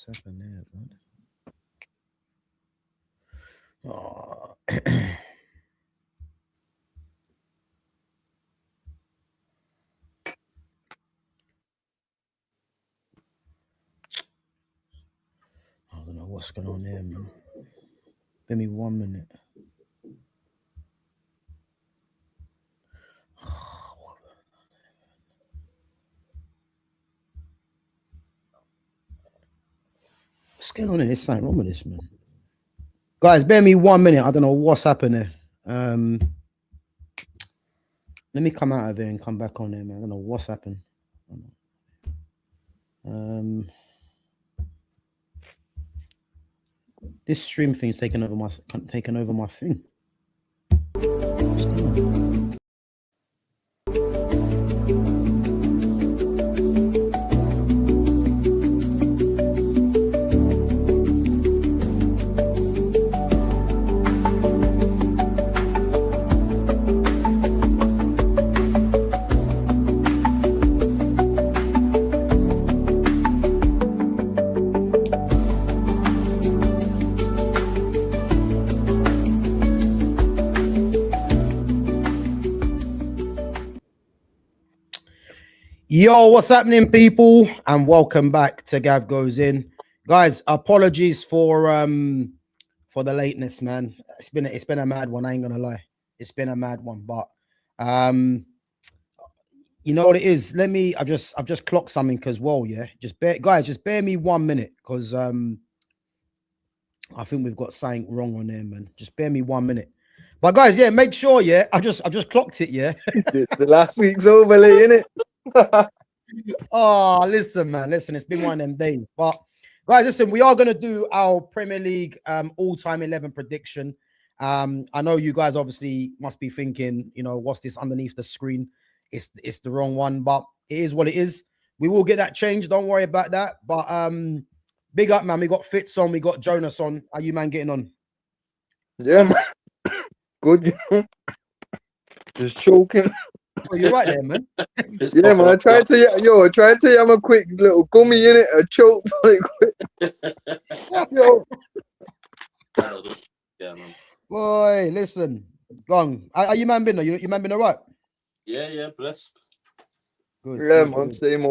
What's happened there, man? Oh. I don't know what's going on there, man. Give me 1 minute. What's going on here? There's something wrong with this, man. Guys, bear me 1 minute. I don't know what's happened there. Let me come out of here and come back on there, man. I don't know what's happened. This stream thing's taking over my thing. What's going on? Yo, what's happening, people? And welcome back to Gav Goes In. Guys, apologies for the lateness, man. It's been a mad one, I ain't gonna lie. It's been a mad one, but you know what it is. I've just clocked something as well, yeah. Just bear me 1 minute, because I think we've got something wrong on there, man. Just bear me 1 minute. But guys, yeah, make sure, yeah. I've just clocked it, yeah. The last week's overlay, innit? Oh, listen, man. Listen, it's been one of them days. But guys, listen, we are gonna do our Premier League all-time 11 prediction. I know you guys obviously must be thinking, you know, what's this underneath the screen? It's the wrong one, but it is what it is. We will get that changed. Don't worry about that. But big up, man. We got Fitz on, we got Jonas on. How you, man, getting on? Yeah, man. Good. Just choking. Oh, you're right there, man. Yeah, man. I tried to have a quick little gummy in it. I choked on it quick. Yo. Yeah, man. Boy, listen. Go on. Are you man been? You man been all right? Yeah, blessed. Good. Yeah, good, man. good. Same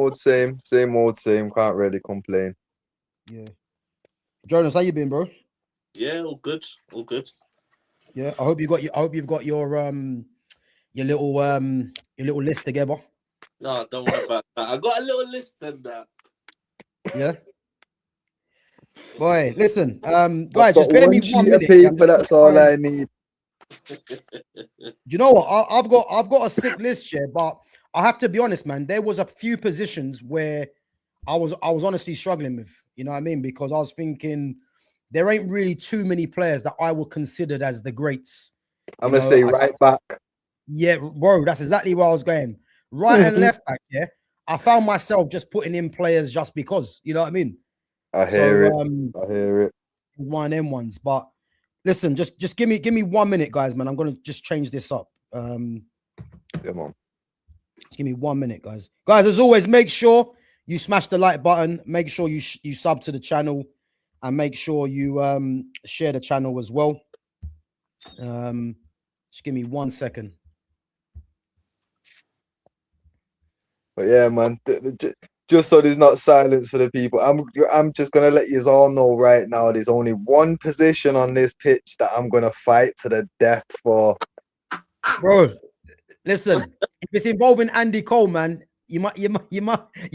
old same. Can't really complain. Yeah. Jonas, how you been, bro? Yeah, all good. Yeah. I hope you've got your little list together. No, don't worry about that. I got a little list and that. Yeah. Boy, listen. Guys, just bear me 1 sheet minute. of paper, that's all I need. Do you know what? I've got a sick list here, but I have to be honest, man. There was a few positions where I was honestly struggling with. You know what I mean? Because I was thinking there ain't really too many players that I would consider as the greats. I'm gonna say right back. Yeah, bro, that's exactly where I was going. Right and left back, yeah. I found myself just putting in players just because, you know what I mean? I hear it. One of them ones. But listen, just give me 1 minute, guys, man. I'm gonna just change this up. Come on. Just give me 1 minute, guys. Guys, as always, make sure you smash the like button. Make sure you sub to the channel, and make sure you share the channel as well. Just give me 1 second. But yeah, man, just so there's not silence for the people, I'm just gonna let you all know right now. There's only one position on this pitch that I'm gonna fight to the death for. Bro, listen, if it's involving Andy Cole, man, you might as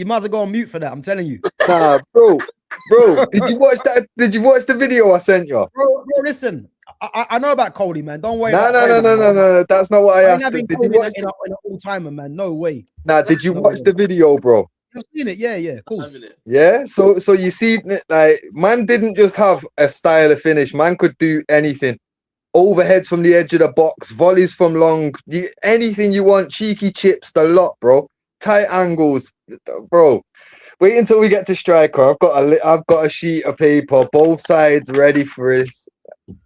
well go on mute for that. I'm telling you. Nah, bro, did you watch that? Did you watch the video I sent you? Bro, listen. I know about Cody, man. Don't worry. No. That's not what I asked. Did you watch in an all-timer, man? No way. Nah, did you watch the video, bro? I've seen it. Yeah, of course. Yeah. So you see, like, man didn't just have a style of finish. Man could do anything. Overheads from the edge of the box, volleys from long, anything you want. Cheeky chips, the lot, bro. Tight angles, bro. Wait until we get to striker. I've got a sheet of paper, both sides ready for this.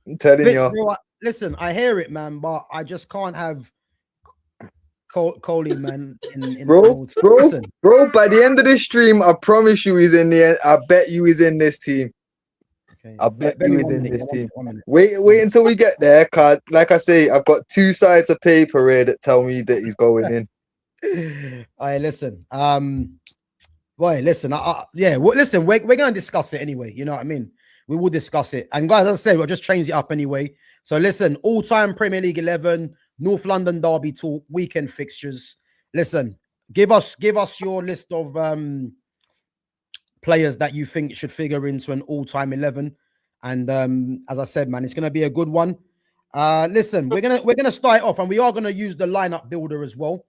I'm telling Fitz, you. bro, listen, I hear it, man, but I just can't have Coley, man. In Bro, listen, by the end of this stream, I promise you he's in the end. I bet you he's in this team. okay. I bet Bear you me he's 1 in minute, this yeah, team. 1 minute. Wait until we get there, cause like I say, I've got 2 sides of paper here that tell me that he's going in. All right, listen. Boy, listen. Yeah, well, listen. We're gonna discuss it anyway. You know what I mean? We will discuss it. And guys, as I said, we'll just change it up anyway. So listen, all-time Premier League 11, North London derby talk, weekend fixtures. Listen, give us your list of players that you think should figure into an all-time 11. And as I said, man, it's gonna be a good one. Listen, we're gonna start off, and we are gonna use the lineup builder as well.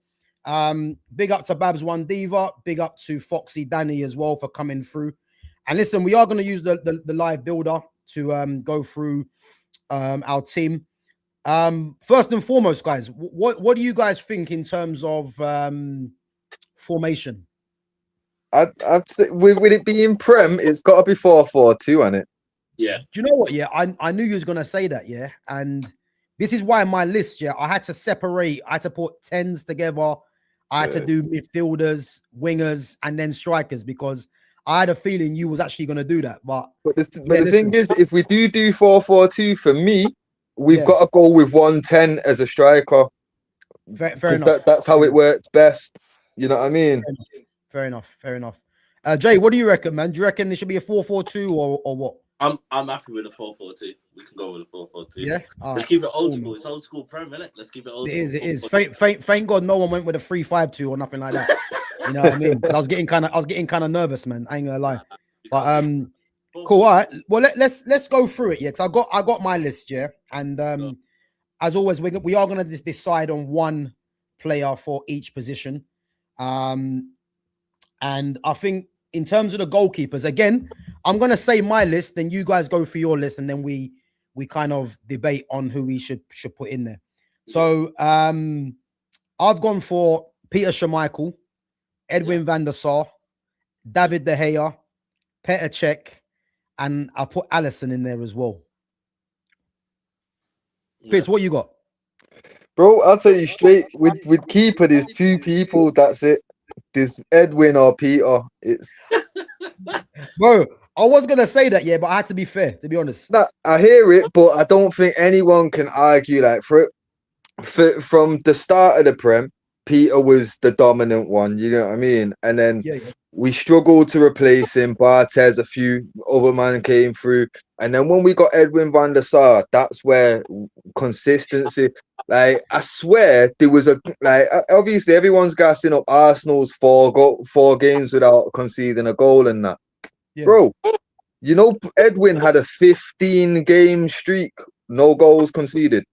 Big up to Babs One Diva, big up to Foxy Danny as well for coming through. And listen, we are going to use the live builder to go through our team. First and foremost, guys, what do you guys think in terms of formation? I'd say with it being Prem, it's got to be 4-4-2, hasn't it? Yeah. Do you know what? Yeah, I knew you was going to say that. Yeah, and this is why my list. Yeah, I had to separate. I had to put 10s together. I had to do midfielders, wingers, and then strikers because I had a feeling you was actually going to do that. But the thing is, if we do 4-4-2, for me, we've got to go with 110 as a striker. Fair enough. That's how it works best. You know what I mean? Fair enough. Jay, what do you reckon, man? Do you reckon it should be a 4-4-2 or what? I'm happy with a 4-4-2. We can go with a 4-4-2. Yeah. Let's keep it old school. It's old school Prem, innit? Let's keep it old school. It is. Thank God no one went with a 3-5-2 or nothing like that. You know what I mean? I was getting kind of nervous, man. I ain't gonna lie. But cool. All right. Well, let's go through it. Yeah, because I got my list, yeah. And as always, we are gonna decide on one player for each position. And I think in terms of the goalkeepers, again, I'm gonna say my list, then you guys go through your list, and then we kind of debate on who we should put in there. So I've gone for Peter Schmeichel, Edwin van der Sar, David De Gea, Petr Cech, and I put Alisson in there as well. Fitz, what you got? Bro, I'll tell you straight, with keeper, there's 2 people, that's it. There's Edwin or Peter. It's Bro, I was gonna say that, yeah, but I had to be fair, to be honest. Nah, I hear it, but I don't think anyone can argue like from the start of the Prem, Peter was the dominant one, you know what I mean? And then we struggled to replace him. Barthez, a few other men came through. And then when we got Edwin van der Sar, that's where consistency, like, I swear there was obviously everyone's gassing up Arsenal's 4 games without conceding a goal and that. Yeah. Bro, you know, Edwin had a 15-game streak, no goals conceded.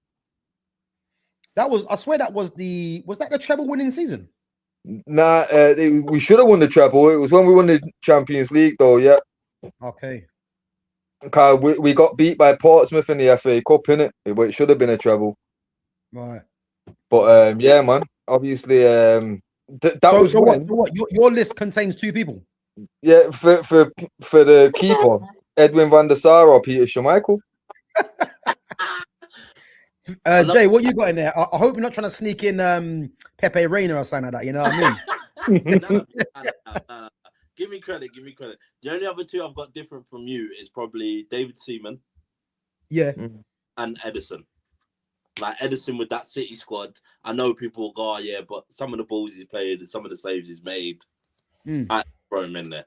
I swear that was the treble winning season? Nah, we should have won the treble. It was when we won the Champions League, though. Yeah. Okay. We got beat by Portsmouth in the FA Cup, innit? But it should have been a treble. Right. But yeah, man. Obviously, what? Your list contains 2 people. Yeah, for the keeper, Edwin van der Sar or Peter Schmeichel. Jay, what you got in there? I hope you're not trying to sneak in Pepe Reina or something like that. You know what I mean? No. Give me credit. The only other 2 I've got different from you is probably David Seaman. Yeah. And Edison. Like Edison with that City squad. I know people will go, oh, yeah, but some of the balls he's played and some of the saves he's made, I throw him in there.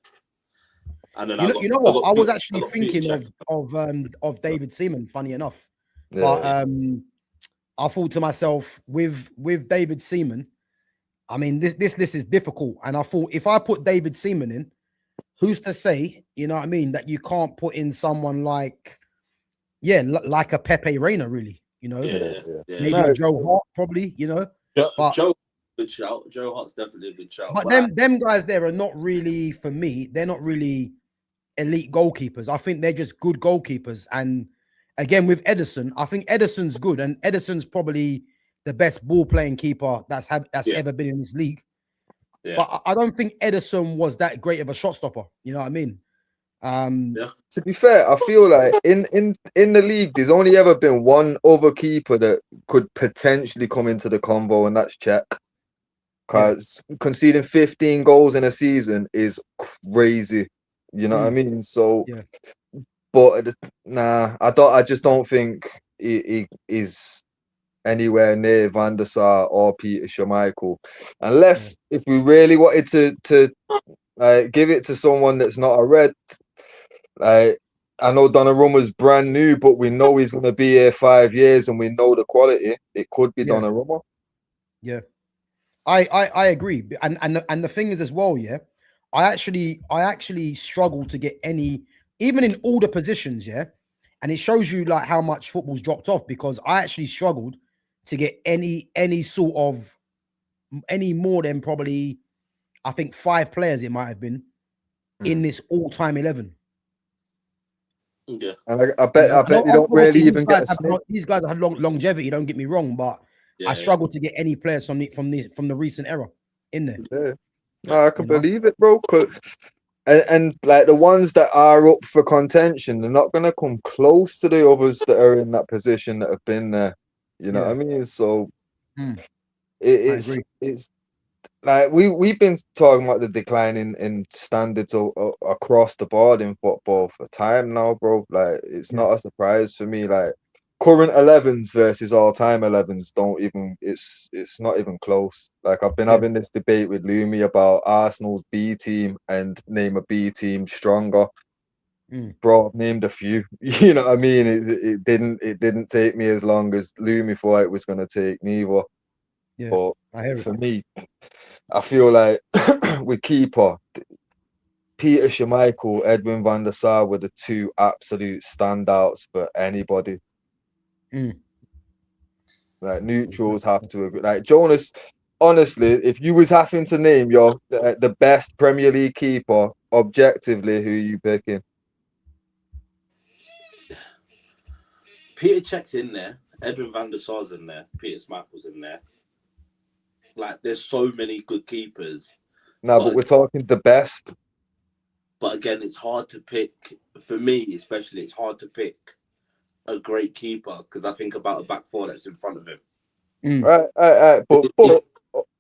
And then you know what? I was actually thinking of David Seaman, funny enough. But I thought to myself, with David Seaman, I mean, this list is difficult. And I thought, if I put David Seaman in, who's to say, you know what I mean, that you can't put in someone like a Pepe Reina, really, you know? Maybe a Joe Hart, probably, you know? Joe, good shout. Joe Hart's definitely a good shout. But them guys there are not really, for me, they're not really elite goalkeepers. I think they're just good goalkeepers. And again, with Edison, I think Edison's good, and Edison's probably the best ball-playing keeper that's ever been in this league. Yeah. But I don't think Edison was that great of a shot stopper. You know what I mean? To be fair, I feel like in the league, there's only ever been one other keeper that could potentially come into the convo, and that's Cech. because conceding 15 goals in a season is crazy. You know what I mean? So, but nah, I just don't think he is anywhere near Van der Sar or Peter Schmeichel, unless if we really wanted to give it to someone that's not a red. Like, I know Donnarumma's brand new, but we know he's going to be here 5 years, and we know the quality. It could be Donnarumma. Yeah, I agree, and the thing is as well, I actually struggle to get any, even in all the positions, and it shows you like how much football's dropped off, because I actually struggled to get any sort of any more than probably, I think 5 players it might have been in this all-time 11. Yeah, and I bet you don't really even get a sniff. These guys have longevity. Don't get me wrong, but I struggle to get any players from the recent era in there. Yeah. No, I can believe it, bro. And like the ones that are up for contention, they're not gonna come close to the others that are in that position that have been there. You know what I mean? So it's like we've been talking about the decline in standards across the board in football for time now, bro. Like it's not a surprise for me. Like current 11s versus all-time 11s it's not even close. Like I've been having this debate with Lumi about Arsenal's B team and name a B team stronger. Bro, I've named a few. You know what I mean? It didn't take me as long as Lumi thought it was gonna take neither. But for me, I feel like with keeper, Peter Schmeichel, Edwin van der Sar were the 2 absolute standouts for anybody. Like neutrals have to agree. Like Jonas, honestly, if you was having to name the best Premier League keeper objectively, who are you picking? Peter Cech's in there. Edwin van der Sar's in there. Peter Schmeichel's in there. Like, there's so many good keepers. No, but we're talking the best. But again, it's hard to pick. For me, especially, it's hard to pick a great keeper because I think about a back 4 that's in front of him. Right. But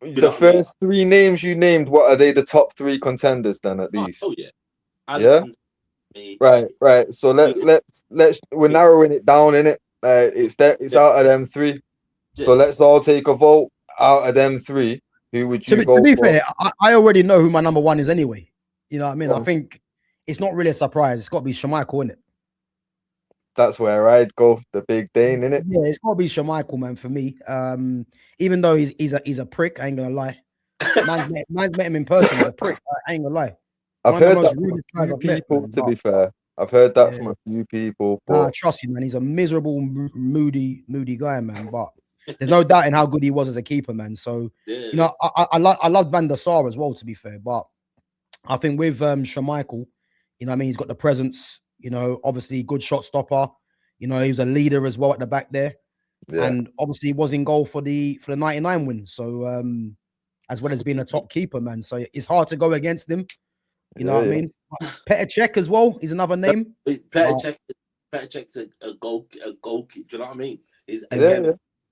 the first 3 names you named, what are they? The top 3 contenders then, at least? Oh yeah. Alisson, me. Right. So let's we're narrowing it down, innit? It's out of them 3. So let's all take a vote. Out of them 3, who would you go for? To be fair, I already know who my number 1 is anyway. You know what I mean? I think it's not really a surprise. It's got to be Schmeichel, innit? That's where I'd go, the big Dane, innit? Yeah, it's got to be Schmeichel, man, for me. Even though he's a prick, I ain't gonna lie. Man's met him in person. He's a prick. I ain't gonna lie. I've heard that from a few people, to be fair. I've heard that from a few people. But trust you, man. He's a miserable, moody guy, man. But there's no doubt in how good he was as a keeper, man. So, you know, I love Van der Sar as well, to be fair. But I think with Schmeichel, you know what I mean, he's got the presence, you know, obviously good shot stopper. You know, he was a leader as well at the back there. And obviously he was in goal for the 99 win. So as well as being a top keeper, man. So it's hard to go against him. You know what I mean? Petr Cech as well is another name. Petr Cech's a goalkeeper. Do you know what I mean? He's again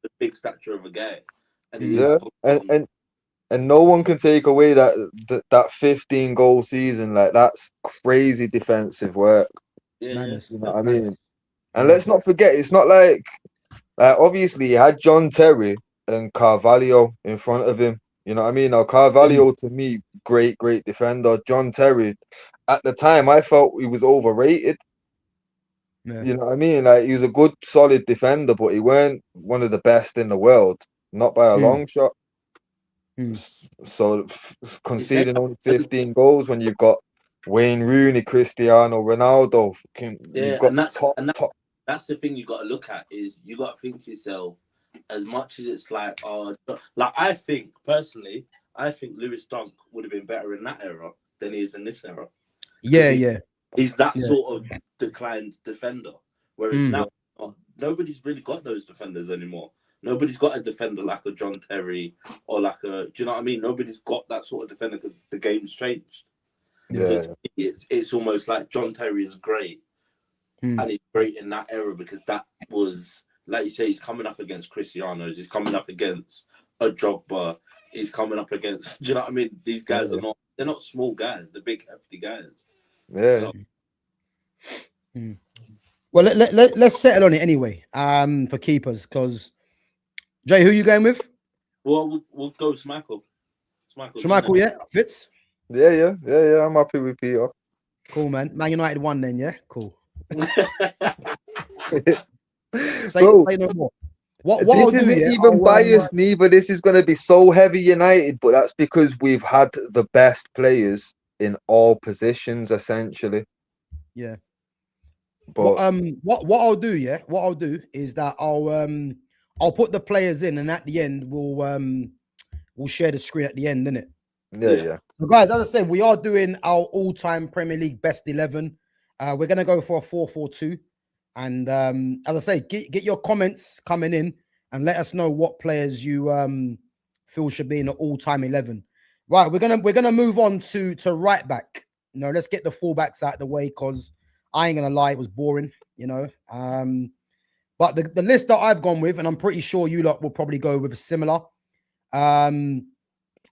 the big stature of a guy. And and no one can take away that 15 goal season. Like that's crazy defensive work. You know what I mean? And let's not forget, it's not like obviously he had John Terry and Carvalho in front of him. You know what I mean? Now Carvalho to me, great defender. John Terry, at the time I felt he was overrated. You know what I mean? Like he was a good, solid defender, but he weren't one of the best in the world, not by a long shot. So conceding only 15 goals when you've got Wayne Rooney, Cristiano Ronaldo, that's the thing you got to look at, is you got to think to yourself, as much as it's like I think personally, I think Lewis Dunk would have been better in that era than he is in this era. He's that sort of declined defender. Whereas now, nobody's really got those defenders anymore. Nobody's got a defender like a John Terry or like a, do you know what I mean? Nobody's got that sort of defender because the game's changed. So it's almost like John Terry is great. And he's great in that era because that was, like you say, he's coming up against Cristiano's, he's coming up against a Drogba, he's coming up against. Do you know what I mean? These guys are they're not small guys. They're big, hefty guys. Yeah. So. Well, let's settle on it anyway. For keepers, because Jay, who you going with? Well, we'll go Schmeichel. Schmeichel, yeah. Fitz. Yeah. I'm happy with Peter. Cool, man. Man United won then, yeah. Cool. Say no more. What this isn't even biased, neither. This is going to be so heavy United, but that's because we've had the best players in all positions, essentially. Yeah. But what I'll do, yeah, what I'll do is that I'll put the players in, and at the end we'll share the screen at the end, innit? Yeah. So guys, as I said, we are doing our all-time Premier League best 11. We're gonna go for a 4-4-2, and as I say, get your comments coming in and let us know what players you feel should be in the all-time 11. Right, we're gonna move on to right back. You know, let's get the fullbacks out of the way because I ain't gonna lie, it was boring, you know. But the list that I've gone with, and I'm pretty sure you lot will probably go with a similar.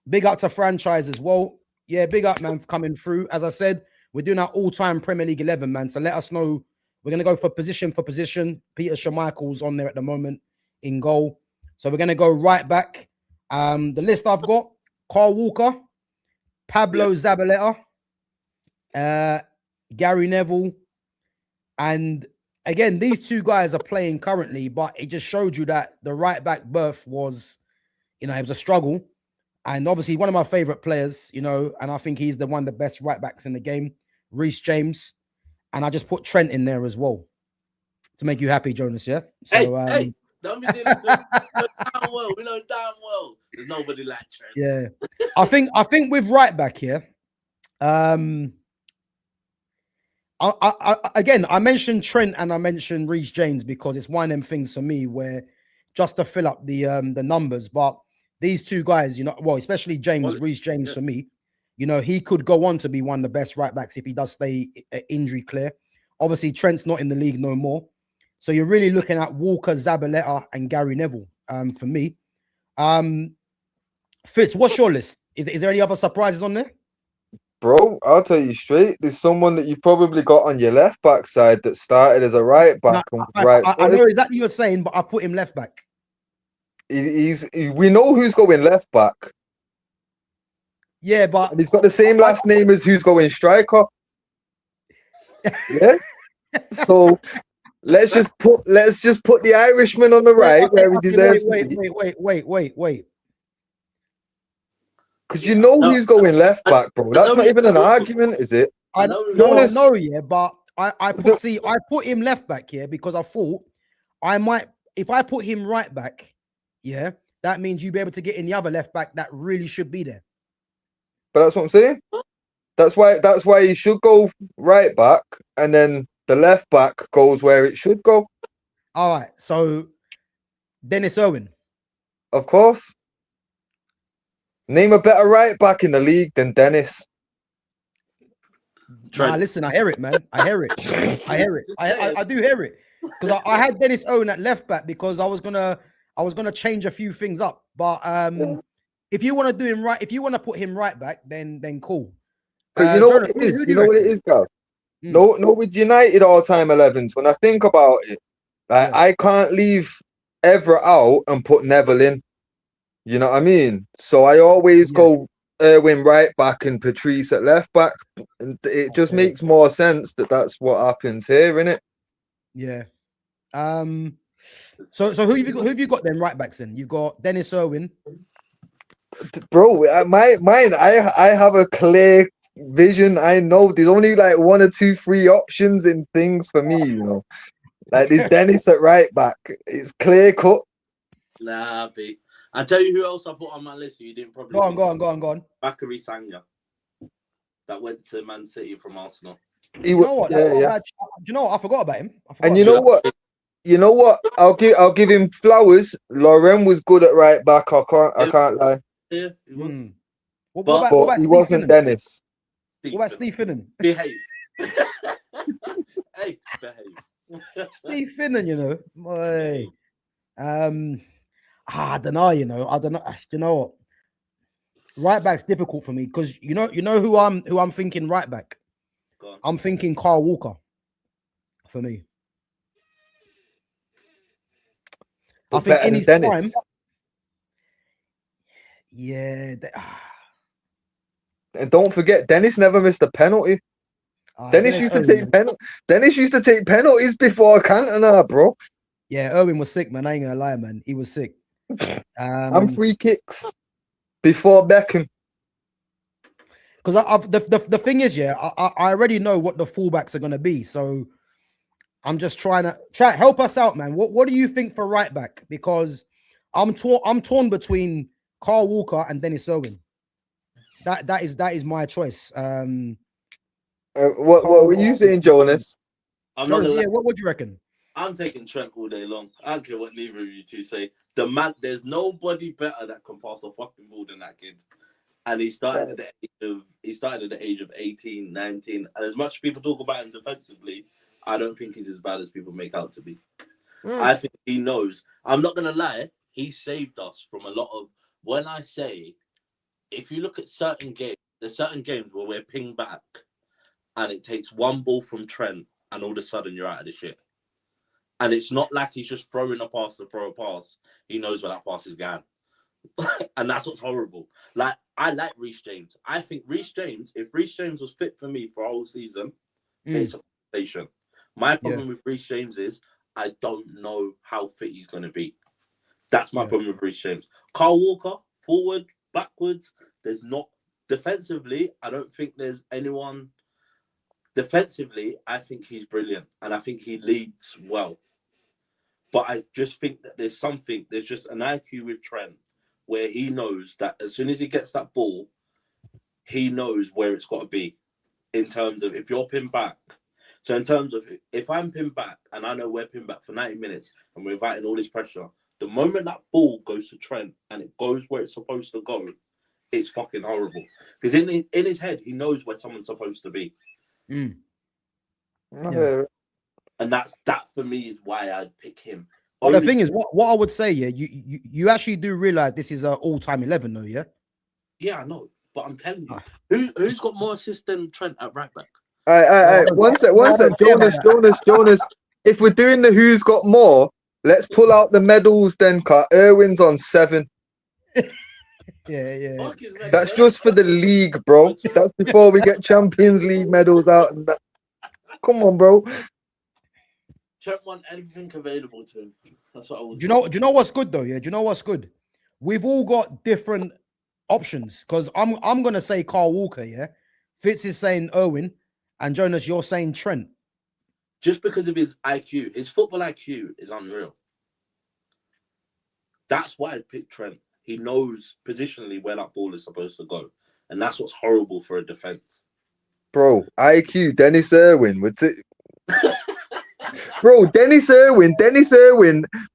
Big up to franchise as well. Yeah, big up, man, for coming through. As I said, we're doing our all-time Premier League 11, man. So let us know. We're gonna go for position. Peter Schmeichel's on there at the moment in goal. So we're gonna go right back. The list I've got: Carl Walker, Pablo Zabaleta, Gary Neville. And again, these two guys are playing currently, but it just showed you that the right back berth was, you know, it was a struggle. And obviously one of my favorite players, you know, and I think he's the one of the best right backs in the game, Reece James. And I just put Trent in there as well to make you happy, Jonas. Yeah. So, hey, don't be doing damn well. We know damn well there's nobody like Trent. Yeah. I think with right back here, again, I mentioned Trent and I mentioned Reece James because it's one of them things for me where just to fill up the numbers. But these two guys, you know, well, especially Reece James for me, you know, he could go on to be one of the best right backs if he does stay injury clear. Obviously, Trent's not in the league no more. So you're really looking at Walker, Zabaleta, and Gary Neville for me. Fitz, what's your list? Is there any other surprises on there? Bro, I'll tell you straight. There's someone that you've probably got on your left back side that started as a right back. No, I know exactly what you're saying, but I put him left back. We know who's going left back. Yeah, but and he's got the same last name as who's going striker. Yeah. So let's just put the Irishman on the right where he deserves to be. Wait. Because you know who's going left back, bro. That's not even an argument, is it? I know, yeah, but I put him left back here because I thought I might, if I put him right back, yeah, that means you'll be able to get in the other left back that really should be there. But that's what I'm saying. That's why he should go right back, and then the left back goes where it should go. All right, so Dennis Irwin. Of course. Name a better right back in the league than Dennis. Nah, listen, I hear it, man. I hear it. I do hear it. Because I had Dennis Irwin at left back because I was gonna change a few things up. But if you want to do him right, if you want to put him right back, then cool. You know what it is? You know what it is, Gav? No, with United all-time 11s, when I think about it, like, I can't leave Everett out and put Neville in. You know what I mean? So I always go Irwin right back and Patrice at left back. And it just makes more sense that that's what happens here, innit? Yeah. So who have you got then right backs then? You've got Dennis Irwin. Bro, mine, I have a clear vision. I know there's only like 1 or 2, 3 options in things for me, you know. Like this Dennis at right back. It's clear cut. Nah, B. I'll tell you who else I put on my list. You didn't probably go on. Bakary Sagna. That went to Man City from Arsenal. Do you know what? I forgot about him. You know what? I'll give him flowers. Lauren was good at right back. I can't lie. Yeah, he was. But he wasn't Dennis. What about Steve Finnan? Behave. Hey, behave. Steve Finnan, you know. Boy. I don't know, you know. You know what? Right back's difficult for me because you know who I'm thinking right back. I'm thinking Carl Walker. For me, I think in his prime. Yeah. And don't forget, Dennis never missed a penalty. Dennis used to take penalties before Cantona, bro. Yeah, Irwin was sick, man. I ain't gonna lie, man. He was sick. And free kicks before Beckham. Because the thing is, yeah, I already know what the fullbacks are gonna be, so I'm just trying to help us out, man. What do you think for right back? Because I'm torn between Carl Walker and Dennis Irwin. That is my choice. What were you saying, Jonas? Jonas, yeah, what would you reckon? I'm taking Trent all day long. I don't care what neither of you two say. The man, there's nobody better that can pass a fucking ball than that kid. And he started at the age of 18, 19. And as much as people talk about him defensively, I don't think he's as bad as people make out to be. I think he knows. I'm not gonna lie, he saved us from a lot of. When I say, if you look at certain games, there's certain games where we're pinged back, and it takes one ball from Trent, and all of a sudden you're out of the shit. And it's not like he's just throwing a pass to throw a pass. He knows where that pass is going. And that's what's horrible. Like, I like Reece James. I think Reece James, if Reece James was fit for me for a whole season, it's a conversation. My problem with Reece James is I don't know how fit he's going to be. That's my problem with Reece James. Carl Walker, forward, backwards, there's not... Defensively, I don't think there's anyone... Defensively, I think he's brilliant. And I think he leads well. But I just think that there's just an IQ with Trent where he knows that as soon as he gets that ball, he knows where it's got to be in terms of if you're pinned back. So in terms of if I'm pinned back and I know we're pinned back for 90 minutes and we're inviting all this pressure, the moment that ball goes to Trent and it goes where it's supposed to go, it's fucking horrible. Because in his head, he knows where someone's supposed to be. Yeah. And that for me is why I'd pick him. But the thing is, what I would say, yeah, you actually do realize this is an all-time 11, though, yeah? Yeah, I know. But I'm telling you, who's got more assists than Trent at right back? One sec. Jonas. If we're doing the who's got more, let's pull out the medals then, cut. Irwin's on 7. Yeah. That's just for the league, bro. That's before we get Champions League medals out and that. Come on, bro. Trent won everything available to him. That's what I would say. Do you know what's good though? Yeah, do you know what's good? We've all got different options because I'm gonna say Carl Walker, yeah. Fitz is saying Irwin, and Jonas, you're saying Trent. Just because of his IQ, his football IQ is unreal. That's why I picked Trent. He knows positionally where that ball is supposed to go, and that's what's horrible for a defense. Bro, IQ, Dennis Irwin. Bro, Dennis Irwin,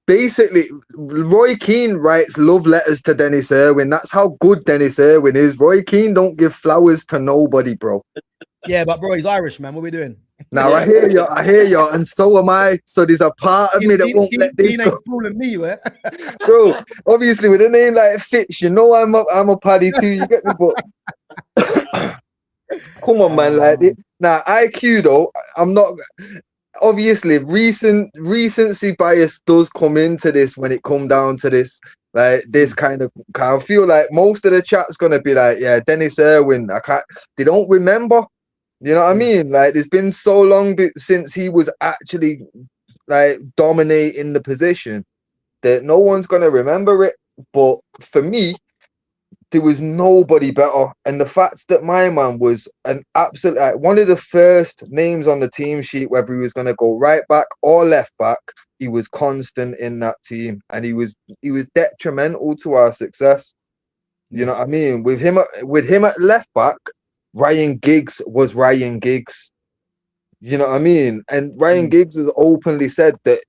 basically, Roy Keane writes love letters to Dennis Irwin. That's how good Dennis Irwin is. Roy Keane don't give flowers to nobody, bro. Yeah, but bro, he's Irish, man. What are we doing? Now, I hear you, and so am I. So there's a part of me that won't let this go. Fooling me, where? Bro, obviously, with a name like Fitz, you know I'm a paddy too, you get me? But come on, man. Now, IQ, though, I'm not... Obviously, recency bias does come into this when it come down to this, like this kind of. I feel like most of the chat's gonna be like, yeah, Dennis Irwin. They don't remember. You know what I mean? Like, it's been so long since he was actually like dominating the position that no one's gonna remember it. But for me, there was nobody better, and the fact that my man was an absolute one of the first names on the team sheet, whether he was going to go right back or left back, he was constant in that team, and he was detrimental to our success. You know what I mean? With him at left back, Ryan Giggs was Ryan Giggs. You know what I mean? And Ryan Giggs has openly said that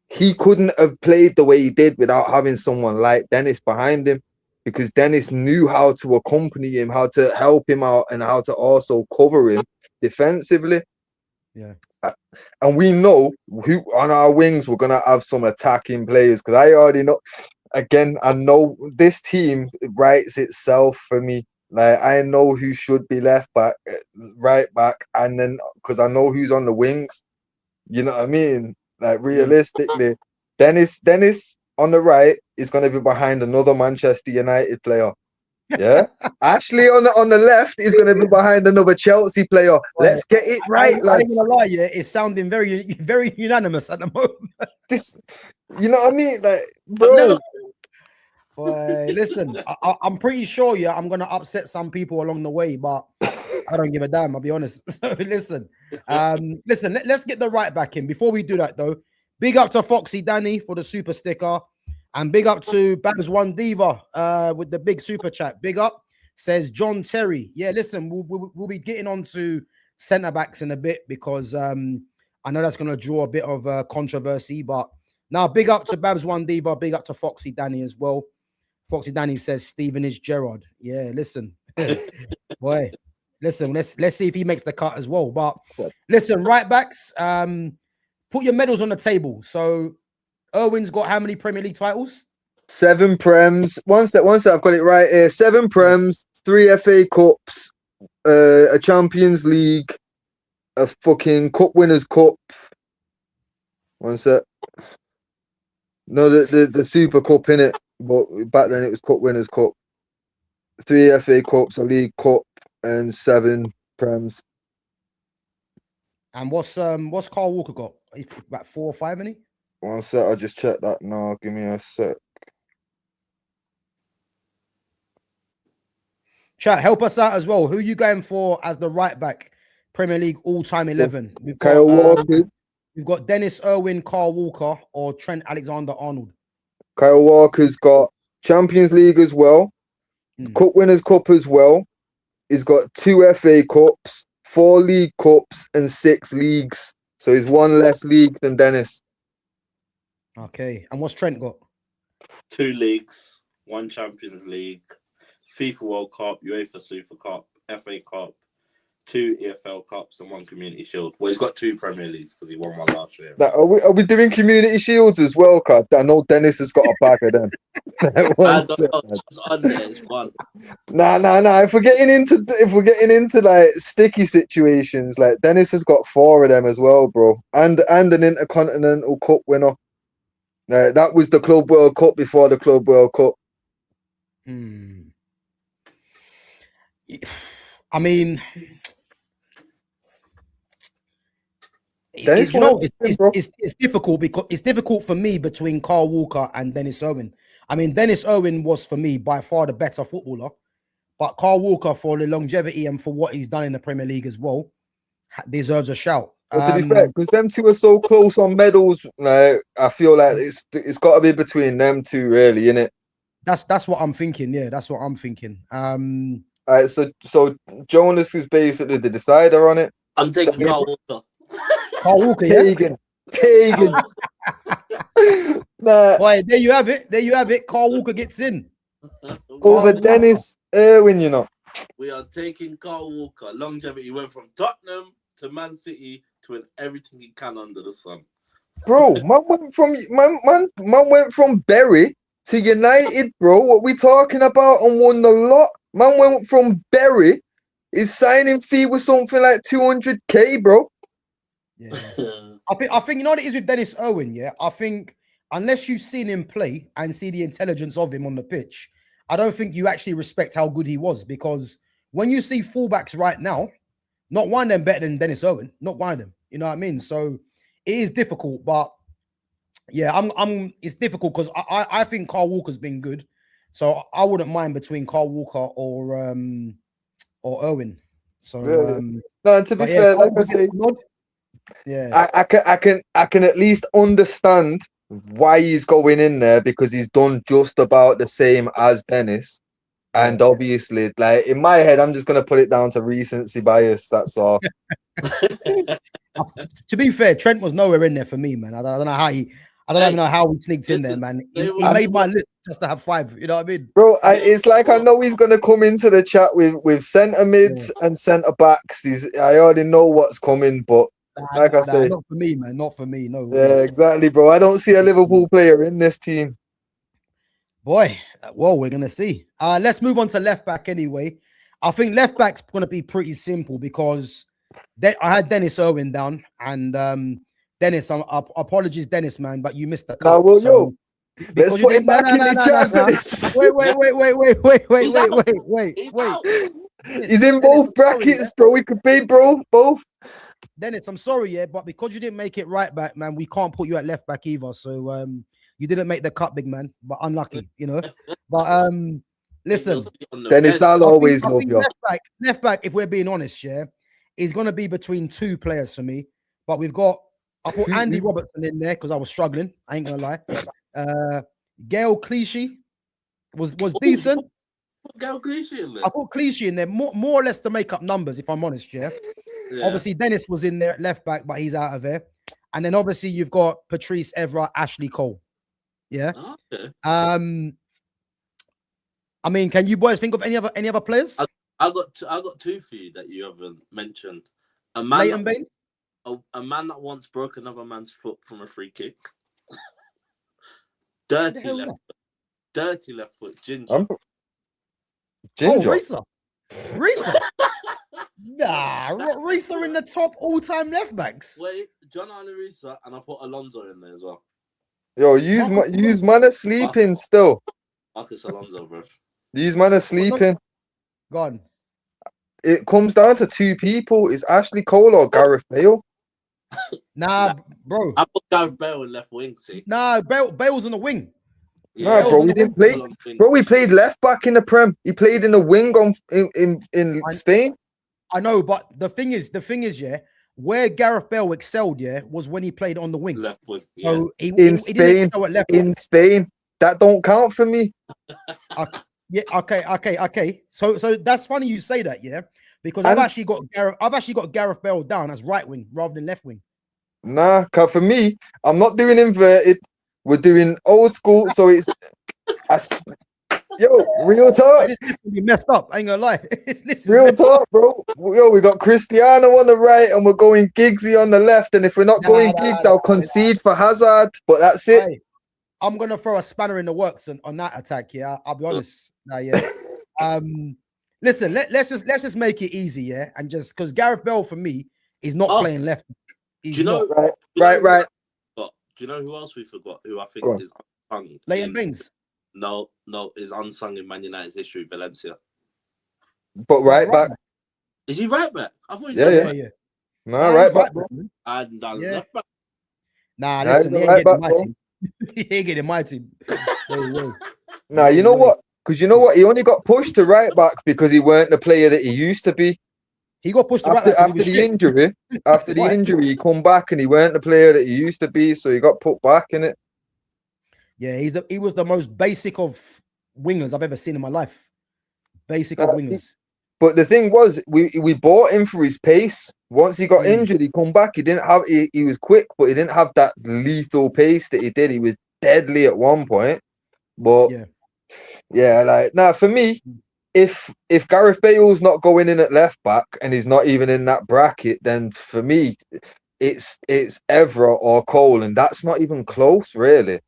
he couldn't have played the way he did without having someone like Dennis behind him. Because Dennis knew how to accompany him, how to help him out, and how to also cover him defensively. Yeah. And we know who on our wings we're gonna have some attacking players, because I already know. again, I know this team writes itself for me. Like, I know who should be left back, right back, and then because I know who's on the wings. You know what I mean? Like, realistically, Dennis on the right is going to be behind another Manchester United player. Yeah, Ashley on the left is going to be behind another Chelsea player. Let's get it right, I ain't lads. gonna lie, yeah, it's sounding very unanimous at the moment. This, you know what I mean? Like, bro. Boy, listen, I'm pretty sure, yeah, I'm gonna upset some people along the way, but I don't give a damn. I'll be honest. So listen, let's get the right back in. Before we do that, though, big up to Foxy Danny for the super sticker, and big up to Babs One Diva with the big super chat. Big up, says John Terry. Yeah, listen, we'll be getting on to centre backs in a bit because I know that's gonna draw a bit of controversy, but now big up to Babs One Diva, big up to Foxy Danny as well. Foxy Danny says Stevenage Gerrard. Yeah, listen, boy. Listen, let's see if he makes the cut as well. But listen, right backs, put your medals on the table. So Irwin's got how many Premier League titles? 7 Prems. One sec, I've got it right here. 7 Prems, 3 FA Cups, a Champions League, a fucking Cup Winners' Cup. One sec. No, the Super Cup, innit? But back then it was Cup Winners' Cup. 3 FA Cups, a League Cup, and 7 Prems. And what's Carl Walker got? He's about 4 or 5, isn't he? One sec, I'll just check that now. Give me a sec. Chat, help us out as well. Who are you going for as the right back Premier League all-time 11? We've got Kyle Walker. We've got Dennis Irwin, Carl Walker, or Trent Alexander-Arnold. Kyle Walker's got Champions League as well, Cup Winners' Cup as well. He's got 2 FA Cups, 4 League Cups, and 6 leagues. So he's 1 less league than Dennis. Okay. And what's Trent got? 2 leagues, 1 Champions League, FIFA World Cup, UEFA Super Cup, FA Cup, 2 EFL Cups, and 1 Community Shield. Well, he's got 2 Premier Leagues because he won 1 last year. Now, are we doing Community Shields as well, Card? I know Dennis has got a bag of them. It's on there, it's one. Nah. If we're getting into like sticky situations, like Dennis has got 4 of them as well, bro, and an Intercontinental Cup winner. That was the Club World Cup before the Club World Cup. I mean, Dennis, it's difficult because it's difficult for me between Carl Walker and Dennis Irwin. I mean, Dennis Irwin was for me by far the better footballer, but Carl Walker, for the longevity and for what he's done in the Premier League as well, deserves a shout. Well, to be fair, because them two are so close on medals, like, I feel like it's got to be between them two, really, innit? That's what I'm thinking. Yeah, that's what I'm thinking. All right, so Jonas is basically the decider on it. I'm taking Carl Walker. Carl Walker, yeah. Pagan. Nah. Boy, there you have it. Carl Walker gets in over Dennis Irwin, you know. We are taking Carl Walker. Longevity went from Tottenham to Man City to win everything he can under the sun. Bro, man went from Bury to United, bro. What we talking about? And won the lot. Man went from Bury. His signing fee was something like 200k, bro. Yeah. I think you know what it is with Dennis Irwin, yeah? I think unless you've seen him play and see the intelligence of him on the pitch, I don't think you actually respect how good he was, because when you see fullbacks right now, not one of them better than Dennis Irwin, not one of them. You know what I mean? So it is difficult, but yeah, it's difficult because I think Carl Walker's been good. So I wouldn't mind between Carl Walker or Irwin. So no, to be fair, like I say, yeah, I can at least understand why he's going in there, because he's done just about the same as Dennis. And obviously, like, in my head, I'm just gonna put it down to recency bias. That's all. To be fair, Trent was nowhere in there for me, man. I don't know how I don't even know how he sneaked in there, man. He made my list just to have 5. You know what I mean, bro? It's like I know he's gonna come into the chat with centre mids and centre backs. I already know what's coming, but like I say, not for me, man. Not for me. No. Yeah, exactly, bro. I don't see a Liverpool player in this team. Boy, well, we're gonna see. Let's move on to left back anyway. I think left back's gonna be pretty simple because I had Dennis Irwin down, and Dennis, apologies, Dennis, man, but you missed the cut. Nah, well, so, yo, let's because put him back in the chat for this. Wait. He's in Dennis, both I'm sorry, brackets, yeah? bro. He could be, bro, both. Dennis, I'm sorry, yeah, but because you didn't make it right back, man, we can't put you at left back either. So you didn't make the cut, big man, but unlucky, you know. But listen, Dennis, I'll always I love think you. left back, if we're being honest, yeah, is gonna be between two players for me. But I put Andy Robertson in there because I was struggling. I ain't gonna lie. Gail Clichy was decent. Gail Clichy in there. I put Clichy in there more or less to make up numbers, if I'm honest, yeah. Obviously, Dennis was in there at left back, but he's out of there. And then obviously you've got Patrice Evra, Ashley Cole. Yeah. Okay. I mean, can you boys think of any other players? I got two for you that you haven't mentioned. Leighton Baines? A man that once broke another man's foot from a free kick. Dirty left foot, Ginger. Ginger. Oh, Risa. Nah, Risa in the top all-time left backs. Wait, John Arne Risa, and I put Alonso in there as well. Yo, use man are sleeping still. Marcus Alonso, bro. These man are sleeping. Gone. It comes down to two people. It's Ashley Cole or Gareth Bale. Nah, bro. I put Gareth Bale in left wing, see. Nah, Bale's on the wing. Yeah, no, bro, we didn't play. Bro, we played left back in the Prem. He played in the wing in Spain. I know, but the thing is, yeah, where Gareth Bale excelled, yeah, was when he played on the wing. Left wing. Yeah. So in Spain, that don't count for me. Yeah, okay. So that's funny you say that, yeah, because I've actually got Gareth Bale down as right wing rather than left wing. Nah, cause for me, I'm not doing inverted. We're doing old school, so it's yo, real talk. This list will be messed up. I ain't gonna lie. Real talk, bro. Yo, we got Cristiano on the right, and we're going Giggsy on the left. And if we're not going Giggs, I'll concede for Hazard. But that's it. Hey, I'm gonna throw a spanner in the works on that attack. Yeah, I'll be honest. Yeah. Listen, let's just make it easy, yeah, and just because Gareth Bale for me is not playing left. Do you know? Right. Do you know who else we forgot? Who I think is unsung? Leighton Baines. No, is unsung in Man United's history. Valencia. But right back. Is he right back? I thought yeah. No, right back. And left back. Nah, listen, he ain't getting my team. He ain't getting my team. Nah, you know what? Because you know what? He only got pushed to right back because he weren't the player that he used to be. He got pushed after the injury. After the injury, he come back and he weren't the player that he used to be, so he got put back in it. Yeah, he was the most basic of wingers I've ever seen in my life. Basic of wingers. But the thing was, we bought him for his pace. Once he got injured, he come back. He was quick, but he didn't have that lethal pace that he did. He was deadly at one point. But for me, if Gareth Bale's not going in at left back and he's not even in that bracket, then for me, it's Evra or Cole, and that's not even close, really.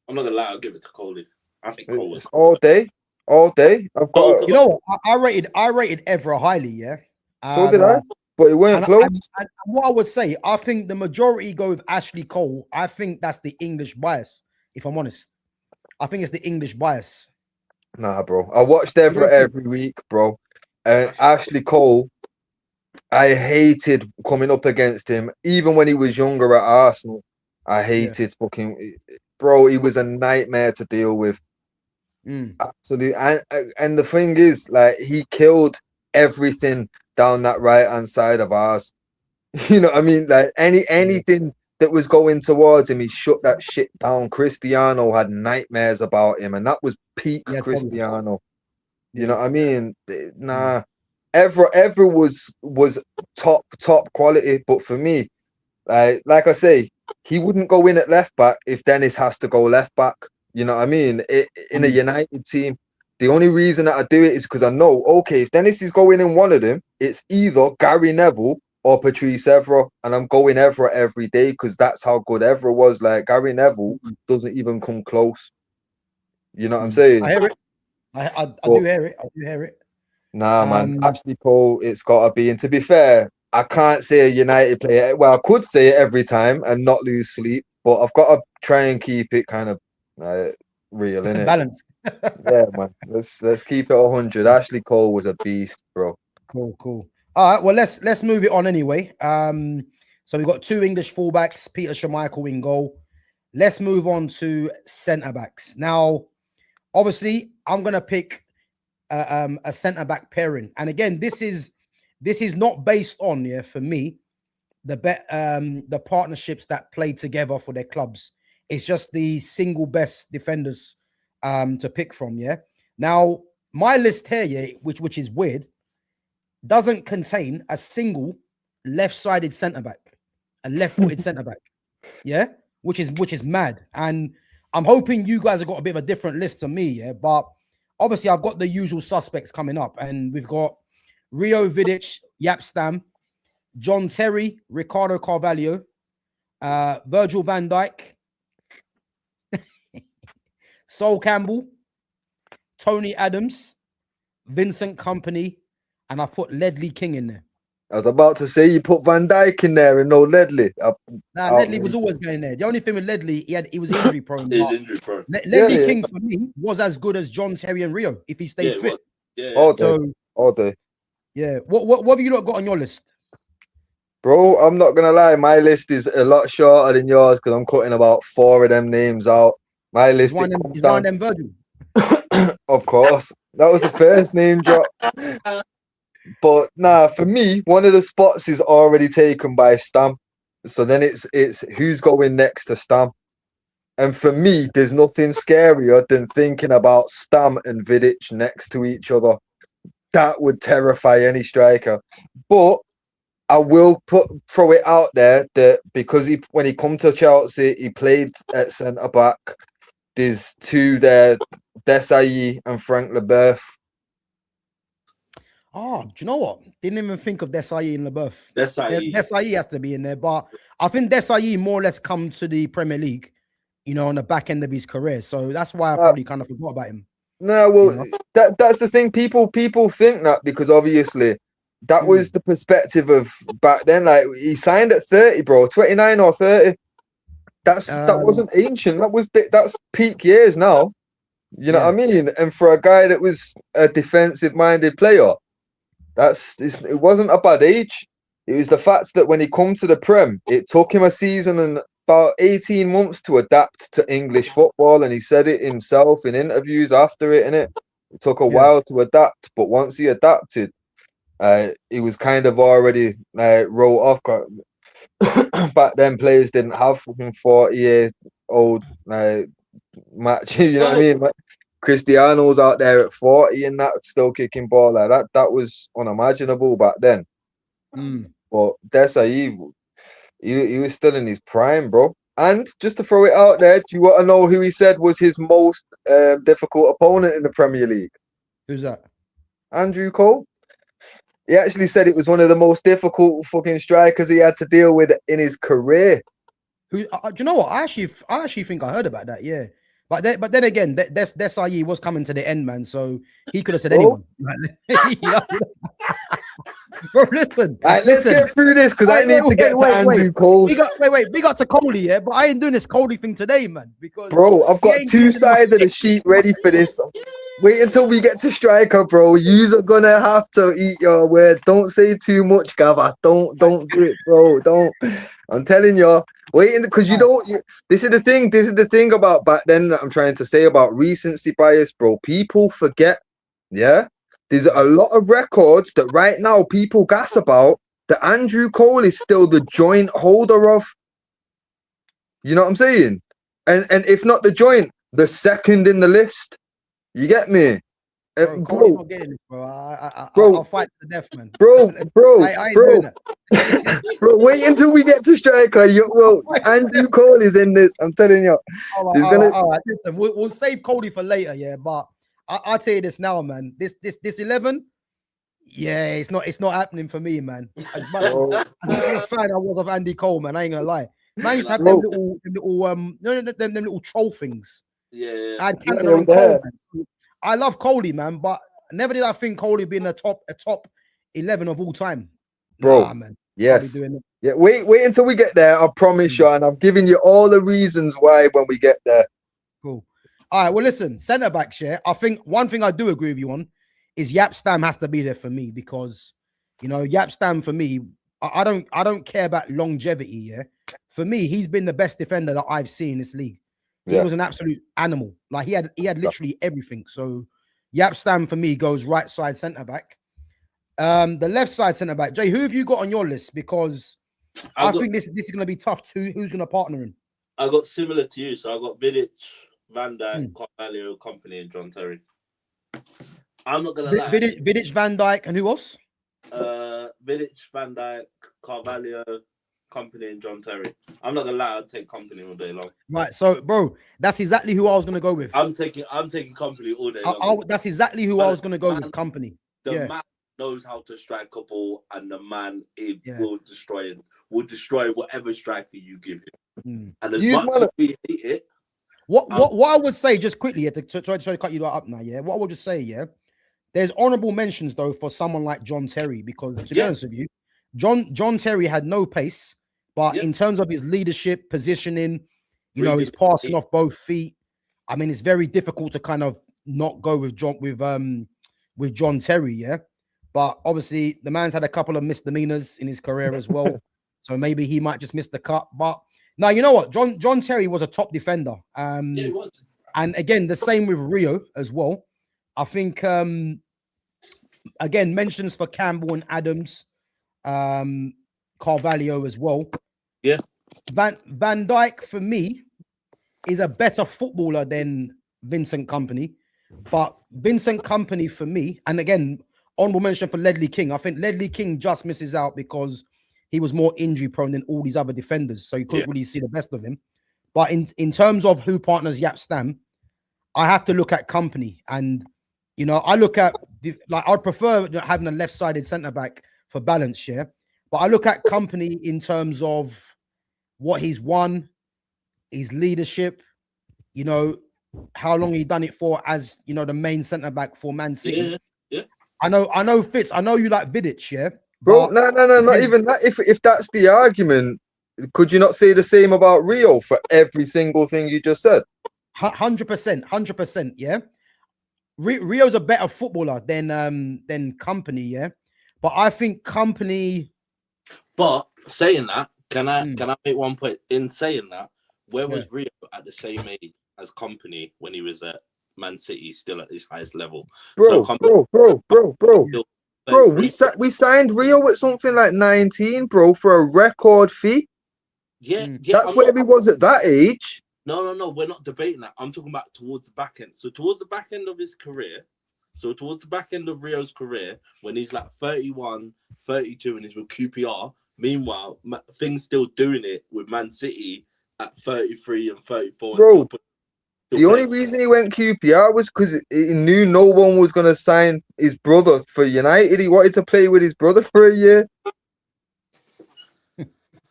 I'm not gonna lie, I'll give it to Cole. I think Cole was all day. I've got. You know what? I rated Evra highly, yeah. So did I, but it weren't close. And what I would say, I think the majority go with Ashley Cole. I think that's the English bias, if I'm honest. I think it's the English bias. Nah, bro. I watched Evra every week, bro. And Ashley Cole, I hated coming up against him, even when he was younger at Arsenal. I hated fucking, bro. He was a nightmare to deal with. Absolutely. And the thing is, like, he killed everything down that right hand side of ours. You know what I mean? Like anything that was going towards him, he shut that shit down. Cristiano had nightmares about him, and that was peak Cristiano. You know what I mean? Nah, Evra was top quality, but for me, like I say, he wouldn't go in at left back if Dennis has to go left back. You know what I mean? In a United team, the only reason that I do it is because I know, okay, if Dennis is going in one of them, it's either Gary Neville or Patrice Evra, and I'm going Evra every day because that's how good Evra was. Like, Gary Neville doesn't even come close. You know what I'm saying? I hear it. I do hear it. I do hear it. Nah, man. Ashley Cole, it's got to be. And to be fair, I can't say a United player. Well, I could say it every time and not lose sleep, but I've got to try and keep it kind of real, innit? Balance. Yeah, man. Let's keep it 100. Ashley Cole was a beast, bro. Cool. All right. Well, let's move it on anyway. So we've got 2 English fullbacks, Peter Schmeichel in goal. Let's move on to centre backs. Now, obviously, I'm gonna pick a centre back pairing, and again, this is not based on for me the partnerships that play together for their clubs. It's just the single best defenders to pick from. Now, my list here, which is weird, doesn't contain a single left-sided centre back, a left-footed centre back. Which is mad. And I'm hoping you guys have got a bit of a different list to me, but obviously I've got the usual suspects coming up, and we've got Rio Vidic, Yap Stam, John Terry, Ricardo Carvalho, Virgil van Dijk, Sol Campbell, Tony Adams, Vincent Kompany, and I've put Ledley King in there. I was about to say you put Van Dijk in there and no Ledley. Ledley was always going there. The only thing with Ledley, he was injury prone. He's injury prone. Ledley King for me was as good as John Terry and Rio if he stayed fit. All day. Yeah. What have you lot got on your list? Bro, I'm not gonna lie, my list is a lot shorter than yours because I'm cutting about 4 of them names out. My list is one of them Virgil. Of course. That was the first name drop. But nah, for me, one of the spots is already taken by Stam. So then it's who's going next to Stam. And for me, there's nothing scarier than thinking about Stam and Vidic next to each other. That would terrify any striker. But I will throw it out there that because when he come to Chelsea, he played at centre back. There's 2 there, Desailly and Frank Leboeuf. Oh, do you know what? Didn't even think of Desailly and Leboeuf. Desailly has to be in there, but I think Desailly more or less come to the Premier League, on the back end of his career. So that's why I probably kind of forgot about him. No, well, that's the thing. People think that because obviously that was the perspective of back then. Like he signed at 30, bro, 29 or 30. That wasn't ancient. That's peak years now. You know what I mean? And for a guy that was a defensive-minded player, it wasn't a bad age. It was the fact that when he come to the Prem, it took him a season and about 18 months to adapt to English football, and he said it himself in interviews after it, innit? It took a while to adapt, but once he adapted, he was kind of already wrote off. Back then, players didn't have fucking 40-year-old match. You know what I mean? Like, Cristiano's out there at 40 and that still kicking ball like that. That was unimaginable back then. But Desailly, he was still in his prime, bro. And just to throw it out there, do you want to know who he said was his most difficult opponent in the Premier League? Who's that? Andrew Cole. He actually said it was one of the most difficult fucking strikers he had to deal with in his career. Who? Do you know what? I actually think I heard about that. Yeah, but then again, Desailly was coming to the end, man. So he could have said anyone. Bro, listen. All right, let's get through this because I need to get to Andrew Cole. We got to Coley, yeah, but I ain't doing this Coley thing today, man. Because bro, I've got 2 sides of the sheet ready for this. Wait until we get to striker, bro. You're gonna have to eat your words. Don't say too much, Gava. Don't do it, bro. Don't. I'm telling you. Wait, because this is the thing. This is the thing about back then that I'm trying to say about recency bias, bro. People forget. Yeah. There's a lot of records that right now people gas about that Andrew Cole is still the joint holder of. You know what I'm saying? And if not the joint, the second in the list. You get me? Cole's not getting it, bro. I'll fight to the death, man. Bro. I ain't doing that. Bro, wait until we get to striker. Andrew Cole is in this. I'm telling you. All right. Listen, we'll save Cody for later, yeah. But I'll tell you this now, man. This 11, yeah, it's not happening for me, man. As much as a fan I was of Andy Cole, man. I ain't gonna lie. Man used to have them little troll things. Yeah. I had Cantona and Cole, man. I love Coley, man, but never did I think Coley be in a top 11 of all time. Bro, Nah, man. yes. Can't be doing it. Yeah, wait until we get there. I promise you, and I'm giving you all the reasons why when we get there. Cool. All right. Well, listen, centre backs. Yeah, I think one thing I do agree with you on is Jaap Stam has to be there for me because Jaap Stam for me, I don't care about longevity. Yeah, for me, he's been the best defender that I've seen in this league. He was an absolute animal. Like he had literally everything. So Jaap Stam for me goes right side centre back. The left side centre back. Jay, who have you got on your list? Because I think this is going to be tough. Who's going to partner in? I got similar to you. So I got Vidic, Van Dijk, Carvalho, Company, and John Terry. I'm not going to lie. Vidic, Van Dijk, and who else? Vidic, Van Dijk, Carvalho, Company, and John Terry. I'm not going to lie. I'd take Company all day long. Right. So, bro, that's exactly who I was going to go with. I'm taking Company all day long. That's exactly who I was going to go with, Company. The man knows how to strike a ball, and the man will destroy whatever striker you give him. And as much as we hate it, what I would say just quickly to try to cut you up now, what I would just say, there's honourable mentions though for someone like John Terry because to be honest with you, John Terry had no pace, but in terms of his leadership, positioning, he's passing off both feet. I mean, it's very difficult to kind of not go with John Terry, But obviously, the man's had a couple of misdemeanors in his career as well, so maybe he might just miss the cut. But now, you know what? John Terry was a top defender. He was. And again, the same with Rio as well. I think, again, mentions for Campbell and Adams, Carvalho as well. Yeah. Van Dijk, for me, is a better footballer than Vincent Kompany. But Vincent Kompany, for me, and again, honorable mention for Ledley King. I think Ledley King just misses out because he was more injury prone than all these other defenders. So you couldn't really see the best of him. But in terms of who partners Jaap Stam, I have to look at Kompany. And, I look at, I'd prefer having a left-sided centre-back for balance, But I look at Kompany in terms of what he's won, his leadership, how long he done it for as, the main centre-back for Man City. Yeah. I know, Fitz. I know you like Vidic, Bro, no, not even that. If that's the argument, could you not say the same about Rio for every single thing you just said? 100%, yeah. Rio's a better footballer than Kompany, But I think Kompany. But saying that, can I make one point in saying that? Where was Rio at the same age as Kompany when he was at Man City, still at his highest level? Bro. We signed Rio at something like 19, bro, for a record fee. Yeah, that's where he was at that age. No, we're not debating that. I'm talking about towards the back end. So towards the back end of his career, towards the back end of Rio's career, when he's like 31, 32, and he's with QPR. Meanwhile, things still doing it with Man City at 33 and 34. Bro, the only reason he went QPR was because he knew no one was going to sign his brother for United. He wanted to play with his brother for a year.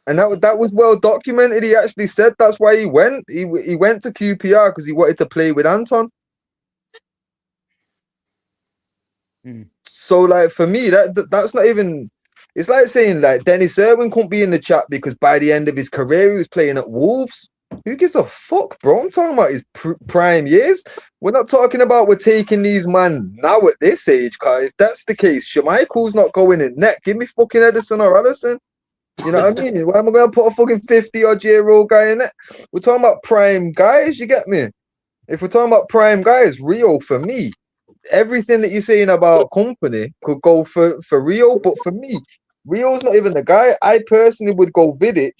And that was well documented. He actually said that's why he went. He went to QPR because he wanted to play with Anton. So, like, for me, that's not even... It's like saying, like, Dennis Irwin couldn't be in the chat because by the end of his career, he was playing at Wolves. Who gives a fuck, bro? I'm talking about his prime years. We're not talking about we're taking these man now at this age, because if that's the case, Schmeichel's not going in net. Give me fucking Edison or Allison. You know what I mean? Why am I going to put a fucking 50-odd-year-old guy in it? We're talking about prime guys, you get me? If we're talking about prime guys, Rio, for me, everything that you're saying about Kompany could go for Rio, but for me, Rio's not even the guy. I personally would go Vidic,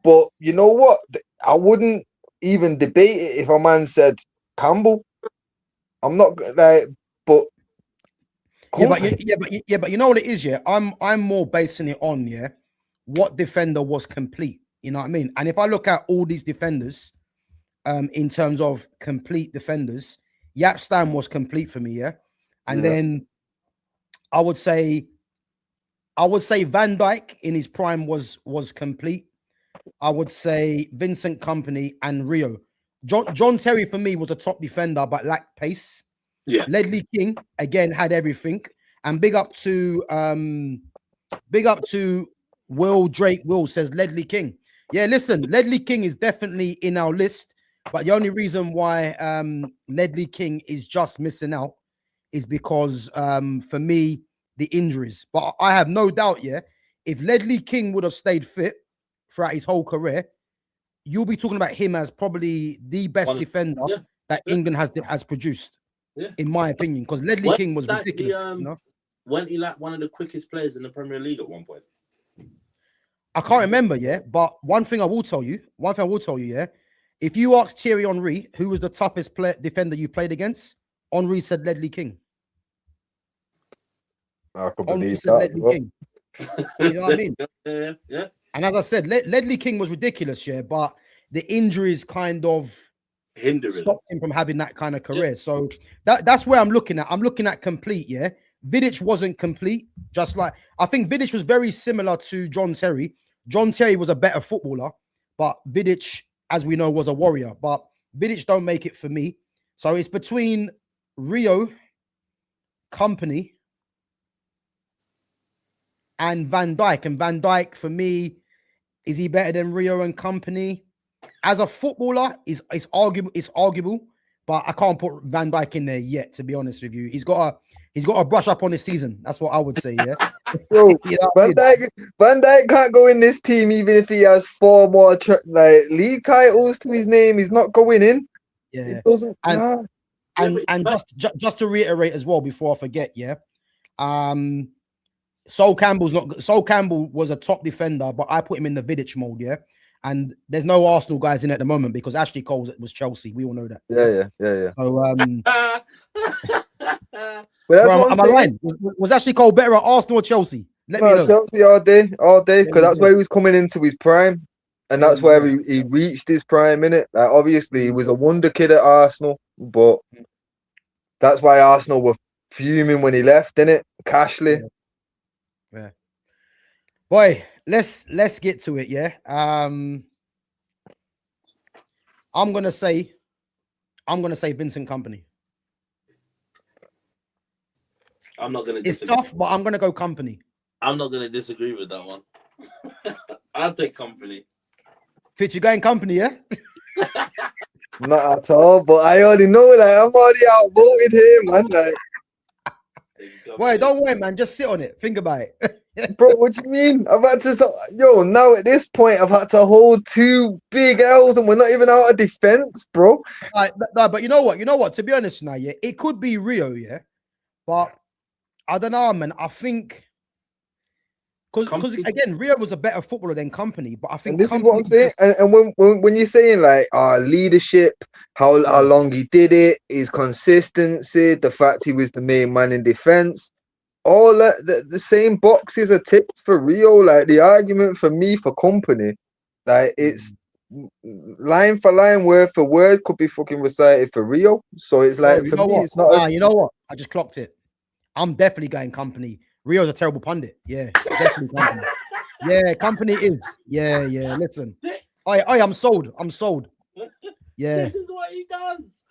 but you know what? I wouldn't even debate it if a man said Campbell. I'm not like, but but you know what it is, I'm more basing it on what defender was complete. You know what I mean? And if I look at all these defenders, in terms of complete defenders, Jaap Stam was complete for me, and then I would say Van Dijk in his prime was complete. I would say Vincent Kompany and Rio. John Terry for me was a top defender, but lacked pace. Yeah. Ledley King again had everything. And big up to Will Drake. Will says Ledley King. Yeah, listen, Ledley King is definitely in our list, but the only reason why Ledley King is just missing out is because for me, the injuries. But I have no doubt, yeah, if Ledley King would have stayed fit throughout his whole career, you'll be talking about him as probably the best defender that England has produced, in my opinion, because Ledley King was ridiculous. Weren't he like one of the quickest players in the Premier League at one point? I can't remember, but one thing I will tell you, if you ask Thierry Henry who was the toughest defender you played against, Henry said Ledley King. I could Henry believe said that. Ledley King. You know what I mean? Yeah. And as I said, Ledley King was ridiculous, but the injuries kind of stopped him from having that kind of career. Yeah. So that's where I'm looking at. I'm looking at complete, Vidic wasn't complete, just like I think Vidic was very similar to John Terry. John Terry was a better footballer, but Vidic, as we know, was a warrior. But Vidic don't make it for me. So it's between Rio, Company, and Van Dijk. And Van Dijk, for me, is he better than Rio and Company? As a footballer, it's arguable, but I can't put Van Dijk in there yet, to be honest with you. He's got to brush up on his season. That's what I would say, Bro, you know Van Dijk can't go in this team even if he has 4 more league titles to his name. He's not going in. Yeah. It doesn't. And just to reiterate as well before I forget, Sol Campbell was a top defender, but I put him in the Vidic mold, And there's no Arsenal guys in at the moment because Ashley Cole was Chelsea. We all know that. Yeah. So am I lying? Was Ashley Cole better at Arsenal or Chelsea? Let me know. Chelsea all day, because that's where he was coming into his prime, and that's where he reached his prime, innit? Like obviously he was a wonder kid at Arsenal, but that's why Arsenal were fuming when he left, innit? Cashley. Yeah. Boy, let's get to it, I'm gonna say Vincent Kompany. I'm not gonna. It's tough, but I'm gonna go Kompany. I'm not gonna disagree with that one. I'll take Kompany. Fitz, you going Kompany, yeah? Not at all, but I already know that I'm already outvoted here, man. Boy, don't worry, man. Just sit on it. Think about it. Bro, what you mean? I've had to now at this point I've had to hold 2 big L's and we're not even out of defense, bro. No, but you know what? To be honest now, it could be Rio, but I don't know, man. I think because again, Rio was a better footballer than Kompany, but I think this is what I'm saying. And when you're saying like leadership, how long he did it, his consistency, the fact he was the main man in defense, all that the same boxes are ticked for Rio. Like the argument for me for Kompany, like it's line for line, word for word, could be fucking recited for Rio. So it's like for me, it's not. You know what? I just clocked it. I'm definitely going Kompany. Rio's a terrible pundit. Yeah, definitely Kompany. Yeah, Kompany is. Yeah. Listen, I'm sold. Yeah. This is what he does.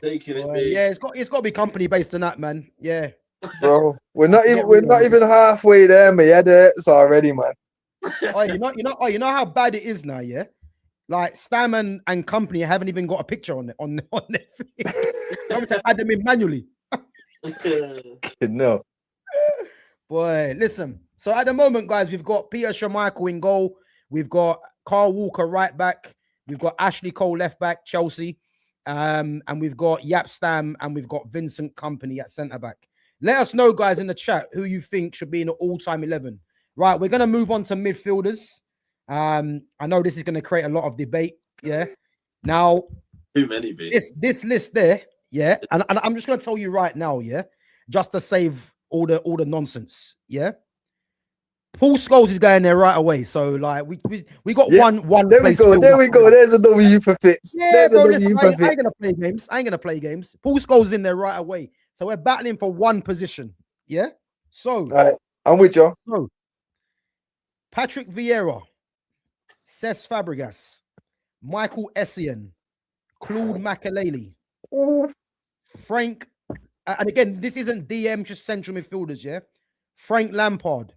Taking it, mate. Yeah, it's got to be Kompany based on that, man. Yeah, bro, we're not even halfway there. My head hurts already, man. You know how bad it is now, yeah. Like Stam and Kompany haven't even got a picture on their feed. I'm to add them in manually. No. Boy, listen. So at the moment, guys, we've got Peter Schmeichel in goal. We've got Carl Walker right back. We've got Ashley Cole left back, Chelsea. And we've got Yap Stam and we've got Vincent Kompany at centre back. Let us know, guys, in the chat who you think should be in the all-time 11. Right, we're going to move on to midfielders. I know this is going to create a lot of debate. Yeah. Now, too many. This list there. Yeah, and I'm just going to tell you right now. Yeah, just to save all the nonsense. Yeah. Paul Scholes is going there right away. So like we got one. There we go. There's a W for Fitz. Yeah, bro, listen, I ain't gonna play games. Paul Scholes is in there right away. So we're battling for one position. Yeah. So all right, I'm with you. So Patrick Vieira, Cesc Fabregas, Michael Essien, Claude Makelele, Frank, and again, this isn't DM, just central midfielders, yeah? Frank Lampard,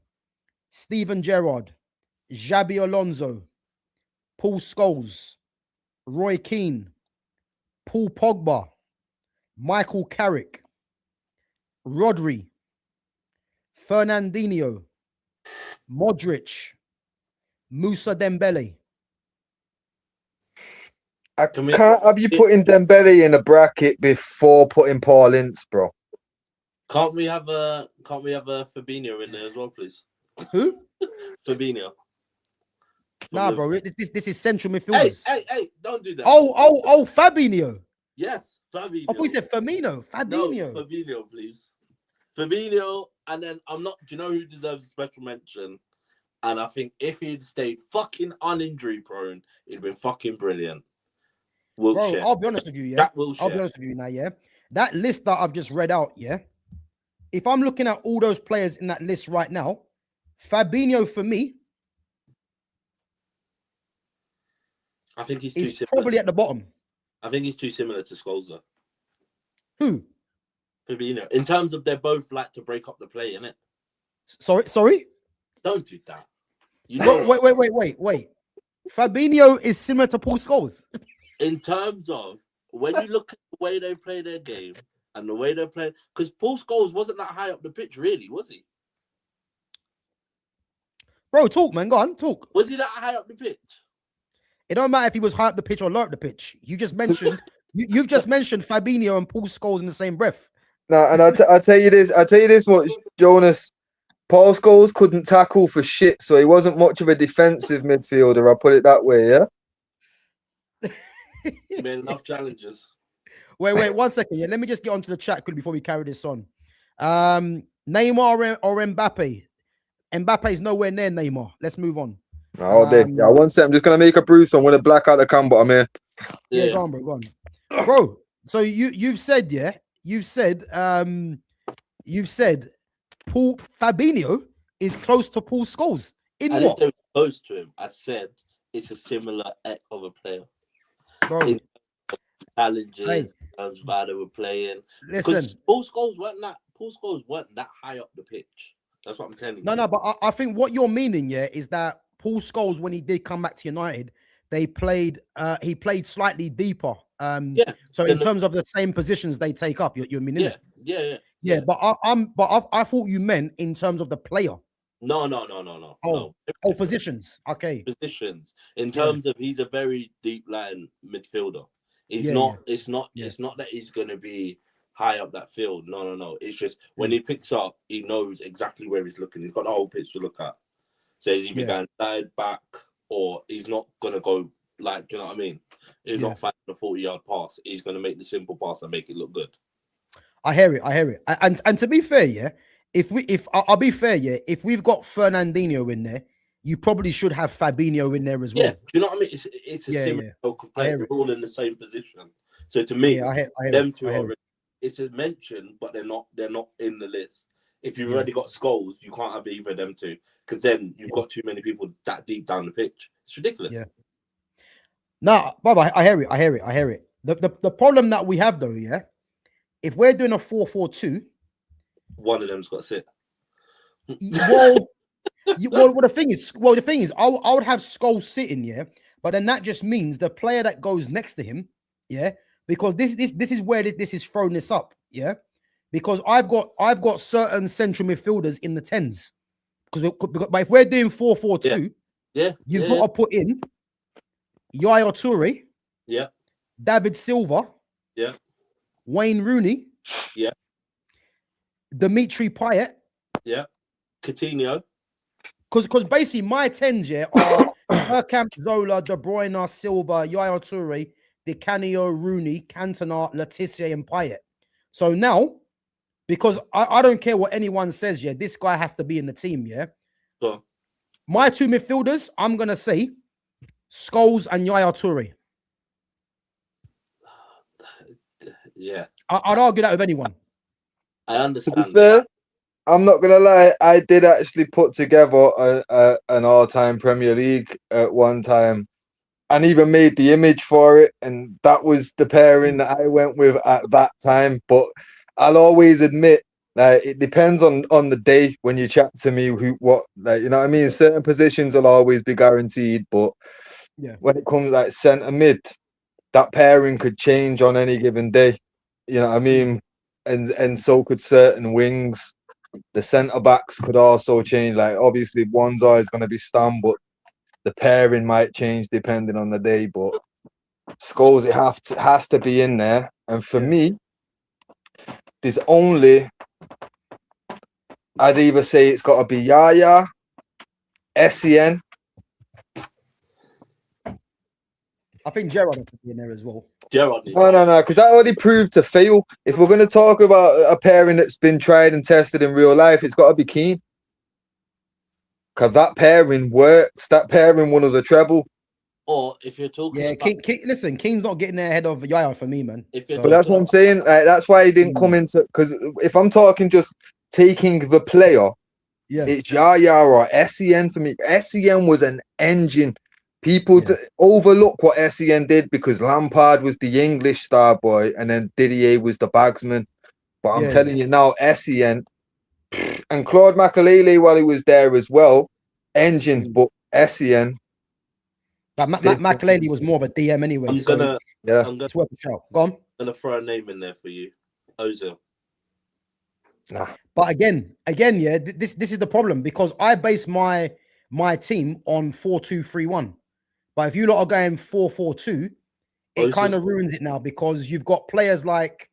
Steven Gerrard, Xabi Alonso, Paul Scholes, Roy Keane, Paul Pogba, Michael Carrick, Rodri, Fernandinho, Modric, Musa Dembele. I can't have you putting Dembele in a bracket before putting Paul Ince, bro. Can't we have a Fabinho in there as well, please? Who? Fabinho. Nah, bro. This is central midfielders. Hey, don't do that. Oh, Fabinho. Yes, Fabinho. I thought you said Firmino. Fabinho. No, Fabinho, please. Fabinho, and then do you know who deserves a special mention? And I think if he'd stayed fucking uninjury prone, it'd been fucking brilliant. Wilshere. Bro, I'll be honest with you, yeah. I'll be honest with you now, yeah. That list that I've just read out, yeah. If I'm looking at all those players in that list right now, Fabinho for me, I think he's too similar. Probably at the bottom. I think he's too similar to Scholes, though. Who? Fabinho. In terms of they both like to break up the play, innit? Sorry? Don't do that. You know, wait. Fabinho is similar to Paul Scholes. In terms of when you look at the way they play their game and the way they play, because Paul Scholes wasn't that high up the pitch, really, was he? Bro, talk, man. Go on, talk. Was he that high up the pitch? It don't matter if he was high up the pitch or low up the pitch. You just mentioned you've just mentioned Fabinho and Paul Scholes in the same breath. No, and I'll tell you this much, Jonas. Paul Scholes couldn't tackle for shit, so he wasn't much of a defensive midfielder. I'll put it that way, yeah? He made enough challenges. Wait, 1 second. Yeah, let me just get onto the chat quickly before we carry this on. Neymar or Mbappe? Mbappe's nowhere near Neymar. Let's move on. Oh, yeah, 1 second. I'm just gonna make a brew, so I'm gonna black out the cam, but I'm here. Yeah, go on, bro. Bro, so you've said Paul Fabinho is close to Paul Scholes. In and what? If they're close to him, I said it's a similar ek of a player. Bro, in challenges, and how they were playing. Listen, Paul Scholes weren't that high up the pitch. That's what I'm telling you. No, but I think what you're meaning, yeah, is that Paul Scholes, when he did come back to United, he played slightly deeper. So in terms of the same positions they take up, you're meaning it? Yeah. But I thought you meant in terms of the player. No. Oh, positions. Okay. Positions. In terms of he's a very deep line midfielder. It's not that he's gonna be high up that field. No. It's just when he picks up, he knows exactly where he's looking. He's got the whole pitch to look at. So he's either going side back or he's not gonna go like, do you know what I mean? He's not finding a 40-yard pass. He's gonna make the simple pass and make it look good. I hear it. And to be fair, yeah, I'll be fair, yeah, if we've got Fernandinho in there, you probably should have Fabinho in there as well. Yeah, do you know what I mean? It's a similar local play. We're all in the same position. So to me, them two are. It's a mention, but they're not in the list. If you've already got Scholes, you can't have either of them two, because then you've got too many people that deep down the pitch. It's ridiculous. Yeah. No, Baba, I hear it. The problem that we have though, yeah, if we're doing a 4-4-2, one of them's got to sit. The thing is, I would have Scholes sitting, yeah, but then that just means the player that goes next to him, yeah, because this is where this is throwing this up, yeah, because I've got certain central midfielders in the 10s, but if we're doing 4-4-2, you've got to put in Yaya Toure, David Silva, Wayne Rooney, Dimitri Payet, Coutinho, because basically my 10s are Bergkamp, Zola, De Bruyne, Silva, Yaya Toure, Di Canio, Rooney, Cantona, Letizia, and Payet. So now, because I don't care what anyone says, this guy has to be in the team, So, my two midfielders, I'm gonna say Scholes and Yaya Toure. Yeah, I'd argue that with anyone. I understand. I'm not gonna lie, I did actually put together an all-time Premier League at one time, and even made the image for it, and that was the pairing that I went with at that time. But I'll always admit, it depends on the day when you chat to me what you know what I mean. Certain positions will always be guaranteed, but when it comes like centre mid, that pairing could change on any given day. You know what I mean, and so could certain wings. The centre backs could also change. Like obviously, one's always going to be Stam, but the pairing might change depending on the day. But Scholes, has to be in there. And for me, there's only, I'd either say it's got to be Yaya, SCN. I think Gerrard could be in there as well. Gerrard. No, because that already proved to fail. If we're going to talk about a pairing that's been tried and tested in real life, it's got to be Keane. Because that pairing works. That pairing won us a treble. Or if you're talking about... listen, Keane's not getting there ahead of Yaya for me, man. But that's what I'm saying. Like, that's why he didn't come into... Because if I'm talking just taking the player, it's Yaya or SCN for me. SCN was an engine. People overlook what SCN did because Lampard was the English star boy and then Didier was the bagsman. But I'm telling you now, SCN and Claude Makelele, while he was there as well, engine, but SCN. But Makelele was more of a DM anyway. It's worth a shout. Go on. I'm gonna throw a name in there for you, Ozil. Nah. But again, this is the problem because I base my team on 4-2-3-1. But if you lot are going 4-4-2, it kind of ruins it now because you've got players like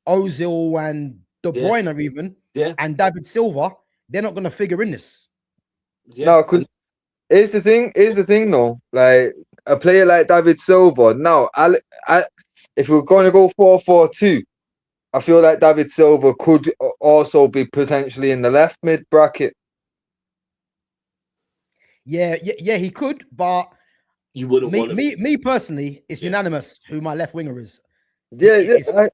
Ozil and De Bruyne even, and David Silva. They're not going to figure in this. No, because here's the thing though. Like a player like David Silva. Now, if we're going to go 4-4-2, I feel like David Silva could also be potentially in the left mid bracket. Yeah, he could, but you wouldn't want me personally, it's unanimous who my left winger is. I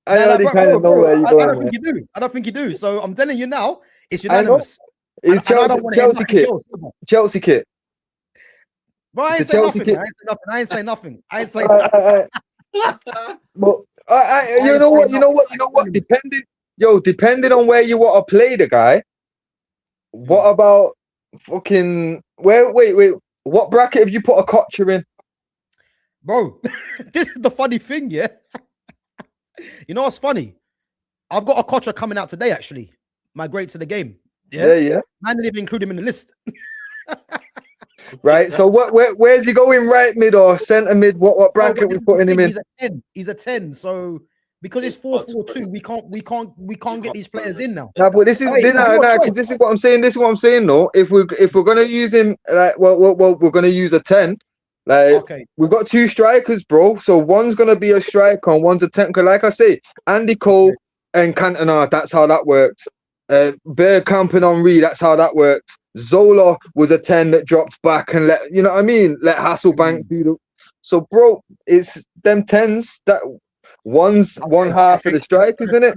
already kind of know where you're going. I don't think you do. So I'm telling you now, it's unanimous. It's Chelsea kit. Chelsea kit. But I ain't saying nothing. I ain't saying nothing. But you know what? Depending on where you want to play the guy, what about fucking wait? What bracket have you put a Kocher in? Bro, this is the funny thing, yeah. You know what's funny? I've got a Kocher coming out today, actually. My great to the game. Yeah. Man didn't even include him in the list. Right. So where's he going? Right mid or centre mid? What bracket we putting him in? He's a 10. So because it's 4-4-2, we can't get these players in now. No, but this is this is what I'm saying. This is what I'm saying. No, if we're gonna use him, like, well, we're gonna use a 10. Like, we've got two strikers, bro. So one's gonna be a striker and one's a 10. Cause like I say, Andy Cole and Cantona, that's how that worked. Bergkamp and Henry, that's how that worked. Zola was a 10 that dropped back and let Hasselbank do the. So, bro, it's them 10s that one's one half of the strikers, isn't it?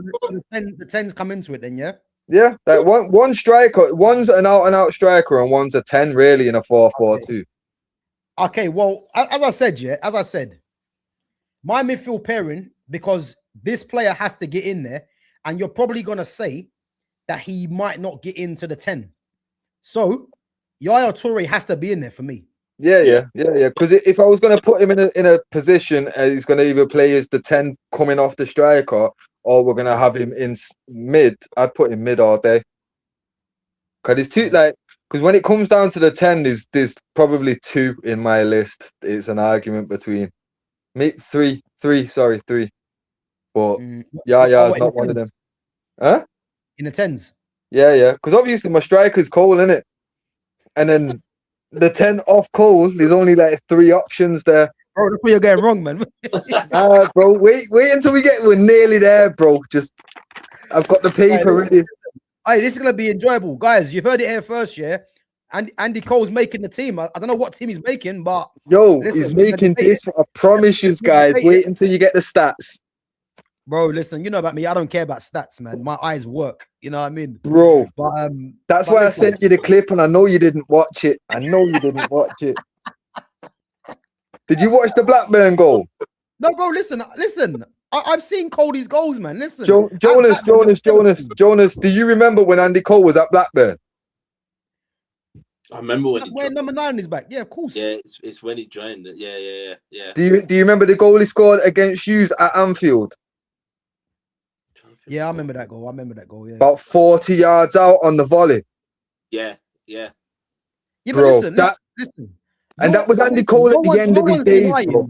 The 10s come into it then, yeah? Yeah, like one striker, one's an out striker and one's a 10 really in a 4-4-2. Okay, well, as I said, my midfield pairing, because this player has to get in there, and you're probably going to say that he might not get into the 10. So, Yaya Toure has to be in there for me. Yeah. Because if I was going to put him in a position, he's going to either play as the 10 coming off the striker, or we're going to have him in mid. I'd put him mid all day. Because it's too, like, because when it comes down to the 10, there's probably two in my list. It's an argument between three. But Yaya's not one of them. Huh? In the 10s? Yeah. Because obviously my striker's Cole, innit? And then the 10 off Cole, there's only like 3 options there. Bro, that's where you're getting wrong, man. Bro, wait until we're nearly there, bro. I've got the paper ready. Hey, this is going to be enjoyable. Guys, you've heard it here first, yeah? And Andy Cole's making the team. I don't know what team he's making, but... Yo, he's making this. I promise you, guys. Wait until you get the stats. Bro, listen, you know about me. I don't care about stats, man. My eyes work. You know what I mean? Bro, But that's but why listen, I sent you the clip, and I know you didn't watch it. I know you didn't watch it. Did you watch the Blackburn goal? no, bro, listen. I've seen Cody's goals, man. Listen, Jonas, do you remember when Andy Cole was at Blackburn? I remember when he when number 9 is back. Yeah, of course. Yeah, it's when he joined it. Yeah. Do you remember the goal he scored against Hughes at Anfield? Yeah, I remember that goal. Yeah. About 40 yards out on the volley. Yeah. Yeah, Bro, but listen. And that was Andy Cole at the end of his days, bro.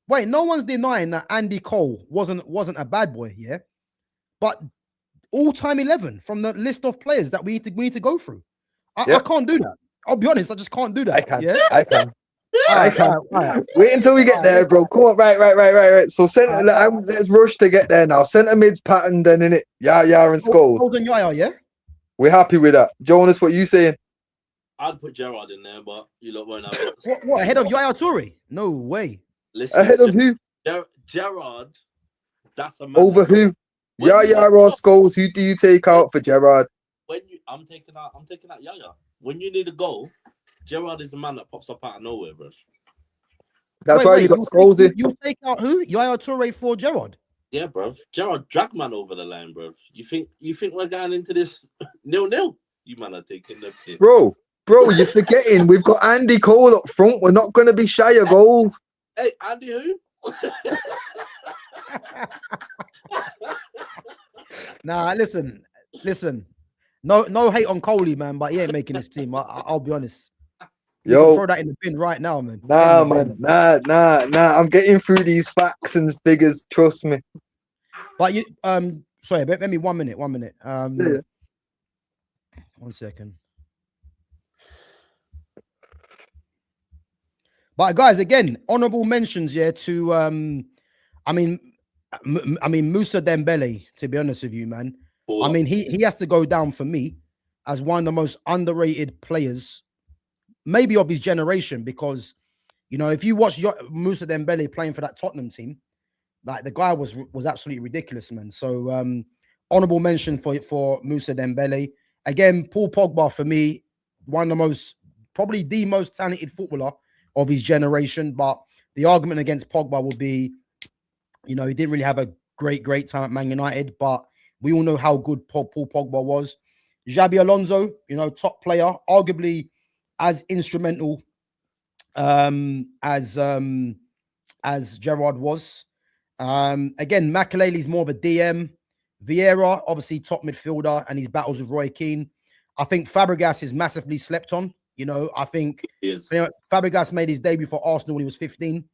Wait, no one's denying that Andy Cole wasn't a bad boy, yeah. But all-time 11 from the list of players that we need to go through. I can't do that. I'll be honest, I just can't do that. I can. Yeah? I can. Wait until we get there, bro. Come on, right. So let's rush to get there now. Centre mid's patterned then, innit? Yeah, and Scholes. Scholes and Yaya, yeah? We're happy with that. Jonas, what are you saying? I'd put Gerrard in there, but you lot won't have it. What ahead of Yaya Toure? No way. Listen, ahead of who? Gerrard. That's a man. Over who? Yaya or Scholes? Who do you take out for Gerrard? I'm taking out Yaya. When you need a goal, Gerrard is the man that pops up out of nowhere, bro. That's why you got Scholes in. You take out who? Yaya Toure for Gerrard? Yeah, bro. Gerrard drag man over the line, bro. You think we're going into this 0-0? You man are taking the piss. Bro, you're forgetting we've got Andy Cole up front. We're not going to be shy of goals. Hey, Andy who? Nah, listen. No hate on Coley, man, but he ain't making this team. I'll be honest. You can throw that in the bin right now, man. Nah, man. Nah. I'm getting through these facts and figures. Trust me. But you, sorry, let me 1 minute. 1 second. But guys, again, honorable mentions, yeah, to I mean Moussa Dembele, to be honest with you, man. I mean, he has to go down for me as one of the most underrated players, maybe of his generation, because you know, if you watch Moussa Dembele playing for that Tottenham team, like the guy was absolutely ridiculous, man. So honorable mention for Moussa Dembele. Again, Paul Pogba for me, probably the most talented footballer of his generation. But the argument against Pogba would be, you know, he didn't really have a great time at Man United, but we all know how good Paul Pogba was. Xabi Alonso, you know, top player, arguably as instrumental as Gerrard was. Again, Makelele's more of a DM. Vieira, obviously top midfielder, and his battles with Roy Keane. I think Fabregas is massively slept on. You know, I think Fabregas made his debut for Arsenal when he was 15,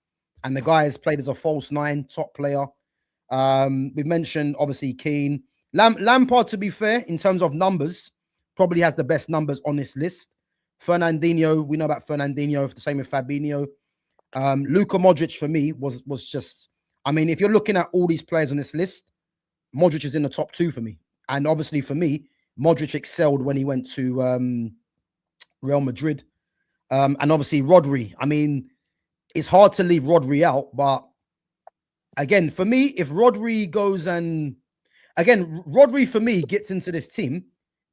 and the guy has played as a false 9, top player. We've mentioned obviously Keane. Lampard, to be fair, in terms of numbers, probably has the best numbers on this list. Fernandinho, we know about Fernandinho, the same with Fabinho. Luka Modric for me was just, I mean, if you're looking at all these players on this list, Modric is in the top 2 for me. And obviously for me, Modric excelled when he went to Real Madrid. And obviously Rodri. I mean, it's hard to leave Rodri out, but again, for me, if Rodri goes and again, Rodri for me gets into this team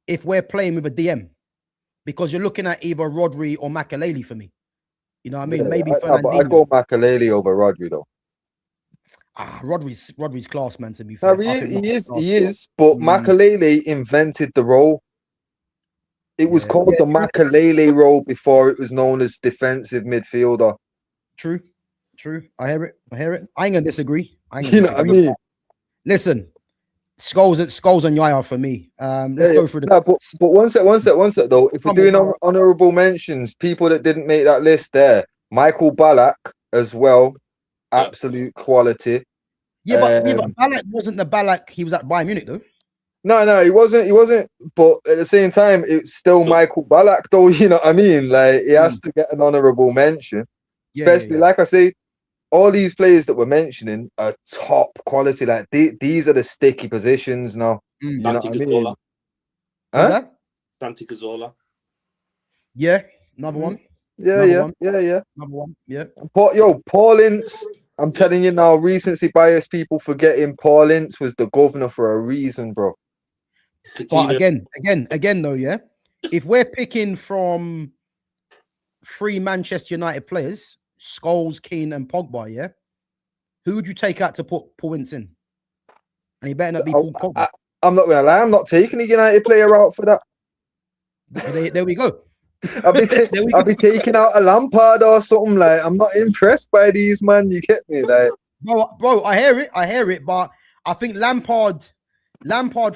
if we're playing with a DM, because you're looking at either Rodri or Makelele for me. You know what I mean? Maybe Fernandinho. I'd go Makelele over Rodri though. Rodri's class, man, to be fair. He is. But Makelele invented the role. It was called the Makelele role before it was known as defensive midfielder. True. I hear it. I ain't gonna disagree. You know what I mean? Listen, Scholes and Yaya for me. Let's go through the. No, but one sec though. If we're doing honorable mentions, people that didn't make that list there, Michael Ballack as well. Absolute quality. Yeah, but Ballack wasn't the Ballack. He was at Bayern Munich though. No, he wasn't. But at the same time, it's still Michael Ballack though. You know what I mean? Like he has to get an honourable mention. Especially, like I say, all these players that we're mentioning are top quality. Like these are the sticky positions now. You know what I mean? Huh? Santi Cazorla. Yeah, another one. Yeah. Another one. Yeah. Paul Ince. I'm telling you now, recency bias people forgetting Paul Ince was the governor for a reason, bro. But again, though, yeah, if we're picking from 3 Manchester United players, Scholes, Keane, and Pogba, yeah, who would you take out to put Paul Ince in? And he better not be Paul Pogba. I'm not gonna lie, I'm not taking a United player out for that. There we go. I'll be taking out a Lampard or something. Like, I'm not impressed by these, man. You get me? Like, bro, I hear it, but I think Lampard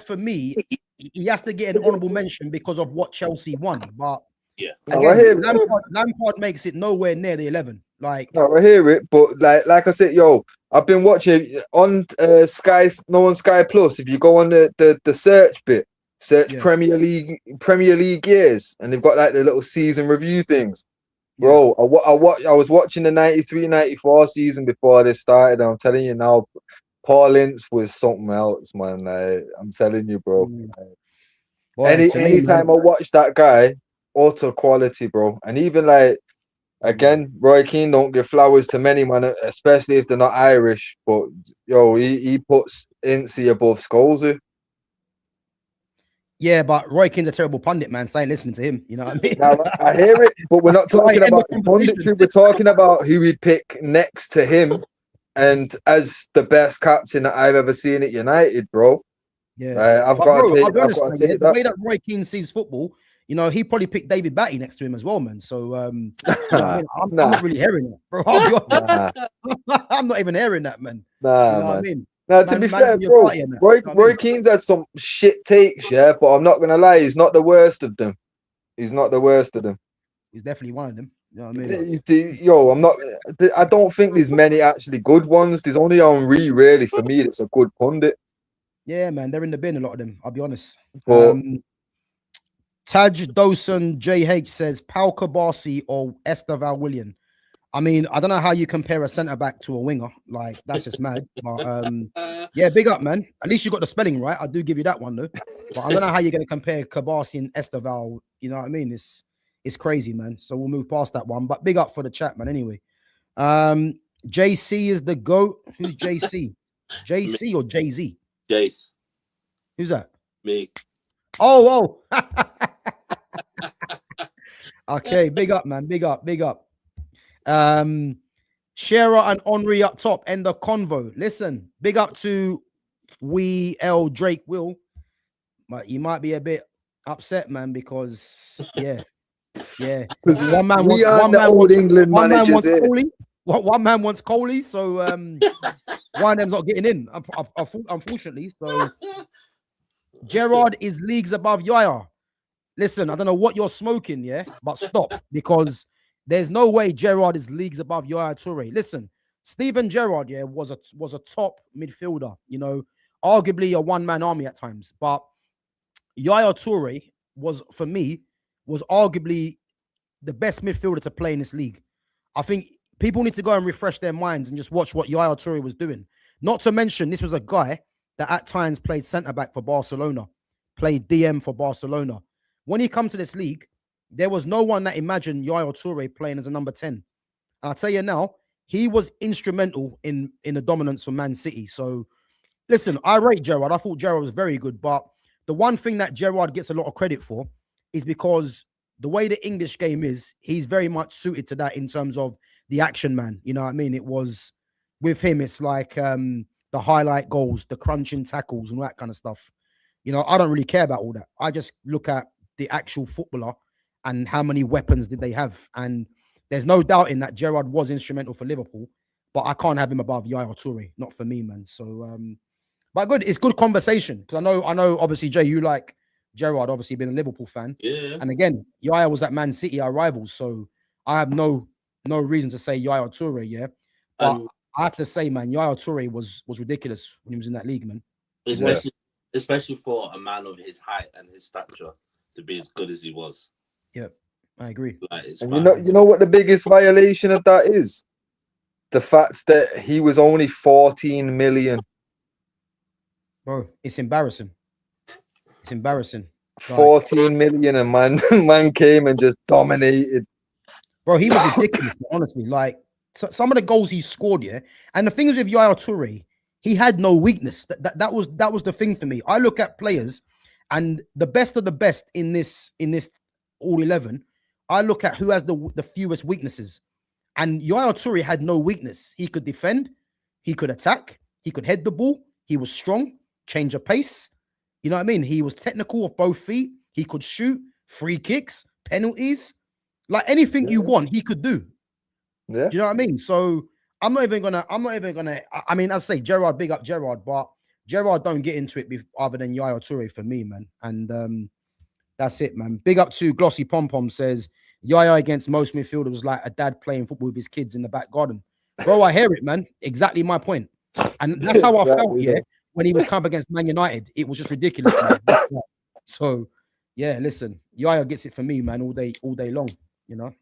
for me, he has to get an honorable mention because of what Chelsea won. But yeah, again, Lampard makes it nowhere near the 11. Like, no, I hear it, but like I said, yo, I've been watching on Sky Plus. If you go on the search bit, search Premier League years, and they've got like the little season review things. Bro, I was watching the 93-94 season before this started, and I'm telling you now, Paul Ince was something else, man. Like, I'm telling you, bro. Anytime I watch that guy, utter quality, bro. And even like, again, Roy Keane don't give flowers to many, man, especially if they're not Irish. But yo, he puts Ince above Scholes. Yeah, but Roy Keane's a terrible pundit, man. So I ain't listening to him. You know what I mean? Now, I hear it, but we're not talking about punditry. We're talking about who we'd pick next to him, and as the best captain that I've ever seen at United, bro. Yeah, I've got to take that. The way that Roy Keane sees football, you know, he probably picked David Batty next to him as well, man. So, you know, I'm not really hearing it, bro. I'm not even hearing that, man. Nah, you know man. what I mean? Now, to be fair, bro, Roy Keane's had some shit takes, yeah, but I'm not gonna lie, he's not the worst of them. He's not the worst of them. He's definitely one of them. You know what I mean? I don't think there's many actually good ones. There's only Henry, really, for me, that's a good pundit. Yeah, man, they're in the bin, a lot of them, I'll be honest. But, Taj Dawson JH says Pau Kabasi or Esteval William. I mean, I don't know how you compare a centre back to a winger. Like, that's just mad. But yeah, big up, man. At least you got the spelling right. I do give you that one, though. But I don't know how you're going to compare Kabasi and Esteval. You know what I mean? It's crazy, man. So we'll move past that one. But big up for the chat, man. Anyway, JC is the GOAT. Who's JC? JC or JZ? Jace. Who's that? Me. Oh. Okay, big up, man. Big up. Shearer and Henry up top, end the convo. Listen, big up to Drake Will, but you might be a bit upset, man, because because one man wants Coley, so one of them's not getting in, unfortunately. So Gerrard is leagues above Yaya. Listen, I don't know what you're smoking, yeah, but stop, because there's no way Gerrard is leagues above Yaya Toure. Listen, Steven Gerrard, yeah, was a top midfielder, you know, arguably a one-man army at times. But Yaya Toure was arguably the best midfielder to play in this league. I think people need to go and refresh their minds and just watch what Yaya Toure was doing. Not to mention, this was a guy that at times played centre-back for Barcelona, played DM for Barcelona. When he come to this league, there was no one that imagined Yaya Toure playing as a number 10. And I'll tell you now, he was instrumental in the dominance for Man City. So, listen, I rate Gerrard. I thought Gerrard was very good. But the one thing that Gerrard gets a lot of credit for is because the way the English game is, he's very much suited to that in terms of the action man. You know what I mean? It was, with him, it's like the highlight goals, the crunching tackles and all that kind of stuff. You know, I don't really care about all that. I just look at the actual footballer and how many weapons did they have. And there's no doubt in that Gerrard was instrumental for Liverpool, but I can't have him above Yaya Toure. Not for me, man. So, but good. It's good conversation. Because I know, obviously, Jay, you like Gerrard, obviously being a Liverpool fan. Yeah. And again, Yaya was at Man City, our rivals. So I have no reason to say Yaya Toure, yeah. But I have to say, man, Yaya Toure was ridiculous when he was in that league, man. Especially for a man of his height and his stature to be as good as he was. Yeah, I agree. Like, and you know what the biggest violation of that is? The fact that he was only 14 million. Bro, it's embarrassing. It's embarrassing. 14 million, and man came and just dominated. Bro, he was ridiculous, honestly. Like, So some of the goals he scored, yeah. And the thing is with Yaya Toure, he had no weakness. That was the thing for me. I look at players, and the best of the best in this all 11. I look at who has the fewest weaknesses, and Yaya Toure had no weakness. He could defend, he could attack, he could head the ball. He was strong, change of pace. You know what I mean? He was technical with both feet. He could shoot, free kicks, penalties, like anything you want, he could do. Yeah. Do you know what I mean? So I'm not even gonna. I mean, I say Gerard, big up Gerard, but Gerard don't get into it other than Yaya Toure for me, man. And that's it, man. Big up to Glossy Pom Pom says Yaya against most midfielders was like a dad playing football with his kids in the back garden. Bro, I hear it, man. Exactly my point. And that's how I felt, yeah, when he was come up against Man United. It was just ridiculous, man. So, yeah, listen, Yaya gets it for me, man, all day long, you know.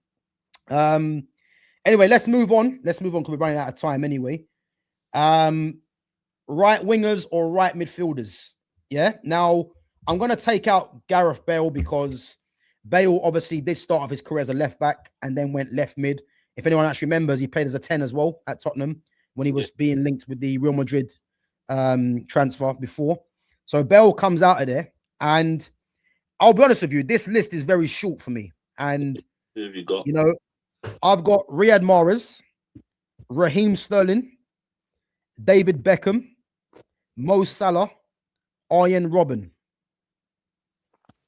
Anyway, let's move on. Because we're running out of time anyway. Right wingers or right midfielders? Yeah. Now, I'm going to take out Gareth Bale because Bale obviously did start off his career as a left back and then went left mid. If anyone actually remembers, he played as a 10 as well at Tottenham when he was being linked with the Real Madrid transfer before. So Bale comes out of there, and I'll be honest with you, this list is very short for me. And Who have you got? You know, I've got Riyad Mahrez, Raheem Sterling, David Beckham, Mo Salah, Arjen Robben.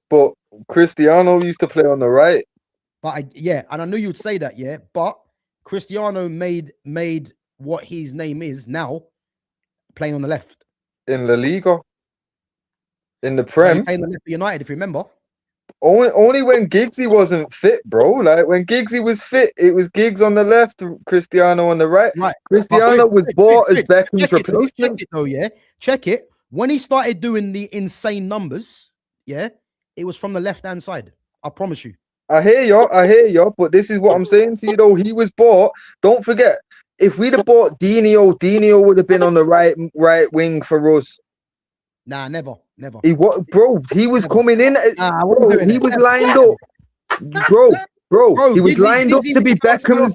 But Cristiano used to play on the right. But and I knew you'd say that, yeah. But Cristiano made what his name is now, playing on the left. In La Liga. In the Prem. Playing on the left for United, if you remember. Only when Giggsy wasn't fit, bro. Like when Giggsy was fit, it was Giggs on the left, Cristiano on the right. Right. Cristiano was bought as Beckham's replacement. Check it though, yeah. Check it. When he started doing the insane numbers, yeah, it was from the left-hand side. I promise you. I hear you, but this is what I'm saying to you though. He was bought. Don't forget, if we'd have bought Dino would have been on the right wing for us. Nah, never. He was coming in. Bro, he was lined up. Bro, he was lined up to be Beckham's.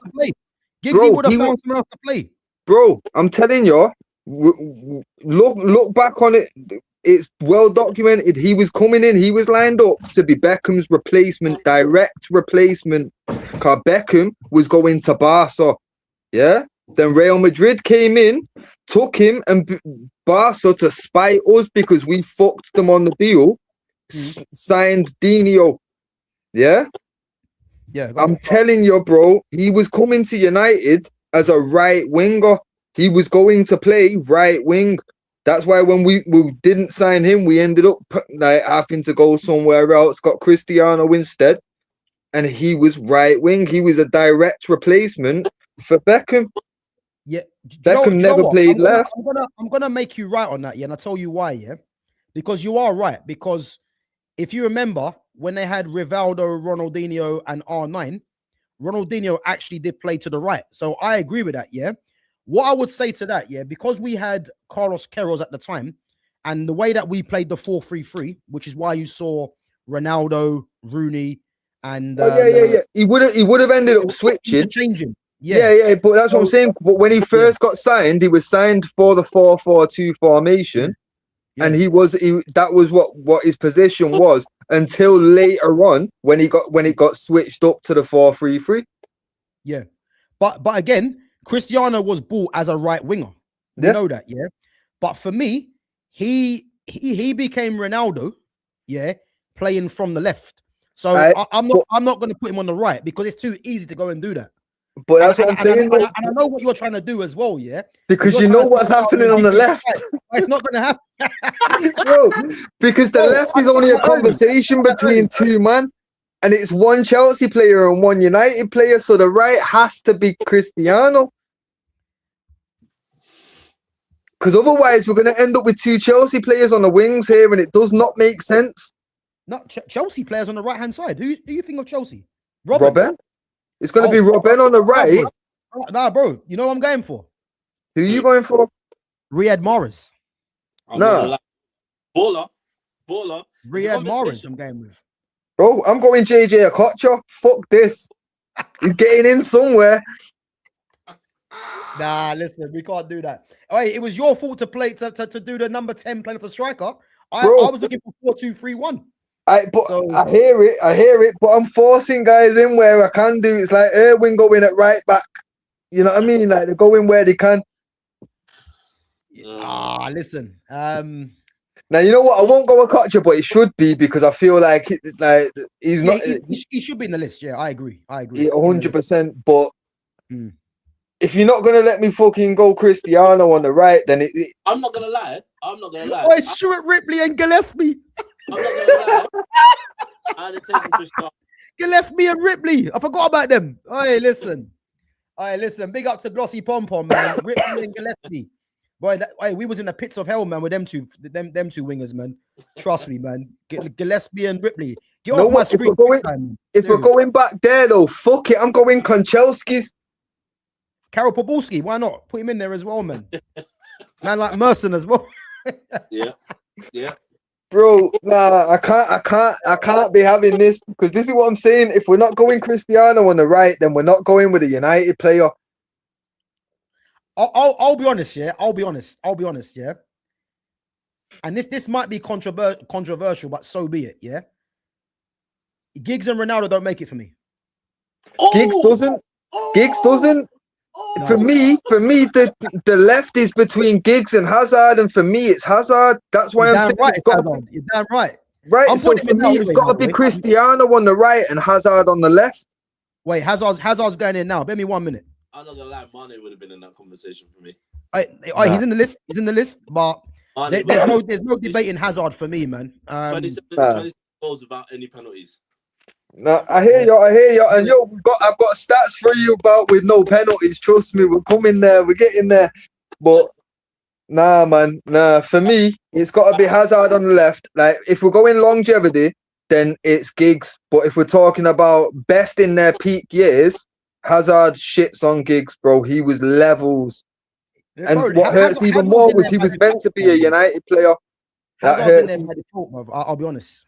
Giggsy would have found someone else to play. Bro, I'm telling you, look back on it. It's well documented. He was coming in. He was lined up to be Beckham's replacement, direct replacement. Because Beckham was going to Barca. Yeah. Then Real Madrid came in, took him, and Barca, to spite us because we fucked them on the deal, signed Dino. Yeah? Yeah. I'm telling you, bro, he was coming to United as a right winger. He was going to play right wing. That's why when we didn't sign him, we ended up like having to go somewhere else, got Cristiano instead. And he was right wing. He was a direct replacement for Beckham. Yeah, Beckham never played left. I'm gonna make you right on that, yeah, and I'll tell you why, yeah, because you are right. Because if you remember when they had Rivaldo, Ronaldinho, and R9, Ronaldinho actually did play to the right. So I agree with that, yeah. What I would say to that, yeah, because we had Carlos Queiroz at the time, and the way that we played the 4-3-3, which is why you saw Ronaldo, Rooney, and he would have ended up switching, changing. Yeah, but that's what I'm saying. But when he first got signed, he was signed for the 4-4-2 formation, and that was what his position was until later on when it got switched up to the 4-3-3. Yeah, but again, Cristiano was bought as a right winger. You know that, yeah. But for me, he became Ronaldo, yeah, playing from the left. So I'm not going to put him on the right because it's too easy to go and do that. But that's what I'm saying. And I know what you're trying to do as well, yeah. Because you know what's happening on the left. It's not going to happen. Bro, because the left is only a conversation between two man, and it's one Chelsea player and one United player, so the right has to be Cristiano. Because otherwise we're going to end up with two Chelsea players on the wings here, and it does not make sense. No, Chelsea players on the right-hand side. Who do you think of Chelsea? Robben? It's going to be Robben on the right. Nah, bro. You know what I'm going for? Who are you going for? Riyad Mahrez. No. Baller. Riyad Mahrez I'm going with. Bro, I'm going JJ Okocha. Fuck this. He's getting in somewhere. Nah, listen, we can't do that. Hey, it was your fault to play to do the number 10 playing for striker. I was looking for 4-2-3-1. I hear it, but I'm forcing guys in where I can do. It's like Irwin going at right back. You know what I mean? Like they're going where they can. Listen. Now you know what? I won't go a Kocher, but it should be because I feel like he's not. He should be in the list. Yeah, I agree. 100%. But if you're not gonna let me fucking go Cristiano on the right, then I'm not gonna lie. Oh, Stuart Ripley and Gillespie. I'm not gonna lie. I'd have taken Cristiano. Gillespie and Ripley. I forgot about them. Hey, listen. Big up to Glossy Pom Pom, man. Ripley and Gillespie. Boy, we was in the pits of hell, man, with them two wingers, man. Trust me, man. Gillespie and Ripley. Get off my screen. If we're going back there, though, fuck it. I'm going Konchelski's. Karol Pobulski, why not? Put him in there as well, man. Man like Merson as well. Yeah. Bro, nah, I can't be having this because this is what I'm saying. If we're not going Cristiano on the right, then we're not going with a United player. I'll be honest, yeah. I'll be honest, yeah. And this might be controversial, but so be it, yeah. Giggs and Ronaldo don't make it for me. Giggs doesn't. No. For me, the left is between Giggs and Hazard, and for me, it's Hazard. That's why I'm saying right, you're damn right. Right, so for me, it's got to be Cristiano on the right and Hazard on the left. Wait, Hazard's going in now. Bear me 1 minute. I'm not gonna lie, Mane would have been in that conversation for me. He's in the list. He's in the list, but there's no debating Hazard for me, man. 27 goals without any penalties. No, I hear you, and I've got stats for you about with no penalties. Trust me, we're coming there, we're getting there. But nah, man, for me, it's got to be Hazard on the left. Like if we're going longevity, then it's Giggs. But if we're talking about best in their peak years, Hazard shits on Giggs, bro. He was levels. And bro, what hurts even more was he was meant to be a United player. That Hazard's in hurts. there by default, bro. I'll be honest.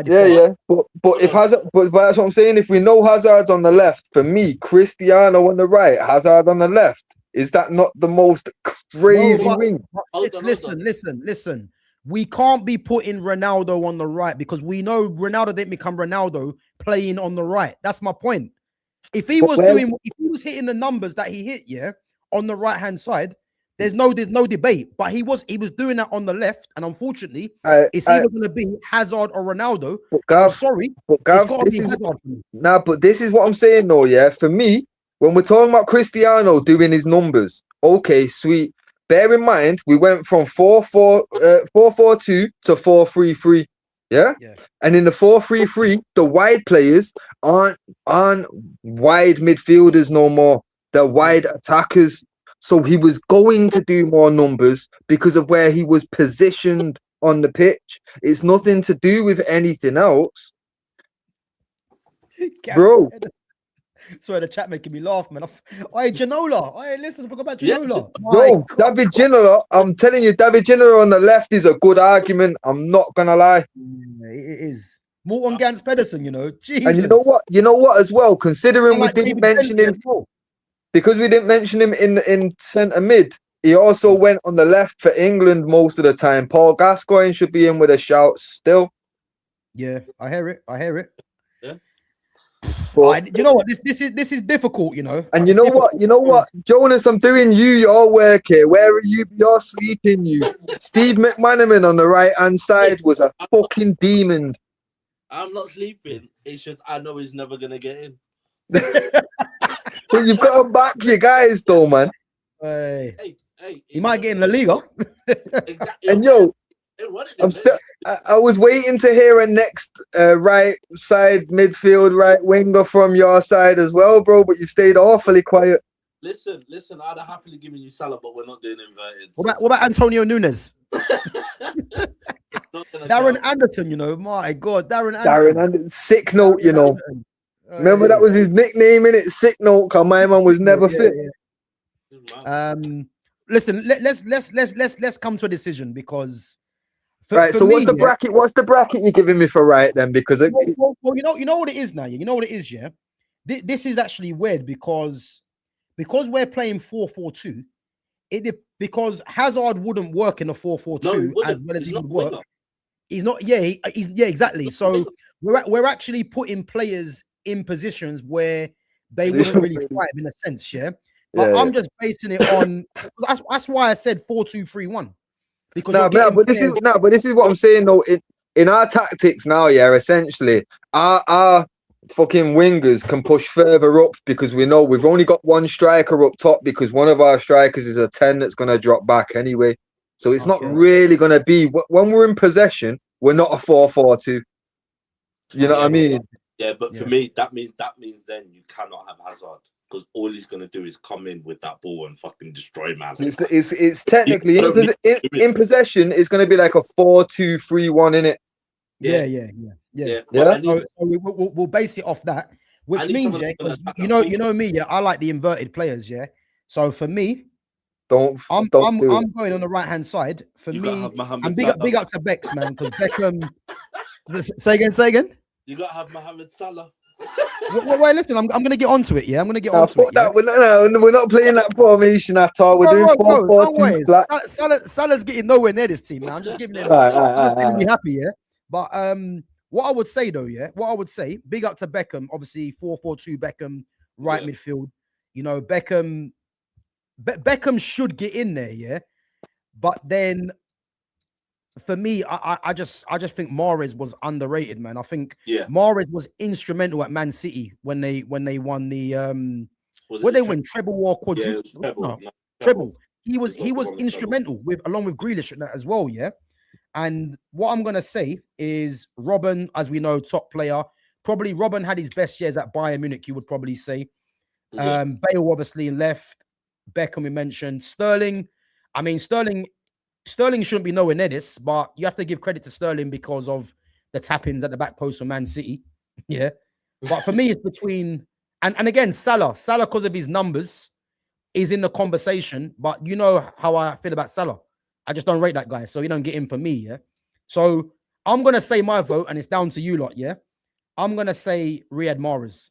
Yeah. But if Hazard, but that's what I'm saying. If we know Hazard's on the left, for me, Cristiano on the right, Hazard on the left. Is that not the most crazy wing? Listen. We can't be putting Ronaldo on the right because we know Ronaldo didn't become Ronaldo playing on the right. That's my point. If he was hitting the numbers that he hit, yeah, on the right hand side, there's no debate. But he was doing that on the left, and unfortunately, it's either going to be Hazard or Ronaldo. Gav, I'm sorry, but Gav, it's got to be Hazard for me. Nah, but this is what I'm saying though. Yeah, for me, when we're talking about Cristiano doing his numbers, okay, sweet. Bear in mind, we went from 4-4-2 to 4-3-3. Yeah? And in the 4-3-3, the wide players aren't wide midfielders no more. They're wide attackers. So he was going to do more numbers because of where he was positioned on the pitch. It's nothing to do with anything else. Bro. Sorry, the chat making me laugh, man. Ginola. Listen, I forgot about Ginola. No, David Ginola. I'm telling you, David Ginola on the left is a good argument. I'm not gonna lie. It is. Morton Gans Pedersen, you know. Jesus. And you know what as well, considering we didn't mention him, because we didn't mention him in centre mid, he also went on the left for England most of the time. Paul Gascoigne should be in with a shout still. Yeah, I hear it. Yeah. But, you know what? This is difficult, you know. And you know what, Jonas, I'm doing your work here. Where are you? You're sleeping. You, Steve McManaman on the right hand side was a fucking demon. I'm not sleeping. It's just I know he's never gonna get in. But you've got to back your guys, though, man. Hey, he might get in La Liga. Exactly. And I was waiting to hear a next right side midfield right winger from your side as well, bro. But you stayed awfully quiet. Listen. I'd have happily given you Salah, but we're not doing inverted. What about Antonio Nunes? Darren Anderton, you know. My God, Darren Anderton. Sick note, you know. Remember that was his nickname, innit? Sick note, because my man was never fit. Yeah. Listen, let's come to a decision because. So what's the bracket? What's the bracket you're giving me for right then? Because well, you know what it is now. You know what it is, yeah. This is actually weird because because we're playing 4-4-2, because Hazard wouldn't work in a 4-4-2 as well as he would work. He's not. Yeah, exactly. So we're actually putting players in positions where they wouldn't really thrive in a sense. Yeah, but I'm just basing it on. That's why I said 4-2-3-1. Because but this is what I'm saying though. In our tactics now, yeah, essentially, our fucking wingers can push further up because we know we've only got one striker up top because one of our strikers is a 10 that's going to drop back anyway. So it's not really going to be when we're in possession. We're not a 4-4-2. You know what I mean? Yeah, but for me, that means then you cannot have Hazard because all he's going to do is come in with that ball and fucking destroy man. It's technically in possession. It's going to be like a 4-2-3-1 in it. Yeah. So we'll base it off that, which means you know me. Yeah, I like the inverted players. Yeah. So for me. I'm going on the right hand side. For me, and big up to Bex, man, because Beckham. Say again. You gotta have Mohamed Salah. Wait, listen, I'm gonna get onto it. Yeah, I'm gonna get onto it. Yeah? We're not playing that formation at all. We're doing 4-4-2 flat. Salah's getting nowhere near this team, man. I'm just giving it. I'm be happy, yeah. But what I would say though, big up to Beckham. Obviously, 4-4-2 Beckham, right midfield. You know, Beckham should get in there, yeah. But then, for me, I just think Mahrez was underrated, man. I think Mahrez was instrumental at Man City when they won the they win treble or quadruple? Treble. He was instrumental along with Grealish and that as well, yeah. And what I'm gonna say is Robben, as we know, top player. Probably Robben had his best years at Bayern Munich. You would probably say. Bale obviously left. Beckham we mentioned. Sterling. I mean, Sterling shouldn't be nowhere near this, but you have to give credit to Sterling because of the tap-ins at the back post for Man City. Yeah. But for me, it's between and again, Salah because of his numbers is in the conversation. But you know how I feel about Salah. I just don't rate that guy, so you don't get in for me, yeah. So I'm gonna say my vote, and it's down to you lot, yeah. I'm gonna say Riyad Mahrez.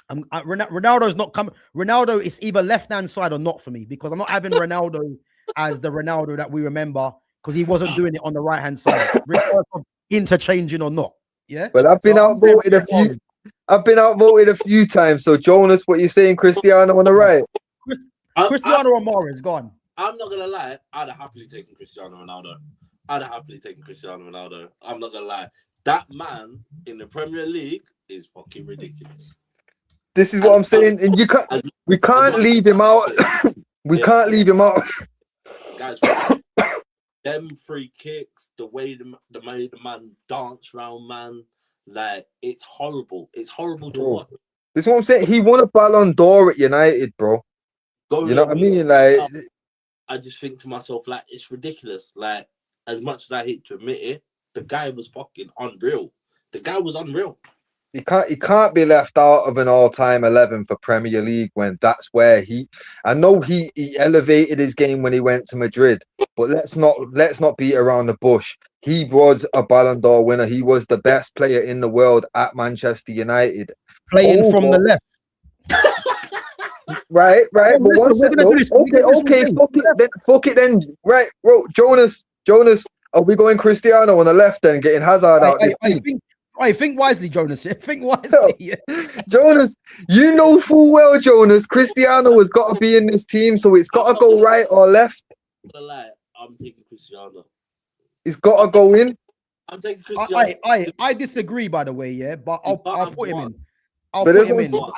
Ronaldo's not coming. Ronaldo is either left-hand side or not for me because I'm not having Ronaldo as the Ronaldo that we remember because he wasn't doing it on the right-hand side, regardless of interchanging or not. Yeah. Well, I've been outvoted a few. I've been outvoted a few times. So Jonas, what you saying, Cristiano on the right? Cristiano or Mahrez, go on. I'm not gonna lie. I'd have happily taken Cristiano Ronaldo. I'm not gonna lie. That man in the Premier League is fucking ridiculous. This is what I'm saying, and we can't leave him out. We can't leave him out. Guys, them free kicks, the way the man dance round, man, like it's horrible. It's horrible to watch. This is what I'm saying. He won a Ballon d'Or at United, bro. You know what I mean? Like, I just think to myself, like, it's ridiculous. Like, as much as I hate to admit it, the guy was fucking unreal. He can't be left out of an all-time 11 for Premier League when that's where I know he elevated his game when he went to Madrid, but let's not beat around the bush. He was a Ballon d'Or winner. He was the best player in the world at Manchester United. Playing from the left. Right. But fuck it then. Right, bro. Jonas, are we going Cristiano on the left then, getting Hazard out this team? Think wisely, Jonas. Yeah? Think wisely. Yeah. Jonas, you know full well, Jonas, Cristiano has got to be in this team, so it's got to go right or left. I'm taking Cristiano. He's got to go in. I'm taking Cristiano. I disagree, by the way, yeah, but I'll put him in. I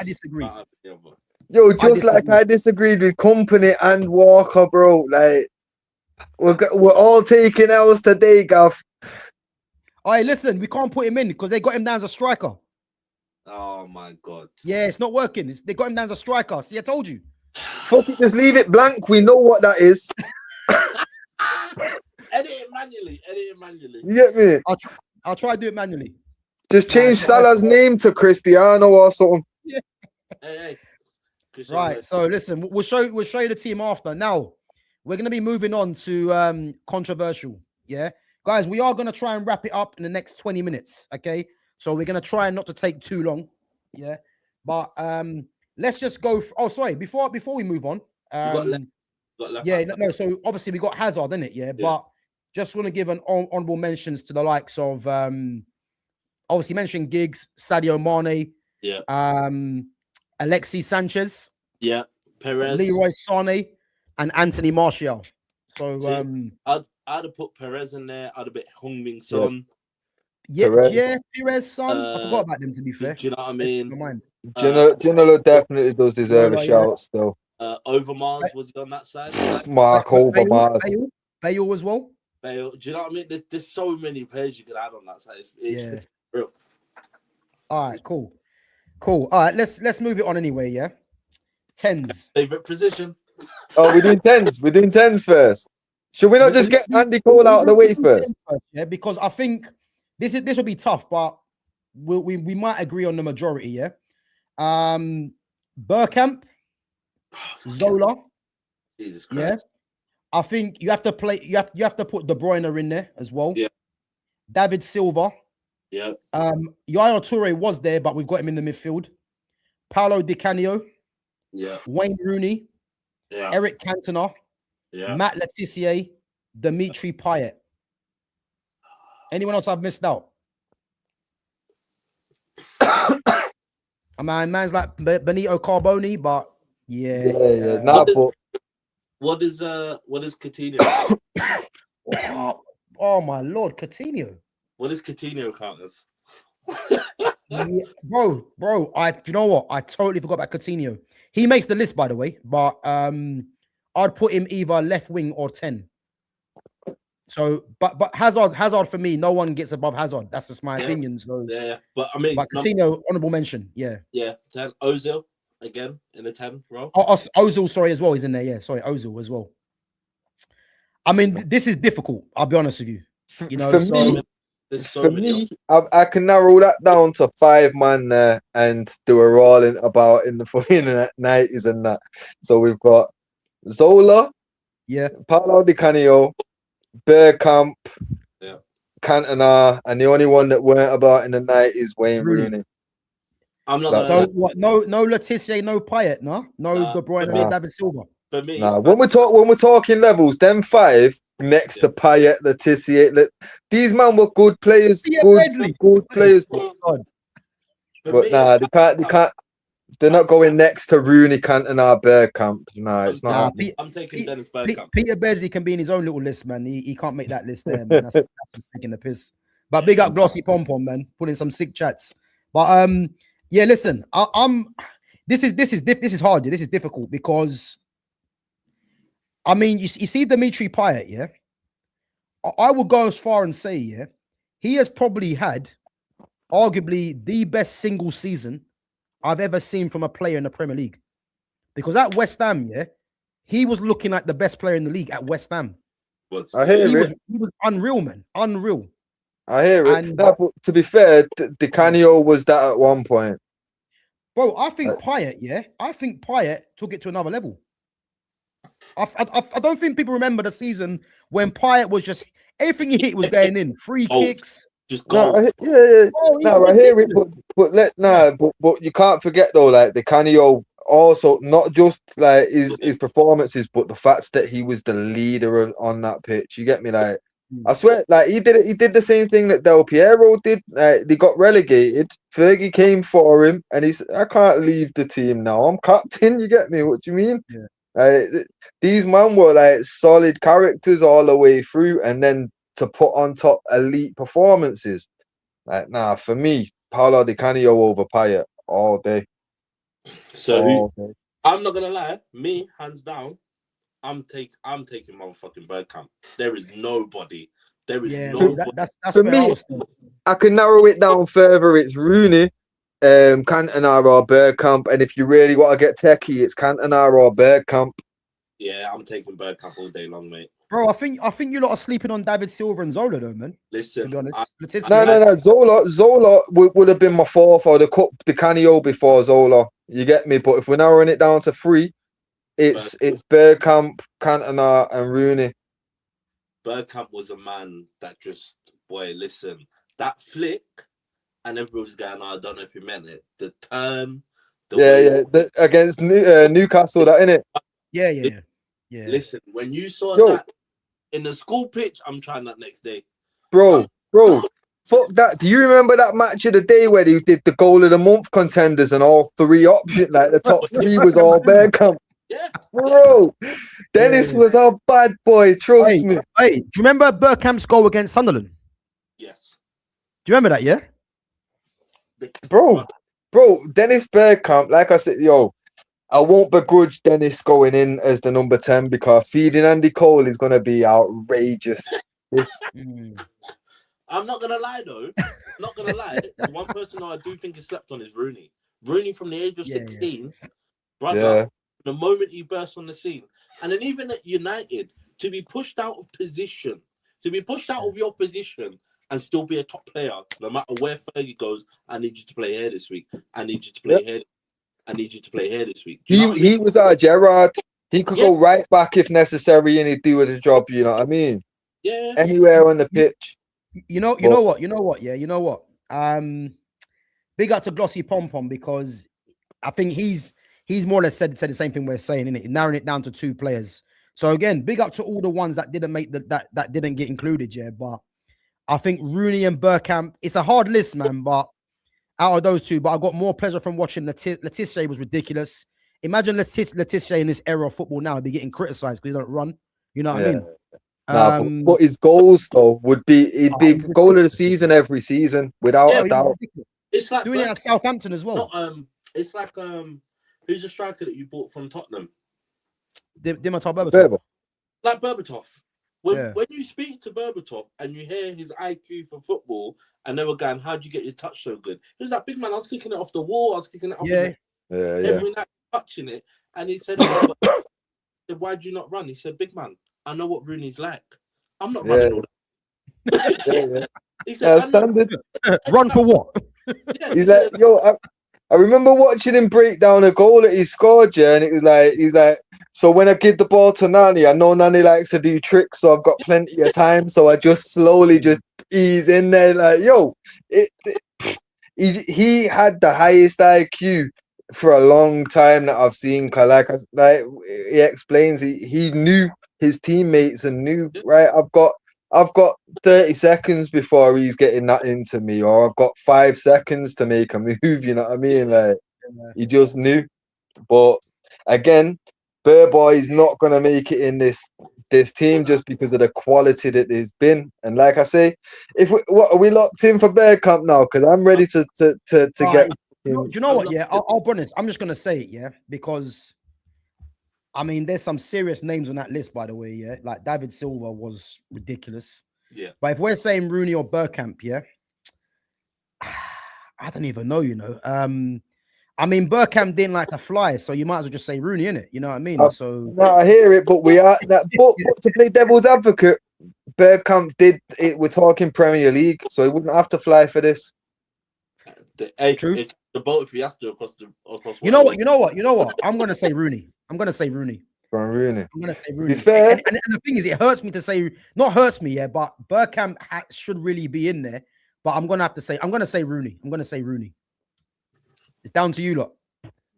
disagree. Yo, I disagreed with Company and Walker, bro. Like, we're all taking L's today, Gav. All right, listen, we can't put him in because they got him down as a striker. Oh my god. Yeah, it's not working. They got him down as a striker. See, I told you. Fuck it, just leave it blank. We know what that is. Edit it manually. You get me? I'll try to do it manually. Just change Salah's name to Cristiano or something. Yeah. Hey. Right. So listen, we'll show you the team after. Now we're gonna be moving on to controversial. Yeah. Guys, we are going to try and wrap it up in the next 20 minutes, okay? So we're going to try not to take too long, yeah? But let's just go. Oh, sorry. Before we move on, yeah, no. So obviously we got Hazard, innit? Yeah, but just want to give an honorable mentions to the likes of obviously mentioned Giggs, Sadio Mane, Alexis Sanchez, Perez, Leroy Sané, and Anthony Martial. So I'd have put Perez in there. I'd have put Heung-min Son. Perez, son. I forgot about them, to be fair. Do you know what I mean? Ginola definitely does deserve a shout still. Overmars was he on that side? Mark Overmars. Bale as well. Bale. Do you know what I mean? There's so many players you could add on that side. It's real. All right, cool. All right, let's move it on anyway, yeah? 10s. Favorite position. Oh, we're doing 10s. We're doing 10s first. Should we not just get Andy Cole out of the way first? Yeah, because I think this will be tough, but we might agree on the majority, yeah? Bergkamp, Zola. Jesus Christ. Yeah. I think you have to play, you have to put De Bruyne in there as well. Yeah. David Silva. Yeah. Yaya Toure was there, but we've got him in the midfield. Paolo Di Canio. Yeah. Wayne Rooney. Yeah. Eric Cantona. Yeah. Matt Letizia. Dimitri Payet. Anyone else I've missed out? I mean, man's like Benito Carboni, but yeah. What is Coutinho? Oh my Lord, Coutinho. What is Coutinho count as? Bro, you know what? I totally forgot about Coutinho. He makes the list, by the way, but I'd put him either left wing or 10. So, but Hazard for me, no one gets above Hazard. That's just my opinion. So but I mean, Coutinho, honorable mention. Yeah. 10. Ozil again in the 10 role. Ozil, sorry, as well. He's in there. Yeah, sorry, Ozil as well. I mean, this is difficult. I'll be honest with you. You know, for me, I can narrow that down to 5 man there and do a rolling about in the 90s and that. So we've got Zola, Paolo Di Canio, Bergkamp, Cantona, and the only one that weren't about in the night is Wayne Rooney. I'm not. So what? No Letizia, no Payet, no De Bruyne, no David Silva. For me, when we're talking levels, them 5 next to Payet, Letizia, these men were good players, good players. But they can't. They're not going next to Rooney, Cantona, Bergkamp. No, it's not. I'm taking Dennis Bergkamp. Peter Beardsley can be in his own little list, man. He can't make that list there, man. That's just taking the piss. But big up Glossy Pom Pom, man. Putting some sick chats. But yeah, listen, this is hard. This is difficult because I mean, you see Dimitri Payet, yeah. I would go as far and say, yeah, he has probably had arguably the best single season I've ever seen from a player in the Premier League. Because at West Ham, yeah, he was looking like the best player in the league at West Ham. He was unreal, man. Unreal. I hear it. But to be fair, Di Canio was that at one point. Bro, I think Payet took it to another level. I don't think people remember the season when Payet was just everything he hit was going in. Free kicks. Just go. I hear it, but you can't forget though, like the Canio also not just like his performances, but the fact that he was the leader on that pitch. You get me? Like I swear, like he did the same thing that Del Piero did. They got relegated. Fergie came for him, and I can't leave the team now. I'm captain. You get me? What do you mean? Yeah. These men were like solid characters all the way through, and then to put on top elite performances. Like, for me, Paolo Di Canio over Payet all day. So I'm not gonna lie, me, hands down, I'm taking motherfucking Bergkamp. There is nobody. Nobody. That's for me. I can narrow it down further. It's Rooney, Cantona or Bergkamp, and if you really want to get techie, it's Cantona or Bergkamp. Yeah, I'm taking Bergkamp all day long, mate. Bro, I think you lot are sleeping on David Silva and Zola, though, man. Listen, to be honest. No. Zola would have been my 4th. Or the cup, the Canio before Zola. You get me? But if we're narrowing it down to 3, it's Bergkamp, Cantona, and Rooney. Bergkamp was a man that just listen, that flick, and everybody was going, I don't know if he meant it. The turn, Against Newcastle, that innit? Yeah. Listen, when you saw that in the school pitch, I'm trying that next day. Bro, fuck that. Do you remember that match of the day where he did the goal of the month contenders and all three options, like the top three was all Bergkamp? Yeah. Bro, Dennis was a bad boy, trust me. Hey, do you remember Bergkamp's goal against Sunderland? Yes. Do you remember that, yeah? Bro, Dennis Bergkamp, like I said, I won't begrudge Dennis going in as the number 10 because feeding Andy Cole is going to be outrageous. I'm not going to lie, though. Not going to lie. The one person I do think is slept on is Rooney. Rooney from the age of 16, brother, the moment he burst on the scene. And then even at United, to be pushed out of position, to be pushed out of your position and still be a top player, no matter where Fergie goes, I need you to play here this week. I need you to play here. I need you to play here this week. He was our Gerrard. He could go right back if necessary and he'd do the job, you know what I mean? Yeah. Anywhere on the pitch. You know what? Yeah, you know what? Big up to Glossy Pom Pom because I think he's more or less said the same thing we're saying, innit? Narrowing it down to 2 players. So again, big up to all the ones that didn't make that didn't get included, yeah. But I think Rooney and Bergkamp, it's a hard list, man, but out of those 2, but I got more pleasure from watching Letizia was ridiculous. Imagine Letizia in this era of football now would be getting criticized because he don't run. You know what I mean? But his goals though would be goal of the season every season without a doubt. It's like doing it at Southampton as well. It's like who's the striker that you bought from Tottenham? Dimitar Berbatov. Like Berbatov. When you speak to Berbatov and you hear his IQ for football, and they were going, "How'd you get your touch so good?" He was like, "Big man, I was kicking it off the wall. I was kicking it up every night, touching it." And he said, "Why'd you not run?" He said, "Big man, I know what Rooney's like. I'm not running all that." He said, standard. Run for what? He's like, I remember watching him break down a goal that he scored, and it was like, he's like, so when I give the ball to Nani, I know Nani likes to do tricks, so I've got plenty of time, so I just slowly just ease in there, like, he had the highest IQ for a long time that I've seen. Like he explains, he knew his teammates and knew, right, I've got 30 seconds before he's getting that into me, or I've got 5 seconds to make a move, you know what I mean? Like, he just knew. But again, Burboy is not going to make it in this team just because of the quality that there's been. And like I say, are we locked in for Bergkamp now? Because I'm ready to get. Do you know what? Yeah, I'll be honest. I'm just going to say it, yeah, because I mean, there's some serious names on that list, by the way, yeah. Like David Silva was ridiculous. Yeah. But if we're saying Rooney or Bergkamp, yeah, I don't even know, you know. I mean, Bergkamp didn't like to fly, so you might as well just say Rooney, innit? You know what I mean? So no, I hear it, but we are but to play devil's advocate, Bergkamp did it. We're talking Premier League, so he wouldn't have to fly for this. True. The boat if he has to across. You know what? I'm gonna say Rooney. I'm gonna say Rooney. Rooney. I'm gonna say Rooney. Be fair. And the thing is, it hurts me to say, not hurts me, yeah, but Bergkamp should really be in there. But I'm gonna say Rooney. I'm gonna say Rooney. It's down to you lot.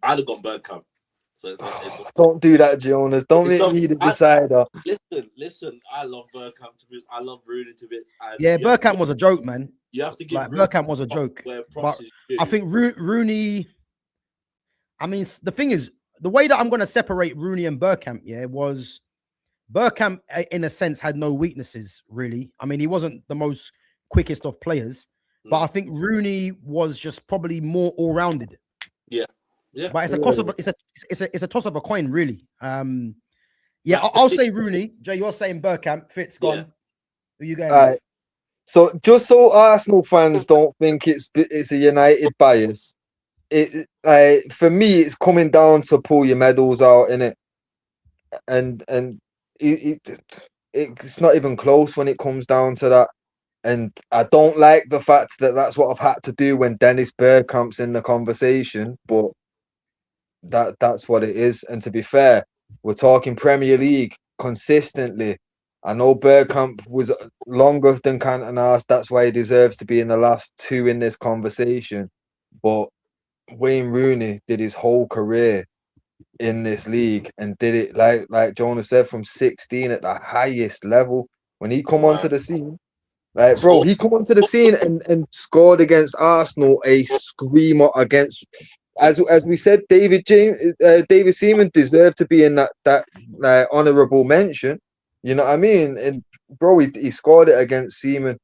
I'd have gone Bergkamp. So don't do that, Jonas. Don't make me the decider. Listen. I love Bergkamp to bits. I love Rooney to bits. Yeah, Bergkamp was a joke, man. You have to give Bergkamp was a joke. But I think Rooney. I mean, the thing is, the way that I'm going to separate Rooney and Bergkamp, yeah, was Bergkamp, in a sense, had no weaknesses, really. I mean, he wasn't the most quickest of players, but I think Rooney was just probably more all-rounded. Yeah. But it's a toss of a coin, really. I'll say Rooney. Jay, you're saying Bergkamp. Fitz gone. Yeah. Who you going with? So just so Arsenal fans don't think it's a United bias, for me it's coming down to pull your medals out, innit? And it's not even close when it comes down to that. And I don't like the fact that that's what I've had to do when Dennis Bergkamp's in the conversation, but that's what it is. And to be fair, we're talking Premier League consistently. I know Bergkamp was longer than Cantona. That's why he deserves to be in the last 2 in this conversation. But Wayne Rooney did his whole career in this league and did it like Jonas said, from 16 at the highest level. When he come onto the scene, like bro, he come onto the scene and scored against Arsenal, a screamer against, as we said, David Seaman deserved to be in that like honorable mention. You know what I mean? And bro, he scored it against Seaman.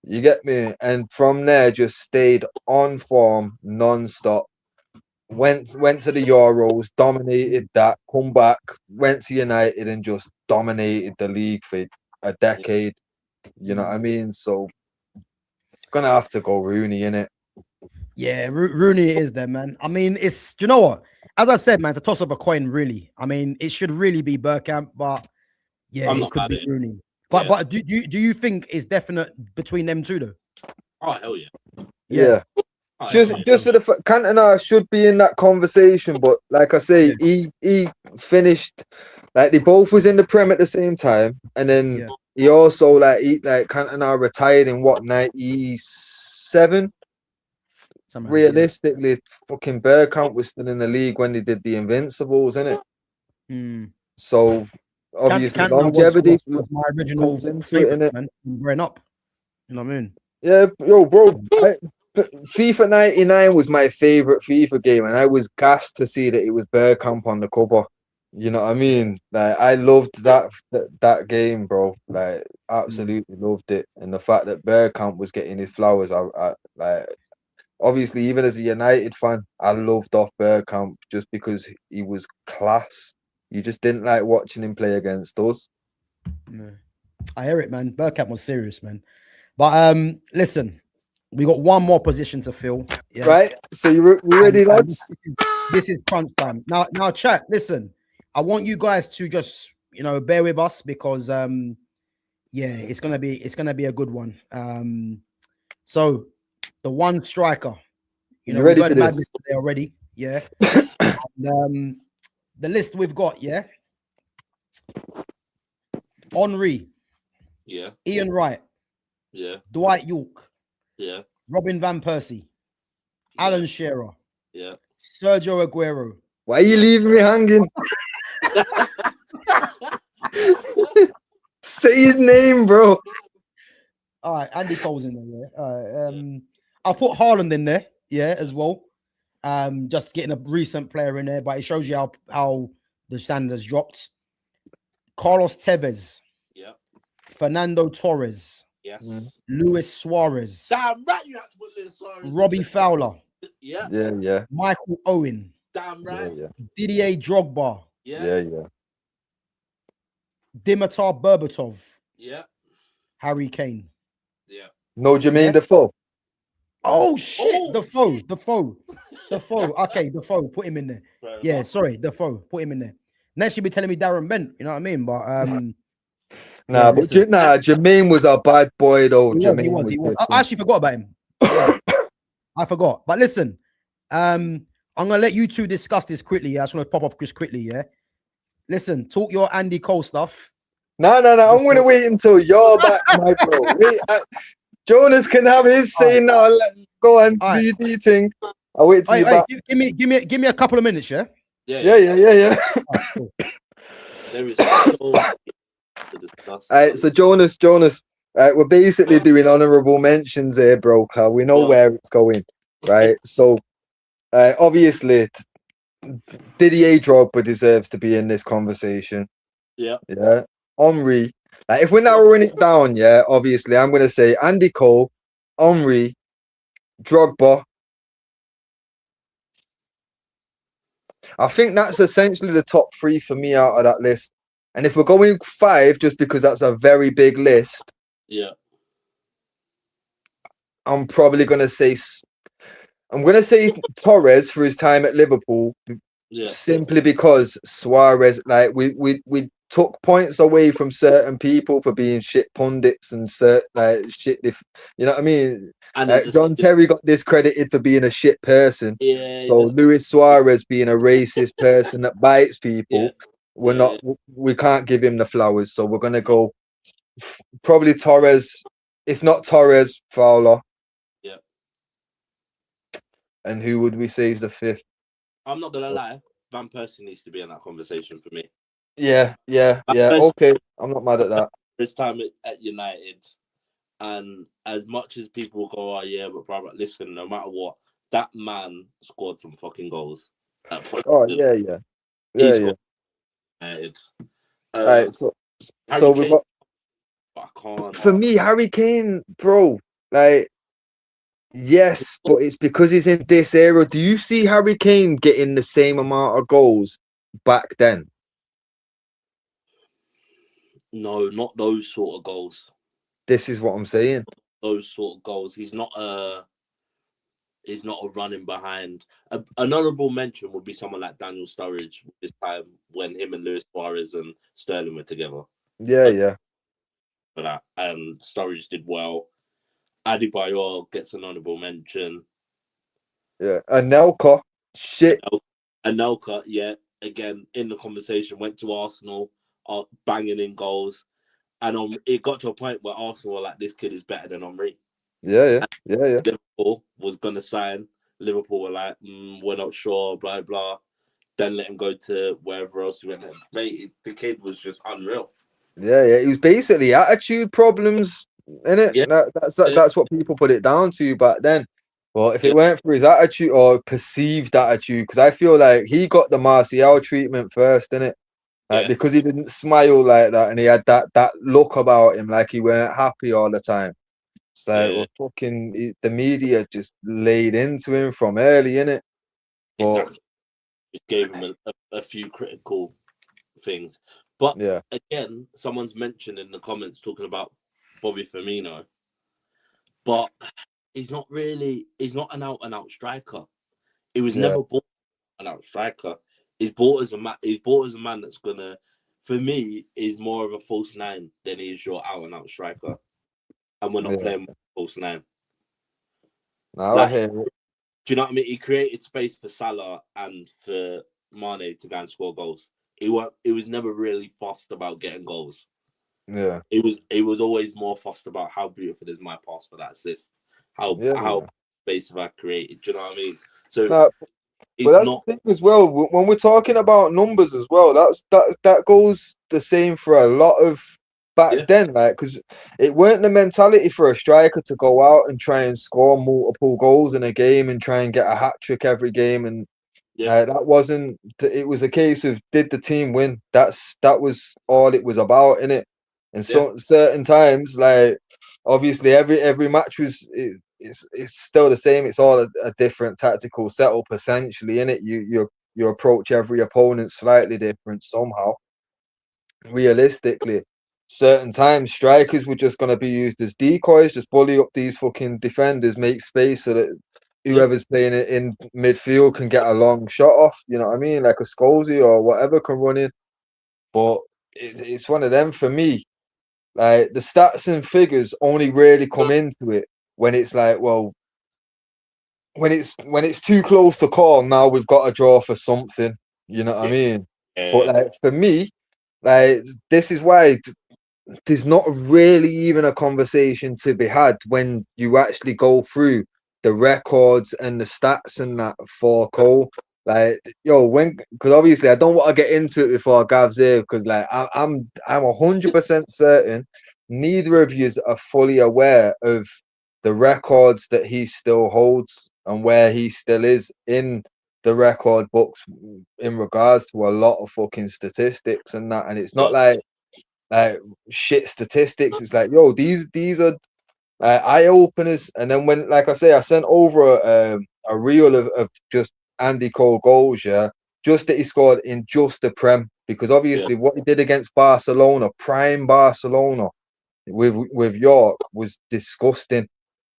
You get me? And from there, just stayed on form non-stop. Went to the Euros, dominated that, come back, went to United and just dominated the league for a decade. You know what I mean? So gonna have to go Rooney in it. Yeah, Rooney is there, man. I mean, it's, you know what? As I said, man, it's a toss of a coin, really. I mean, it should really be Bergkamp, but yeah, it could be Rooney. But do you think it's definite between them two though? Oh hell yeah. Yeah. Just for the Cantona should be in that conversation, but like I say, he finished, like they both was in the Prem at the same time, and then he also like Cantona retired in what, 97? Realistically, fucking Bergkamp was still in the league when they did the Invincibles, innit? So obviously longevity was my original favorite, man. Growing up, you know what I mean? Yeah, yo, bro. FIFA 99 was my favorite FIFA game, and I was gassed to see that it was Bergkamp on the cover. You know what I mean? Like, I loved that game, bro. Like, absolutely loved it, and the fact that Bergkamp was getting his flowers, I like. Obviously, even as a United fan, I loved off Bergkamp just because he was class. You just didn't like watching him play against us. Yeah. I hear it, man. Bergkamp was serious, man. But listen, we got one more position to fill. Yeah? Right. So you ready, lads? This is crunch time. Now, chat. Listen, I want you guys to just bear with us because it's gonna be a good one. So the one striker, you ready for this today already? Yeah. And, the list we've got, yeah. Henry. Yeah. Ian Wright. Yeah. Dwight York. Yeah. Robin Van Persie. Yeah. Alan Shearer. Yeah. Sergio Aguero. Why are you leaving me hanging? Say his name, bro. All right, Andy Cole's in there. Yeah. All right, I'll put Haaland in there, as well. Just getting a recent player in there, but it shows you how the standards dropped. Carlos Tevez. Yeah. Fernando Torres. Yes. Luis Suarez. Damn right, you have to put Luis Suarez. Robbie Fowler. Yeah. Yeah. Michael Owen. Damn right. Yeah. Didier Drogba. Yeah. Dimitar Berbatov. Yeah. Harry Kane. Yeah. No Jermaine Defoe. Oh shit! Defoe. Okay, Defoe. Put him in there. Sorry, Defoe. Put him in there. Next, you'll be telling me Darren Bent. You know what I mean? But Jermaine was a bad boy though. He was. I actually forgot about him. I forgot. But listen, I'm gonna let you two discuss this quickly. Yeah, I just want to pop off just quickly. Yeah. Listen, talk your Andy Cole stuff. No. I'm gonna wait until you're back, my bro. Wait, Jonas can have his say now. Go on, do your thing. I'll wait till you back. Give me a couple of minutes, yeah. Yeah. Cool. There is so much to discuss. All right, so Jonas. Right, we're basically doing honorable mentions here, bro. We know where it's going, right? So, obviously, Didier Drogba deserves to be in this conversation. Yeah. Henry. Like, if we're narrowing it down, obviously, I'm gonna say Andy Cole, Henry, Drogba. I think that's essentially the top three for me out of that list. And if we're going 5, just because that's a very big list, I'm probably gonna say Torres for his time at Liverpool. Simply because Suarez, like we took points away from certain people for being shit pundits and shit. You know what I mean? And John Terry got discredited for being a shit person. So Luis Suarez being a racist person that bites people, we can't give him the flowers. So we're gonna go probably Torres, if not Torres, Fowler. And who would we say is the fifth? I'm not gonna lie, Van Persie needs to be in that conversation for me. Yeah. Persie, Okay, I'm not mad at that. His time at United, and as much as people go, "Oh yeah," but brother, listen, no matter what, that man scored some fucking goals. Oh yeah. He scored United. All right, so Harry we've Kane, got. I can't. For me, Harry Kane, bro, like. Yes, but it's because he's in this era. Do you see Harry Kane getting the same amount of goals back then? No, not those sort of goals. This is what I'm saying. Those sort of goals. He's not a running behind. An honourable mention would be someone like Daniel Sturridge this time when him and Luis Suarez and Sterling were together. Yeah. For that, and Sturridge did well. Adebayor gets an honourable mention. Yeah, Anelka, shit. Anelka, yeah, again in the conversation, went to Arsenal, banging in goals, and it got to a point where Arsenal were like, "This kid is better than Henry." Yeah. Liverpool was gonna sign. Liverpool were like, "We're not sure," blah blah. Then let him go to wherever else he went. Mate, the kid was just unreal. Yeah. It was basically attitude problems, innit? Yeah. That's what people put it down to back then. Well, if it weren't for his attitude or perceived attitude, because I feel like he got the Martial treatment first, innit? Because he didn't smile like that and he had that look about him like he weren't happy all the time. So fucking the media just laid into him from early, innit? Exactly. Just gave him a few critical things. But again, someone's mentioned in the comments talking about Bobby Firmino. But he's not an out and out striker. He was never bought an out striker. He's bought as a man that's gonna, for me, is more of a false nine than he is your out and out striker. And we're not playing false nine. No, I hear it. Do you know what I mean? He created space for Salah and for Mane to go and score goals. He was never really fussed about getting goals. Yeah. He was always more fussed about how beautiful is my pass for that assist. How space have I created? Do you know what I mean? So but that's the thing as well. When we're talking about numbers as well, that goes the same for a lot of back then, like, because it weren't the mentality for a striker to go out and try and score multiple goals in a game and try and get a hat trick every game, and that wasn't. It was a case of, did the team win? That was all it was about, innit? And so certain times, like obviously every match was. It's still the same. It's all a different tactical setup, essentially, innit? You approach every opponent slightly different somehow. Realistically, certain times strikers were just going to be used as decoys, just bully up these fucking defenders, make space so that whoever's playing it in midfield can get a long shot off. You know what I mean? Like a Scholesy or whatever can run in. But it's one of them for me. Like the stats and figures only really come into it when it's like, well, when it's too close to call, now we've got to draw for something. You know what I mean? But like for me, like this is why there's not really even a conversation to be had when you actually go through the records and the stats and that for Cole. Like, because obviously I don't want to get into it before Gav's here, because like I'm 100% certain neither of you are fully aware of the records that he still holds and where he still is in the record books in regards to a lot of fucking statistics and that. And it's not like shit statistics. It's like, these are eye openers. And then when, like I say, I sent over a reel of just Andy Cole goals, just that he scored in just the Prem, because obviously what he did against Barcelona, prime Barcelona, with York, was disgusting.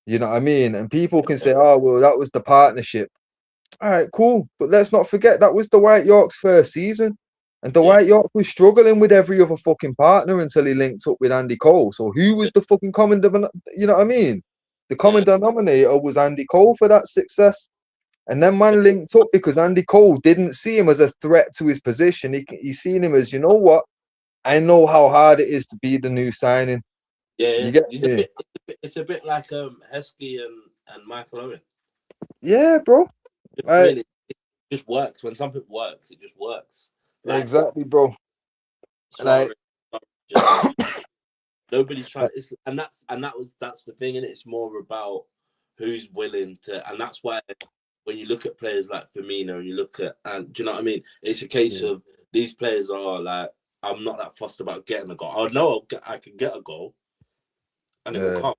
You know what I mean? And people can say, oh, well, that was the partnership. All right, cool. But let's not forget, that was Dwight York's first season. And Dwight York was struggling with every other fucking partner until he linked up with Andy Cole. So who was the fucking common you know what I mean? The common denominator was Andy Cole for that success. And then man linked up because Andy Cole didn't see him as a threat to his position. He seen him as, you know what? I know how hard it is to be the new signing. Yeah. It's a bit like Heskey and Michael Owen. Yeah, bro. I mean, it just works. When something works, it just works. Like, exactly, bro. Suarez, nobody's trying. That's the thing, and it's more about who's willing to, and that's why when you look at players like Firmino, and you look at, and do you know what I mean? It's a case of these players are like, I'm not that fussed about getting a goal. I know I can get a goal, and it will come.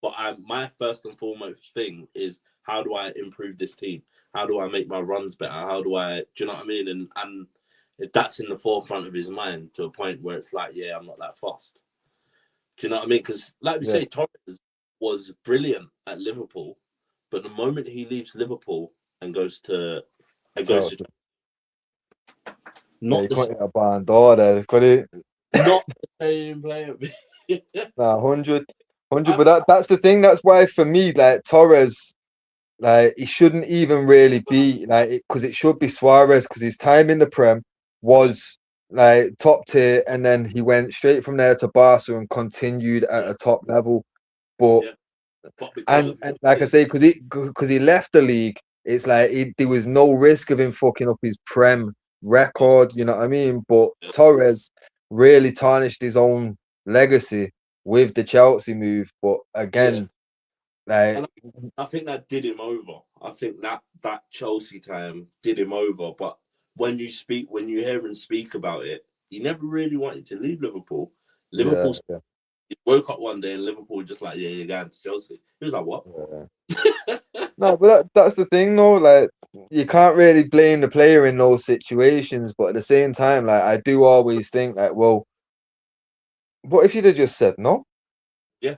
But my first and foremost thing is, how do I improve this team? How do I make my runs better? How do I, do you know what I mean? And if that's in the forefront of his mind to a point where it's like, yeah, I'm not that fussed. Do you know what I mean? Because like we say, Torres was brilliant at Liverpool, but the moment he leaves Liverpool and goes to not the same player. Nah, 100. But that's the thing. That's why for me, like Torres, like he shouldn't even really be like, because it should be Suarez, because his time in the Prem was like top tier, and then he went straight from there to Barca and continued at a top level. But and like I say, because he left the league, it's like there was no risk of him fucking up his Prem record. You know what I mean? But Torres really tarnished his own legacy with the Chelsea move. But again, like I think that did him over. I think that Chelsea time did him over. But when you hear him speak about it, he never really wanted to leave Liverpool. Liverpool he woke up one day and Liverpool just like, yeah, you're going to Chelsea. He was like, what? No, but that's the thing, though. Like, you can't really blame the player in those situations. But at the same time, like, I do always think, like, well, what if you'd have just said no? Yeah.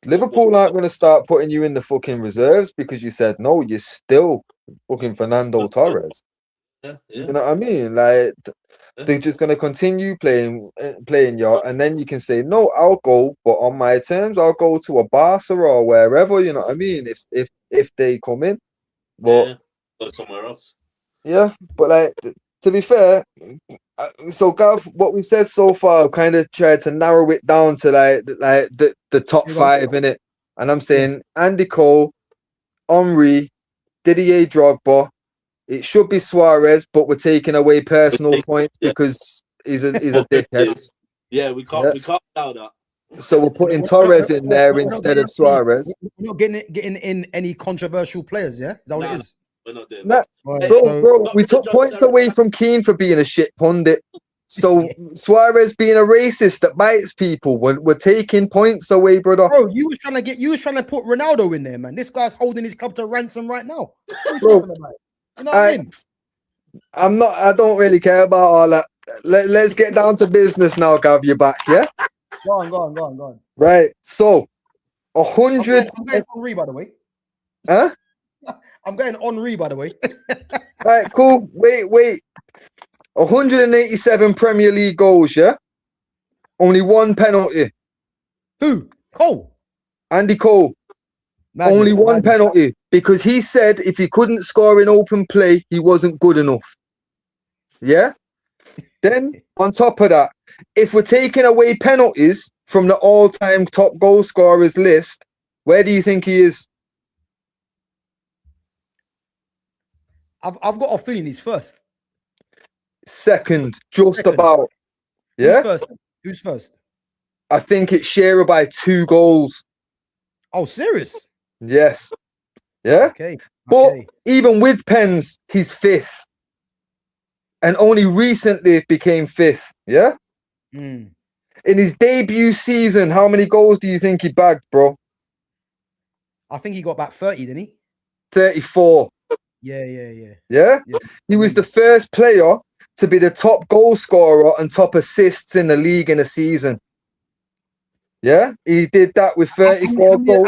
Liverpool aren't going to start putting you in the fucking reserves because you said no. You're still fucking Fernando Torres. Yeah. You know what I mean? Like, they're just going to continue playing you, and then you can say, no, I'll go, but on my terms, I'll go to a Barca or wherever, you know what I mean? If they come in. But go somewhere else. Yeah, but like, to be fair, so Gav, what we've said so far, kind of tried to narrow it down to like the top five in it. And I'm saying Andy Cole, Henry, Didier Drogba. It should be Suarez, but we're taking away personal points because he's a dickhead. Yeah, we can't allow that. So we're putting Torres in there instead of Suarez. We're not getting in any controversial players, yeah? Is that what it is? We're not doing that. Bro, we took points away from Keane for being a shit pundit. So Suarez being a racist that bites people, we're taking points away, brother. Bro, you was trying to put Ronaldo in there, man. This guy's holding his club to ransom right now. Bro, you know what I mean? I don't really care about all that. Let's get down to business now, Gav. You're back, yeah? Go on. Right. So 100. I'm going Henry, by the way. Huh? I'm going Henry, by the way. Right, cool. Wait. 187 Premier League goals, yeah? Only one penalty. Who? Cole. Andy Cole. Only one penalty, because he said if he couldn't score in open play, he wasn't good enough. Yeah? Then, on top of that, if we're taking away penalties from the all-time top goal scorers list, where do you think he is? I've got a feeling he's first. Second, about. Yeah? Who's first? I think it's Shearer by 2 goals. Oh, serious? Yes. Yeah? Okay. But even with pens, he's 5th. And only recently became 5th. Yeah? In his debut season, how many goals do you think he bagged, bro? I think he got about 30, didn't he? 34. Yeah? He was the first player to be the top goal scorer and top assists in the league in a season. Yeah? He did that with 34 goals.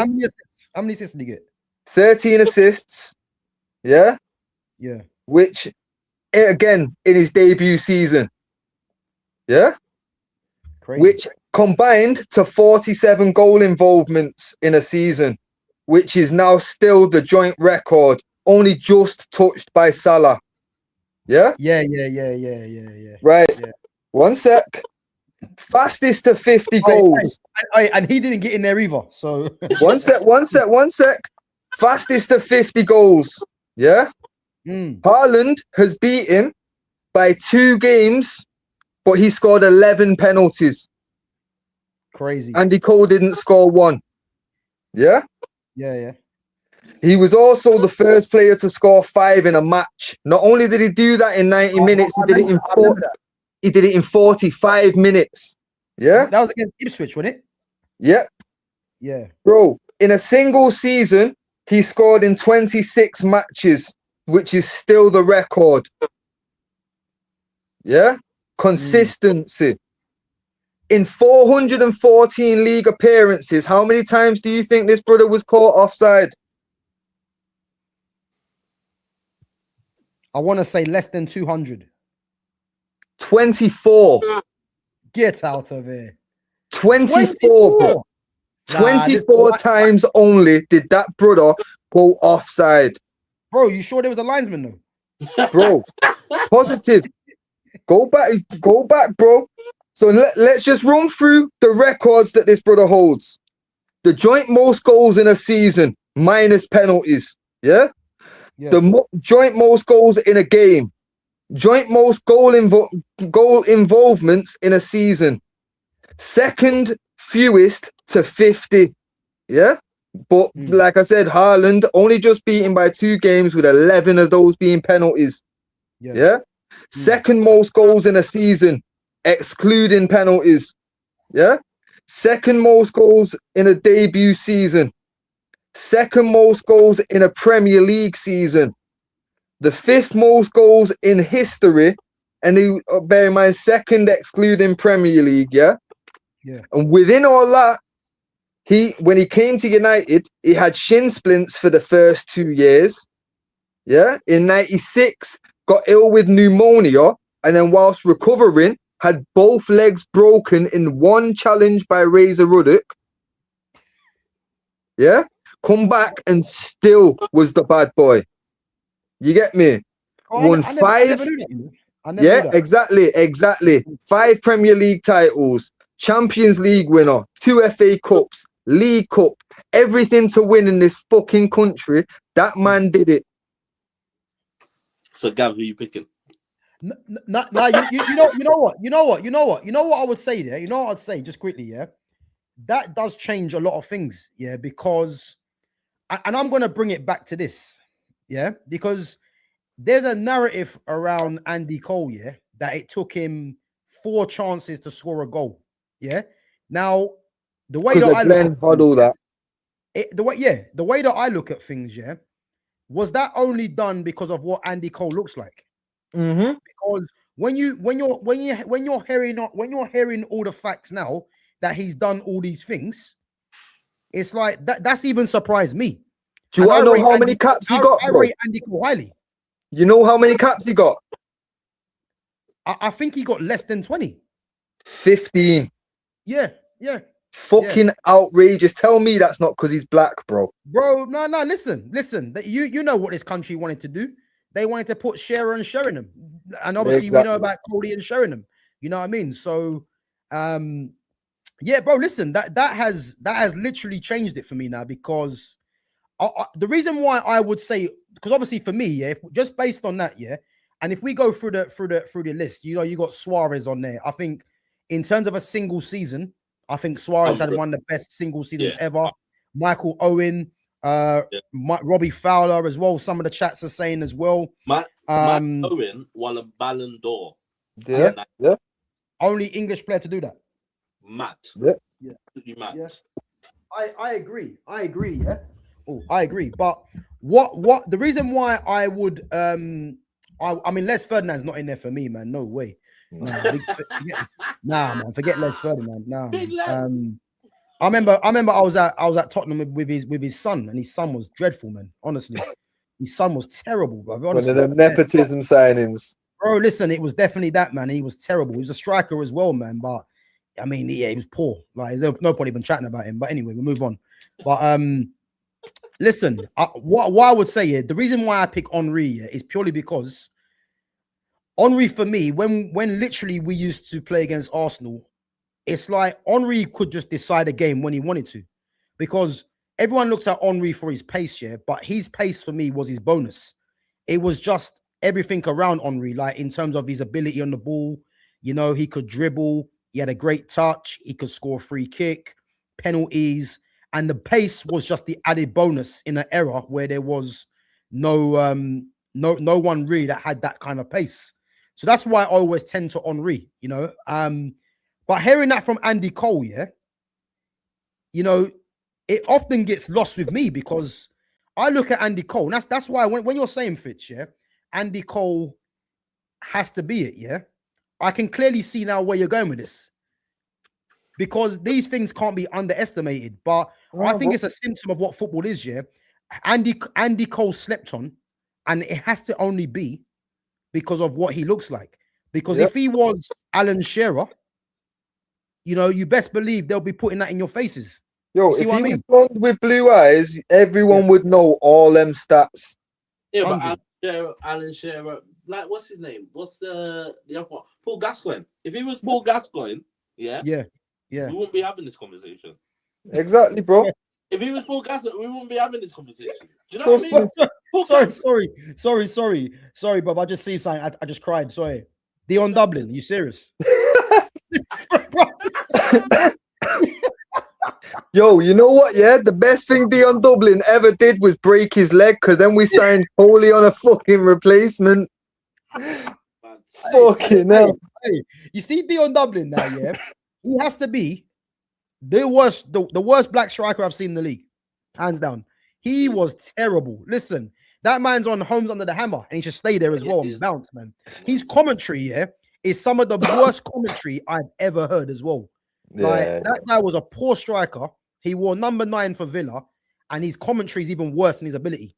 How many assists did he get? 13 assists. Yeah? Yeah. Which, again, in his debut season. Yeah? Crazy. Which combined to 47 goal involvements in a season, which is now still the joint record, only just touched by Salah. Yeah? Yeah. Right. Yeah. One sec. Fastest to 50 goals. And he didn't get in there either. So one sec. fastest to 50 goals. Yeah. Haaland has beat him by 2 games, but he scored 11 penalties. Crazy. Andy Cole didn't score 1. Yeah? Yeah. He was also the first player to score 5 in a match. Not only did he do that in 90 minutes, he did it in 45 minutes. Yeah? That was against Ipswich, wasn't it? Yep. Yeah. Bro, in a single season, he scored in 26 matches, which is still the record. Yeah? Consistency. In 414 league appearances, how many times do you think this brother was caught offside? I want to say less than 200. 24. Get out of here. 24, bro. 24 times only did that brother go offside. Bro, you sure there was a linesman though? Bro, positive. Go back, bro. So let's just run through the records that this brother holds. The joint most goals in a season, minus penalties. Yeah? The joint most goals in a game. Joint most goal involvements in a season. Second fewest to 50. Yeah? But like I said, Haaland only just beaten by 2 games with 11 of those being penalties. Yeah? Second most goals in a season, excluding penalties. Yeah? Second most goals in a debut season. Second most goals in a Premier League season. The 5th most goals in history. And bear in mind, second excluding Premier League, yeah? Yeah. And within all that, when he came to United, he had shin splints for the first 2 years. Yeah. In 96, got ill with pneumonia, and then whilst recovering, had both legs broken in one challenge by Razor Ruddock. Yeah. Come back and still was the bad boy. You get me? Won 5. Yeah, exactly. 5 Premier League titles, Champions League winner, 2 FA Cups, League Cup, everything to win in this fucking country. That man did it. So, Gav, who you picking? You know what I would say there. You know what I'd say just quickly, yeah. That does change a lot of things, yeah, because, and I'm gonna bring it back to this, yeah, because there's a narrative around Andy Cole, yeah, that it took him 4 chances to score a goal, yeah. Now, the way that I the way that I look at things, yeah, was that only done because of what Andy Cole looks like? Because when you're hearing all the facts now that he's done all these things, it's like that's even surprised me. Do you want to know how many caps he got, bro? I rate Andy Cole highly. You know how many caps he got? I think he got less than 20. 15. Yeah. Fucking outrageous. Tell me that's not because he's black, bro. Bro, no. Listen. You know what this country wanted to do. They wanted to put Shearer and Sheringham, and obviously we know about Cody and Sheringham. You know what I mean? So, yeah, bro. Listen, that has literally changed it for me now, because the reason why I would say, because obviously for me, yeah, just based on that, yeah, and if we go through the list, you know, you got Suarez on there. I think in terms of a single season, I think Suarez had one of the best single seasons ever. Michael Owen. Robbie Fowler as well. Some of the chats are saying as well. Matt Owen won a Ballon d'Or. Yeah. Only English player to do that. Matt. Yeah. Matt. Yeah. I agree. Yeah. Oh, I agree. But what the reason why I would I mean, Les Ferdinand's not in there for me, man. No way. Nah, man. Forget Les Ferdinand. Nah. I remember I was at Tottenham with his son, and his son was dreadful, man. Honestly, his son was terrible, bro. Honestly, one of them nepotism signings, bro. Listen, it was definitely that, man. He was terrible. He was a striker as well, man. But I mean, yeah, he was poor. Like, there's no point even chatting about him. But anyway, we move on. But listen, what I would say here, the reason why I pick Henry is purely because Henry, for me, when literally we used to play against Arsenal, it's like Henry could just decide a game when he wanted to, because everyone looked at Henry for his pace, yeah, but his pace for me was his bonus. It was just everything around Henry, like in terms of his ability on the ball. You know, he could dribble, he had a great touch, he could score a free kick, penalties, and the pace was just the added bonus in an era where there was no no one really that had that kind of pace. So that's why I always tend to Henry, you know. But hearing that from Andy Cole, yeah, you know, it often gets lost with me because I look at Andy Cole, and that's why when you're saying Fitz, yeah, Andy Cole has to be it, yeah. I can clearly see now where you're going with this because these things can't be underestimated. But I think it's a symptom of what football is, yeah. Andy Cole slept on, and it has to only be because of what he looks like. Because if he was Alan Shearer, you know, you best believe they'll be putting that in your faces. Yo, if he was blonde with blue eyes, everyone would know all them stats. Yeah, but Alan Shearer, like, what's his name? What's the other one? Paul Gascoigne. If he was Paul Gascoigne, yeah, we wouldn't be having this conversation. Exactly, bro. If he was Paul Gascoigne, we wouldn't be having this conversation. Do you know what I mean? Sorry, Bob. I just see something. I just cried. Sorry. Dion Dublin, you serious? Yo, you know what? Yeah, the best thing Dion Dublin ever did was break his leg because then we signed Coley on a fucking replacement. Fucking hell. Hey, you see Dion Dublin now, yeah? He has to be the worst black striker I've seen in the league. Hands down. He was terrible. Listen, that man's on Homes Under the Hammer and he should stay there as well and bounce, man. His commentary, yeah, is some of the worst commentary I've ever heard as well. Like, that guy was a poor striker. He wore number 9 for Villa, and his commentary is even worse than his ability.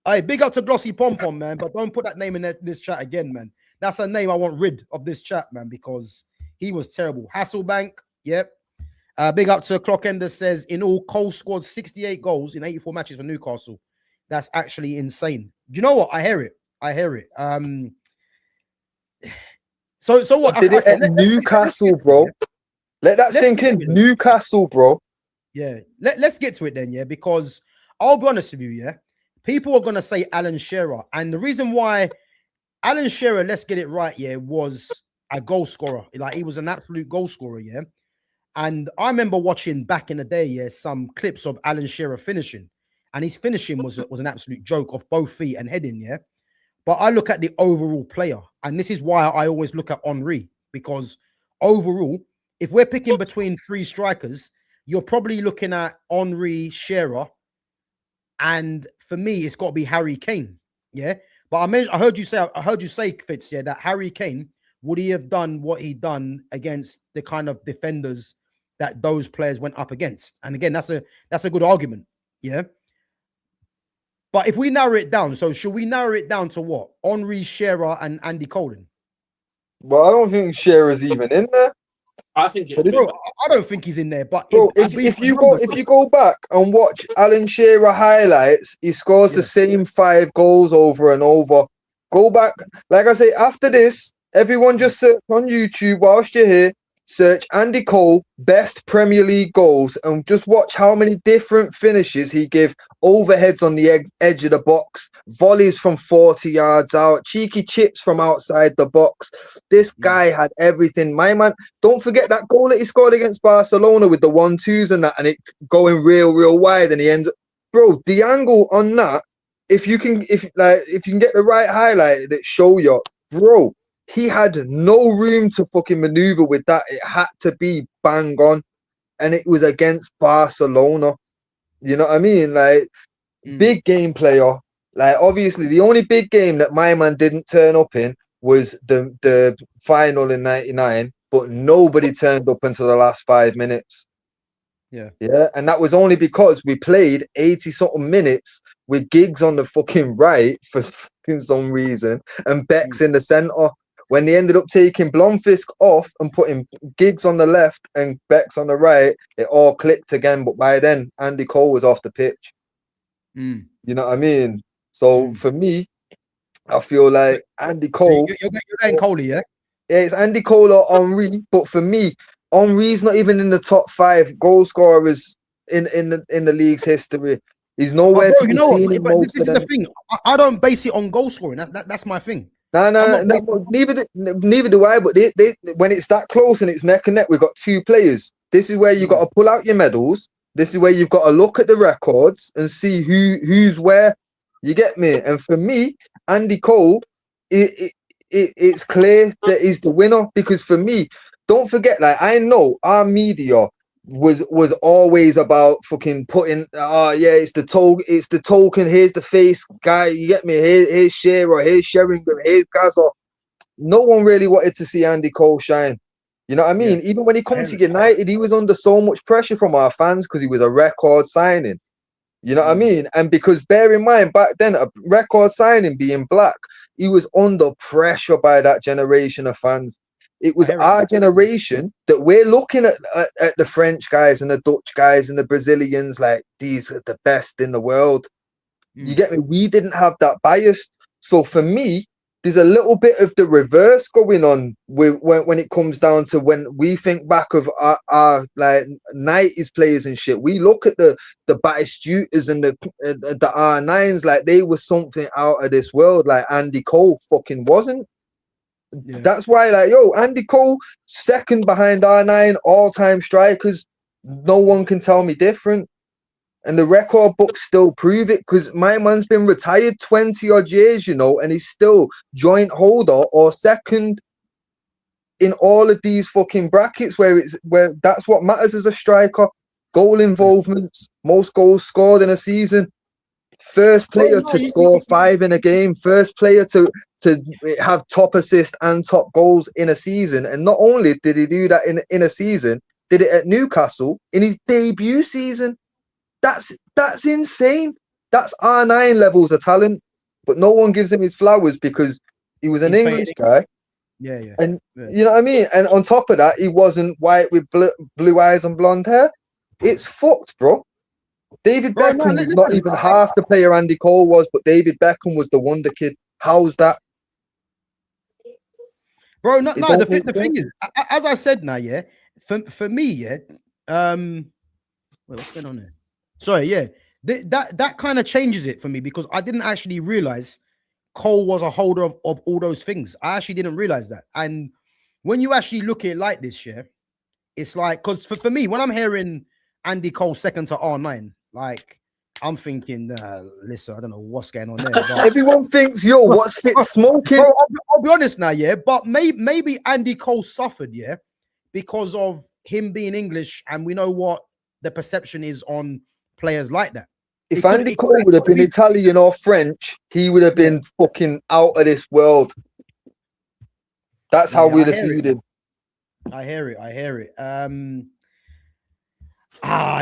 Hey, big up to Glossy Pom Pom, man, but don't put that name in this chat again, man. That's a name I want rid of this chat, man, because he was terrible. Hasselbank, yep. Big up to Clockender says, in all, Cole scored 68 goals in 84 matches for Newcastle. That's actually insane. Do you know what? I hear it. So what? Did it at Newcastle, bro? Let that sink in. Newcastle, bro. Yeah. Let's get to it then, yeah, because I'll be honest with you, yeah. People are going to say Alan Shearer. And the reason why Alan Shearer, let's get it right, yeah, was a goal scorer. Like, he was an absolute goal scorer, yeah. And I remember watching back in the day, yeah, some clips of Alan Shearer finishing. And his finishing was an absolute joke off both feet and heading, yeah. But I look at the overall player. And this is why I always look at Henry. Because overall, if we're picking between 3 strikers, you're probably looking at Henry, Shearer, and for me, it's got to be Harry Kane. Yeah, but I heard you say, Fitz, yeah, that Harry Kane, would he have done what he done against the kind of defenders that those players went up against? And again, that's a good argument. Yeah. But if we narrow it down, so should we narrow it down to what? Henry, Shearer, and Andy Colden? Well, I don't think Shearer's even in there. I think I don't think he's in there. But bro, if you go back and watch Alan Shearer highlights, he scores the same 5 goals over and over. Go back, like I say, after this, everyone just search on YouTube whilst you're here. Search Andy Cole best Premier League goals and just watch how many different finishes he give. Overheads on the edge of the box, volleys from 40 yards out, cheeky chips from outside the box. This guy had everything. My man, don't forget that goal that he scored against Barcelona with the 1-2s and that, and it going real wide, and he ends up, bro, the angle on that, if you can get the right highlight that show you, bro, he had no room to fucking maneuver with that. It had to be bang on. And it was against Barcelona. You know what I mean? Like, big game player. Like, obviously, the only big game that my man didn't turn up in was the final in 99. But nobody turned up until the last 5 minutes. Yeah. And that was only because we played 80-something minutes with Giggs on the fucking right for fucking some reason and Beck's in the centre. When they ended up taking Blomfisk off and putting Giggs on the left and Beck's on the right, it all clicked again. But by then, Andy Cole was off the pitch. You know what I mean? So for me, I feel like Andy Cole. So you're going Coley, yeah? Yeah, it's Andy Cole or Henry. But for me, Henry's not even in the top 5 goal scorers in the league's history. He's But nowhere bro, to you be know seen what? in But most this of is the them. thing. I don't base it on goal scoring. That's my thing. No, I'm not neither do I. But they when it's that close and it's neck and neck, we've got two players. This is where you got to pull out your medals. This is where you've got to look at the records and see who's where. You get me? And for me, Andy Cole, it's clear that he's the winner, because for me, don't forget, like, I know our media was always about fucking putting, oh yeah, it's the token, here's the face guy, you get me? Here's Shearer, here's Sheringham, here's Gaza. No one really wanted to see Andy Cole shine. You know what I mean? Even when he come to United, he was under so much pressure from our fans because he was a record signing. You know what I mean? And because bear in mind, back then, a record signing being black, he was under pressure by that generation of fans. It was our generation that we're looking at the French guys and the Dutch guys and the Brazilians like these are the best in the world. You get me? We didn't have that bias. So for me, there's a little bit of the reverse going on with when it comes down to when we think back of our like 90s players and shit. We look at the Batistutas and the R9s like they were something out of this world. Like Andy Cole fucking wasn't. Yeah. That's why, like, yo, Andy Cole, second behind R9, all-time strikers. No one can tell me different. And the record books still prove it, because my man's been retired 20 odd years, you know, and he's still joint holder or second in all of these fucking brackets where that's what matters as a striker. Goal involvements, most goals scored in a season, first player to score 5 in a game, first player to have top assist and top goals in a season. And not only did he do that in a season, did it at Newcastle in his debut season. That's insane. That's R9 levels of talent, but no one gives him his flowers because he was an English guy. Yeah. And you know what I mean? And on top of that, he wasn't white with blue eyes and blonde hair. It's fucked, bro. David Beckham was not even half the player Andy Cole was, but David Beckham was the wonder kid. How's that? Bro, the thing is, as I said now, yeah, for me, yeah, wait, what's going on there? Sorry, yeah, that kind of changes it for me, because I didn't actually realize Cole was a holder of all those things. I actually didn't realize that. And when you actually look at it like this, yeah, it's like, because for me, when I'm hearing Andy Cole second to R9, like, I'm thinking, listen, I don't know what's going on there. But everyone thinks, yo, what's Fitz smoking? Bro, I'll be honest now, yeah, but maybe Andy Cole suffered, yeah, because of him being English, and we know what the perception is on players like that. If Andy Cole would have been Italian or French, he would have been fucking out of this world. That's how we'd have viewed him. I hear it.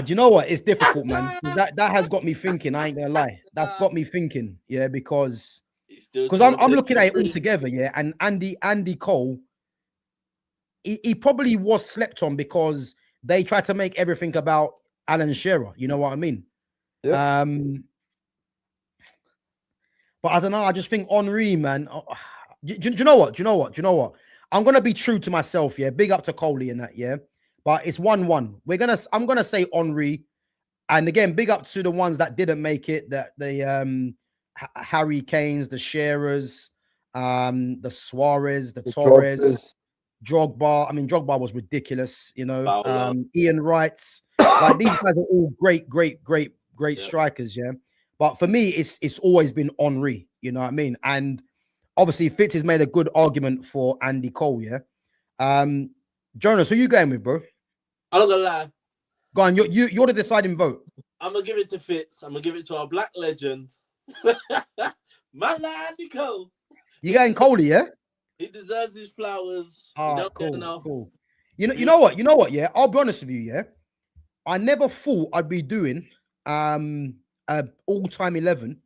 Do you know what? It's difficult, man. That has got me thinking. I ain't gonna lie. That's got me thinking, yeah, because I'm looking at it all together, yeah. And Andy Cole, he probably was slept on because they tried to make everything about Alan Shearer. You know what I mean? Yeah. But I don't know. I just think Henry, man. Do you know what? I'm gonna be true to myself, yeah. Big up to Coley and that, yeah. But it's 1-1. I'm gonna say Henry, and again, big up to the ones that didn't make it. That the Harry Kanes, the Shearers, the Suarez, the Torres, Drogba. I mean, Drogba was ridiculous. You know, Ian Wrights. Like, these guys are all great strikers, yeah. But for me, it's always been Henry. You know what I mean? And obviously, Fitz has made a good argument for Andy Cole, yeah. Jonas, who you going with, bro? I'm not gonna lie. Go on, you're the deciding vote. I'm gonna give it to Fitz. I'm gonna give it to our black legend, man, Andy Cole. You going Coley, yeah? He deserves his flowers. Oh, cool. You know what? Yeah, I'll be honest with you. Yeah, I never thought I'd be doing a all-time 11,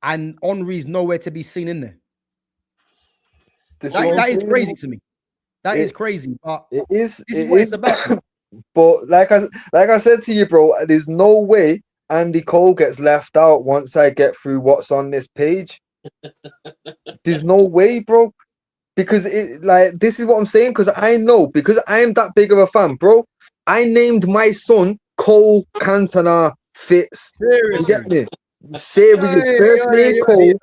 and Henry's nowhere to be seen in there. That is crazy to me. That is crazy, but it is. This is what it's about. But like I said to you, bro, there's no way Andy Cole gets left out once I get through what's on this page. There's no way, bro. Because this is what I'm saying, because I know, because I am that big of a fan, bro. I named my son Cole, Cantona, Fitz. Seriously. You get me? Serious. First name Cole,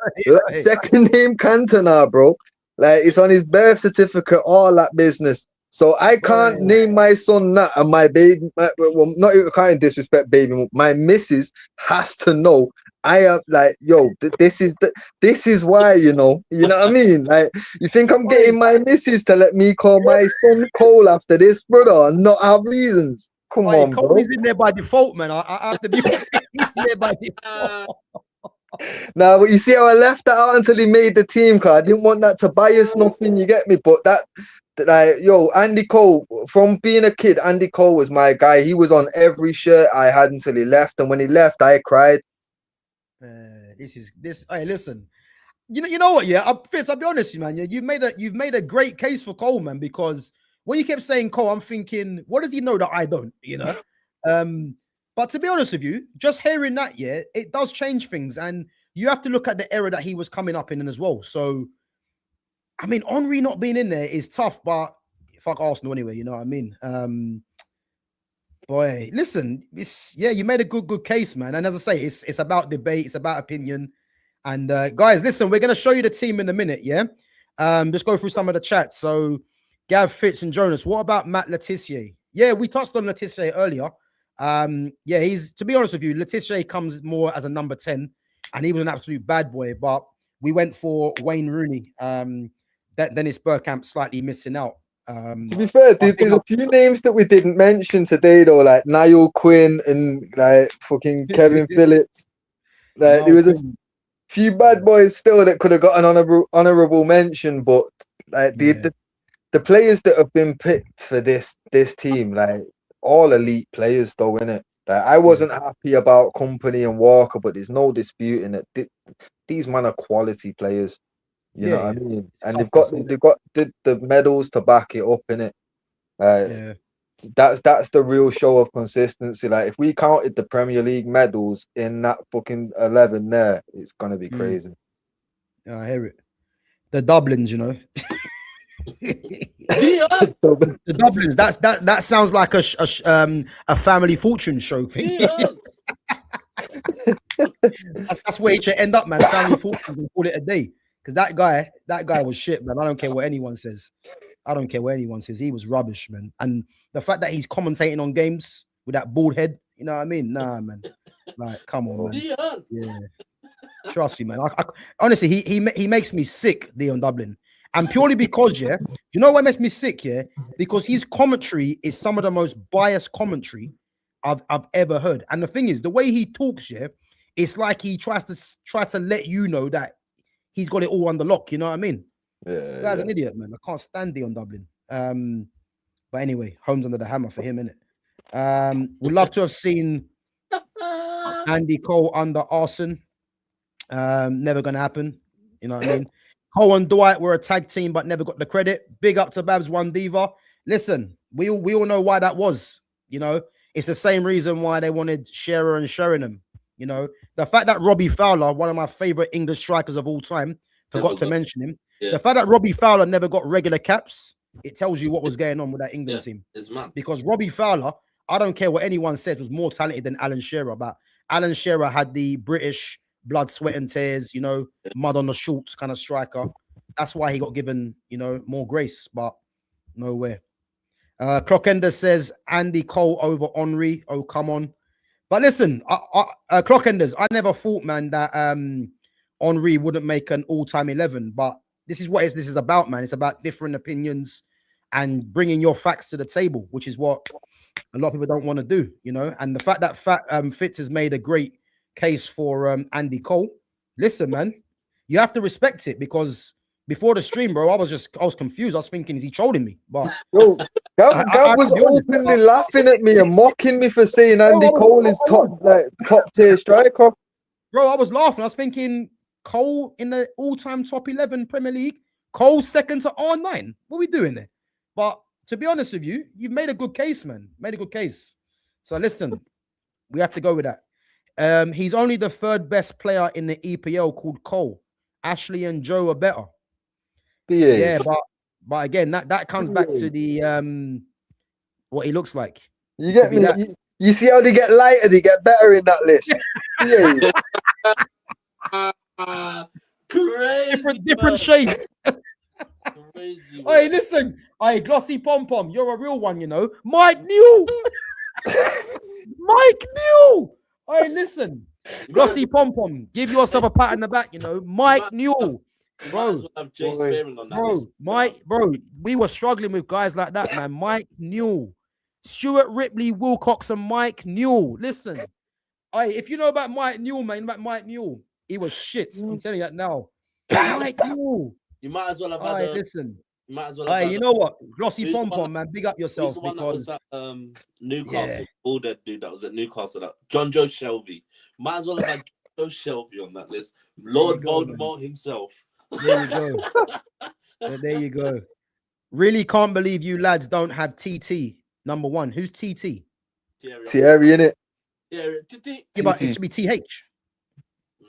second name Cantona, bro. Like it's on his birth certificate, all that business. So I can't name my son that, and my baby. Well, not I can't disrespect baby. My missus has to know. I am like, yo, this is why, you know what I mean? Like, you think I'm getting my missus to let me call my son Cole after this, brother, and not have reasons? Come on, Cole bro. is in there by default, man. I have to be in there by default. Now, but you see how I left that out until he made the team, card. I didn't want that to bias nothing. You get me? But that, like, yo, Andy Cole. From being a kid, Andy Cole was my guy. He was on every shirt I had until he left, and when he left, I cried. Hey, listen. You know what? Yeah, Fitz, I'll be honest, with you, man. Yeah, you've made a great case for Cole, man. Because when you kept saying Cole, I'm thinking, what does he know that I don't? You know. But to be honest with you, just hearing that, yeah, it does change things, and you have to look at the era that he was coming up in as well. So, I mean, Henry not being in there is tough, but fuck Arsenal anyway. You know what I mean? Boy, listen, you made a good case, man. And as I say, it's about debate, it's about opinion. And guys, listen, we're gonna show you the team in a minute, yeah. Just go through some of the chats. So, Gav, Fitz, and Jonas. What about Matt Letitia? Yeah, we touched on Letitia earlier. Yeah, he's, to be honest with you, Letitia comes more as a number 10, and he was an absolute bad boy. But we went for Wayne Rooney. Dennis Bergkamp slightly missing out. To be fair, there's a few names that we didn't mention today, though, like Niall Quinn and like fucking Kevin Phillips. Like there was a few bad boys still that could have got an honorable mention, but like the players that have been picked for this team, like all elite players, though, innit? Like I wasn't happy about Company and Walker, but there's no disputing it. These men are quality players. You know what I mean? And they've got the medals to back it up, innit? That's the real show of consistency. Like if we counted the Premier League medals in that fucking 11 there, it's gonna be crazy. Yeah, I hear it. The Dublins, you know. The Dublins. That sounds like a family fortune show thing. That's where it should end up, man. Family fortune, we'll call it a day. Because that guy was shit, man. I don't care what anyone says. He was rubbish, man. And the fact that he's commentating on games with that bald head, you know what I mean? Nah, man. Like, come on, man. Yeah. Trust me, man. Honestly, he makes me sick, Dion Dublin. And purely because, you know what makes me sick, because his commentary is some of the most biased commentary I've ever heard. And the thing is, the way he talks, it's like he tries to let you know that he's got it all under lock, you know what I mean? The guy's an idiot, man. I can't stand Dion Dublin. But anyway, home's under the hammer for him, innit? Would love to have seen Andy Cole under Arson. Never gonna happen. You know what I mean? Cole and Dwight were a tag team, but never got the credit. Big up to Babs One Diva. Listen, we all know why that was. You know, it's the same reason why they wanted Shearer and Sheringham. You know, the fact that Robbie Fowler, one of my favorite English strikers of all time, forgot to mention him. Yeah. The fact that Robbie Fowler never got regular caps, it tells you what was going on with that England team. Because Robbie Fowler, I don't care what anyone said, was more talented than Alan Shearer. But Alan Shearer had the British blood, sweat, and tears, you know, mud on the shorts kind of striker. That's why he got given, you know, more grace, but nowhere. Clockender says Andy Cole over Henry. Oh, come on. But listen, Clockenders, I never thought, man, that Henry wouldn't make an all-time 11. But this is what this is about, man. It's about different opinions and bringing your facts to the table, which is what a lot of people don't want to do, you know. And the fact that Fitz has made a great case for Andy Cole. Listen, man, you have to respect it, because before the stream, bro, I was confused. I was thinking, is he trolling me? But yo, Gav was openly laughing at me and mocking me for saying Andy Cole is top tier striker. Bro, I was laughing. I was thinking, Cole in the all-time top 11 Premier League, Cole second to R9. What are we doing there? But to be honest with you, you've made a good case, man. Made a good case. So listen, we have to go with that. He's only the third best player in the EPL called Cole. Ashley and Joe are better. Yeah, but again, that comes back to the what he looks like. You get me? You see how they get lighter, they get better in that list. Yeah. Crazy. Different shades. Crazy. Hey, listen. Hey, Glossy Pom Pom, you're a real one, you know. Mike New. Mike New. Hey, listen. Glossy Pom Pom, give yourself a pat on the back, you know. Mike Newell. Bro, bro, we were struggling with guys like that, man. Mike Newell, Stuart Ripley, Wilcox, and Mike Newell. Listen, hey, if you know about Mike Newell, man, he was shit. I'm telling you that now. Mike Newell. You might as well have had listen. You might as well have you know what? Glossy Pom Pom, man, big up yourself because that was at Newcastle. All that dude that was at Newcastle, that John Joe Shelby. Might as well have had Joe Shelby on that list. Lord Voldemort himself. There you go. There you go. Really can't believe you lads don't have TT number one. Who's TT? Thierry, innit? Yeah, but it should be TH.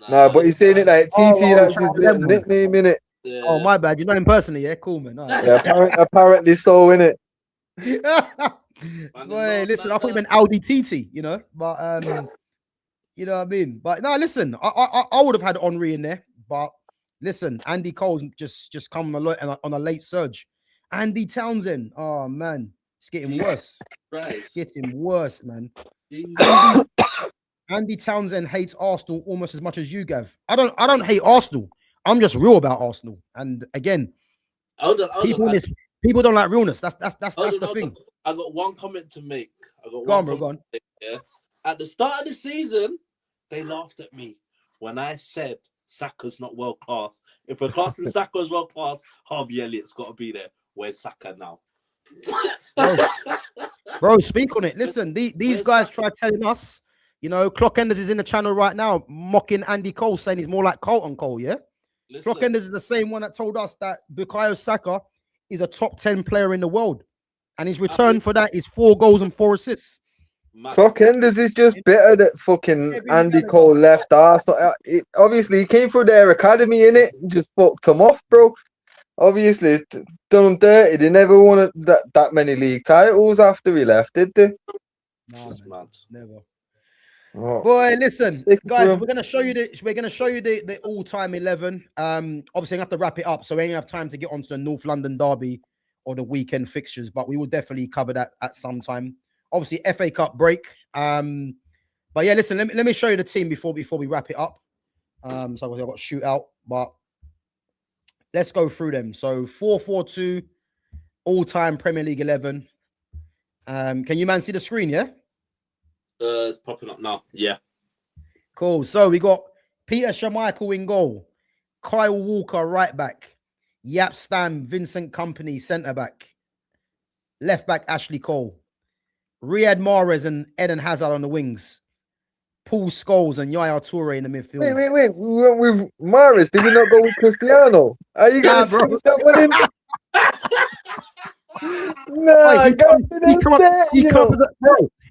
Nah, but he's saying it like TT, that's his nickname, innit? Yeah. Oh, my bad. You know him personally, yeah? Cool, man. Right. Yeah, apparently so, innit? Boy, listen, I thought you meant Audi TT, you know? But, you know what I mean? But, no, listen, I would have had Henry in there, but listen, Andy Cole's just come on a late surge. Andy Townsend, oh, man, it's getting worse. It's getting worse, man. Andy Townsend hates Arsenal almost as much as you, Gav. I don't hate Arsenal. I'm just real about Arsenal. And again, people don't like realness. That's the thing. I got one comment to make. Go on. Yeah. At the start of the season, they laughed at me when I said Saka's not world class. If we're classing Saka as world class, Harvey Elliott's got to be there. Where's Saka now? Bro, speak on it. Listen, these guys try telling us, you know, Clock Enders is in the channel right now mocking Andy Cole, saying he's more like Carlton Cole, yeah? Listen. Clock Enders is the same one that told us that Bukayo Saka is a top 10 player in the world. And his return for that is 4 goals and 4 assists. Clock Enders is just bitter that fucking Andy Cole left Arsenal. Obviously, he came through their academy, innit? Just fucked him off, bro. Obviously, done him dirty. They never won that many league titles after he left, did they? No, never. Oh. Boy, listen, guys, we're gonna show you the all-time 11. Obviously, I have to wrap it up, so we ain't have time to get onto the North London derby or the weekend fixtures, but we will definitely cover that at some time. Obviously, FA Cup break. But yeah, listen, let me show you the team before we wrap it up. So I've got shootout, but let's go through them. So 4-4-2, all-time Premier League 11. Can you man see the screen? Yeah. It's popping up now. Yeah. Cool. So we got Peter Schmeichel in goal, Kyle Walker right back, Yap Stam, Vincent Kompany centre back, left back Ashley Cole, Riyad Mahrez and Eden Hazard on the wings, Paul Scholes and Yaya Toure in the midfield. Wait. We went with Mahrez. Did we not go with Cristiano? Are you going to see that one in?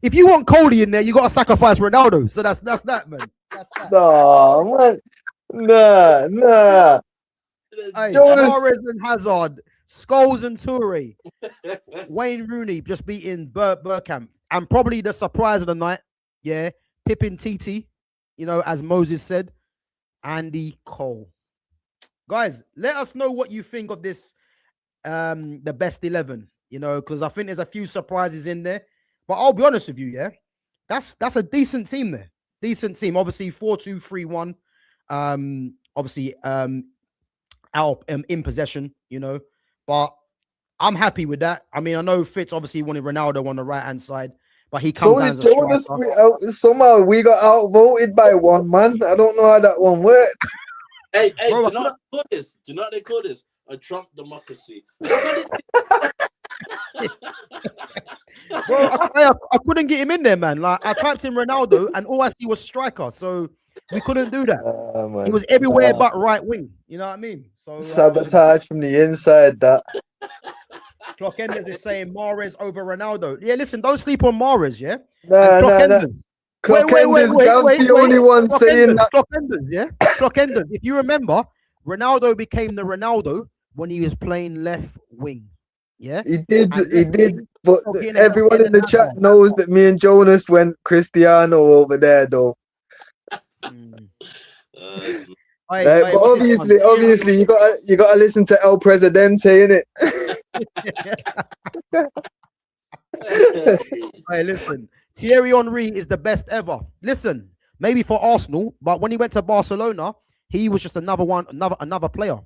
If you want Coley in there, you got to sacrifice Ronaldo. So that's that, man. That's that. No, man. Nah. Hey, Mahrez and Hazard, Scholes and Toure, Wayne Rooney just beating Bergkamp, and probably the surprise of the night, yeah, Pippin TT, you know, as Moses said, Andy Cole. Guys, let us know what you think of this. The best 11, you know, because I think there's a few surprises in there, but I'll be honest with you, yeah, that's a decent team there. Decent team, obviously 4-2-3-1, obviously out in possession, you know, but I'm happy with that. I mean, I know Fitz obviously wanted Ronaldo on the right hand side, but he comes down as a striker. Somehow we got outvoted by one man. I don't know how that one worked. Hey, bro, do you know what they call this? Do you know what they call this? A Trump democracy. Bro, I couldn't get him in there, man. Like, I typed in Ronaldo and all I see was striker, so we couldn't do that. He was everywhere but right wing. You know what I mean? So sabotage from the inside. That Clock Enders is saying Mahrez over Ronaldo. Yeah, listen, don't sleep on Mahrez. Yeah, Clock Enders, Gav's the only one saying that. Clock Enders, yeah, Clock Enders. If you remember, Ronaldo became the Ronaldo when he was playing left wing. Yeah, He did. And He did. But getting a- everyone in getting the an chat hour. knows that me and Jonas went Cristiano over there, though. Mm. Uh, Hey, Right? hey, But what's this one? obviously, you gotta listen to El Presidente, innit? Hey, listen, Thierry Henry is the best ever. Listen, maybe for Arsenal, but when he went to Barcelona, he was just another player.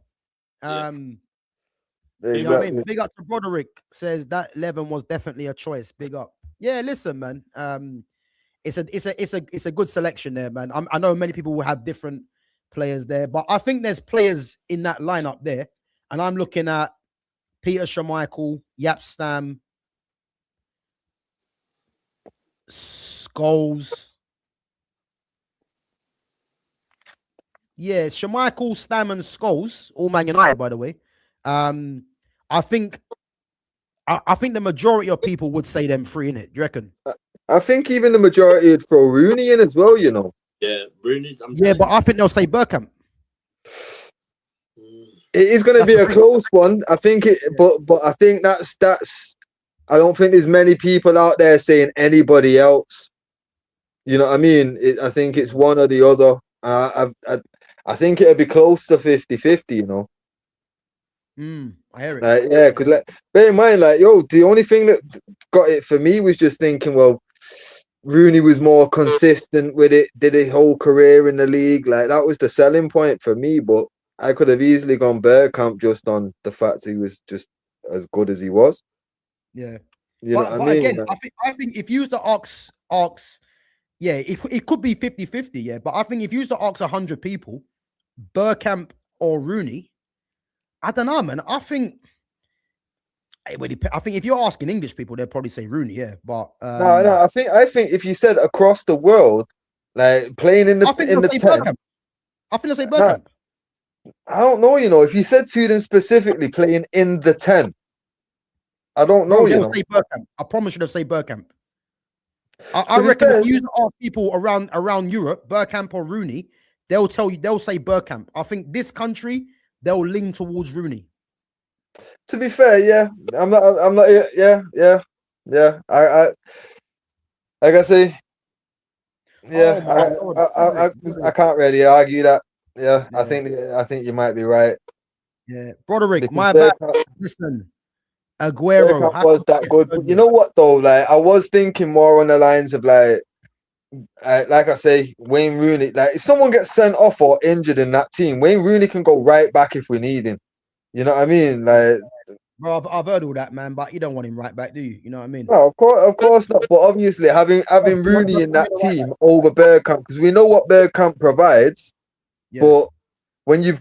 Yeah. You know what I mean? Exactly. Big up to Broderick, says that 11 was definitely a choice. Big up. Yeah, listen, man. It's a good selection there, man. I know many people will have different players there, but I think there's players in that lineup there, and I'm looking at Peter Schmeichel, Yap Stam, Scholes. Yeah, Schmeichel, Stam, and Scholes, all Man United, by the way. I think the majority of people would say them three in it. Do you reckon? I think even the majority would throw Rooney in as well, you know. Yeah, Rooney. But I think they'll say Bergkamp. It is going to be a close one. I think it, but I think that's. I don't think there's many people out there saying anybody else. You know what I mean? I think it's one or the other. I think it'll be close to 50-50, you know. I hear it. Yeah, because bear in mind, the only thing that got it for me was just thinking, well, Rooney was more consistent with it, did his whole career in the league. Like, that was the selling point for me, but I could have easily gone Bergkamp just on the fact he was just as good as he was. Yeah. You know what I mean? Again, I think if you use the ox, yeah, it could be 50-50, yeah. But I think if you use the ox 100 people, Bergkamp or Rooney, I don't know, man. I think if you're asking English people, they'll probably say Rooney, yeah. But no, I think if you said across the world, like playing in the 10, I think they'll say Bergkamp. I don't know, you know, if you said to them specifically playing in the 10, I don't know, they'll say Bergkamp. I promise you they'll say Bergkamp. I be reckon fair, if you ask people around Europe, Bergkamp or Rooney, they'll say Bergkamp. I think this country, they'll lean towards Rooney. To be fair, yeah, I'm not, yeah. I like I say, yeah, I can't really argue that. Yeah, I think you might be right. Yeah, Broderick, Because my bad. Listen, Aguero was that good, but you know what though? Like, I was thinking more on the lines of like I say, Wayne Rooney. Like, if someone gets sent off or injured in that team, Wayne Rooney can go right back if we need him. You know what I mean? Like, bro, I've heard all that, man, but you don't want him right back, do you? You know what I mean? No, of course not. But obviously, having Rooney in that team over Bergkamp, because we know what Bergkamp provides. Yeah. But when you've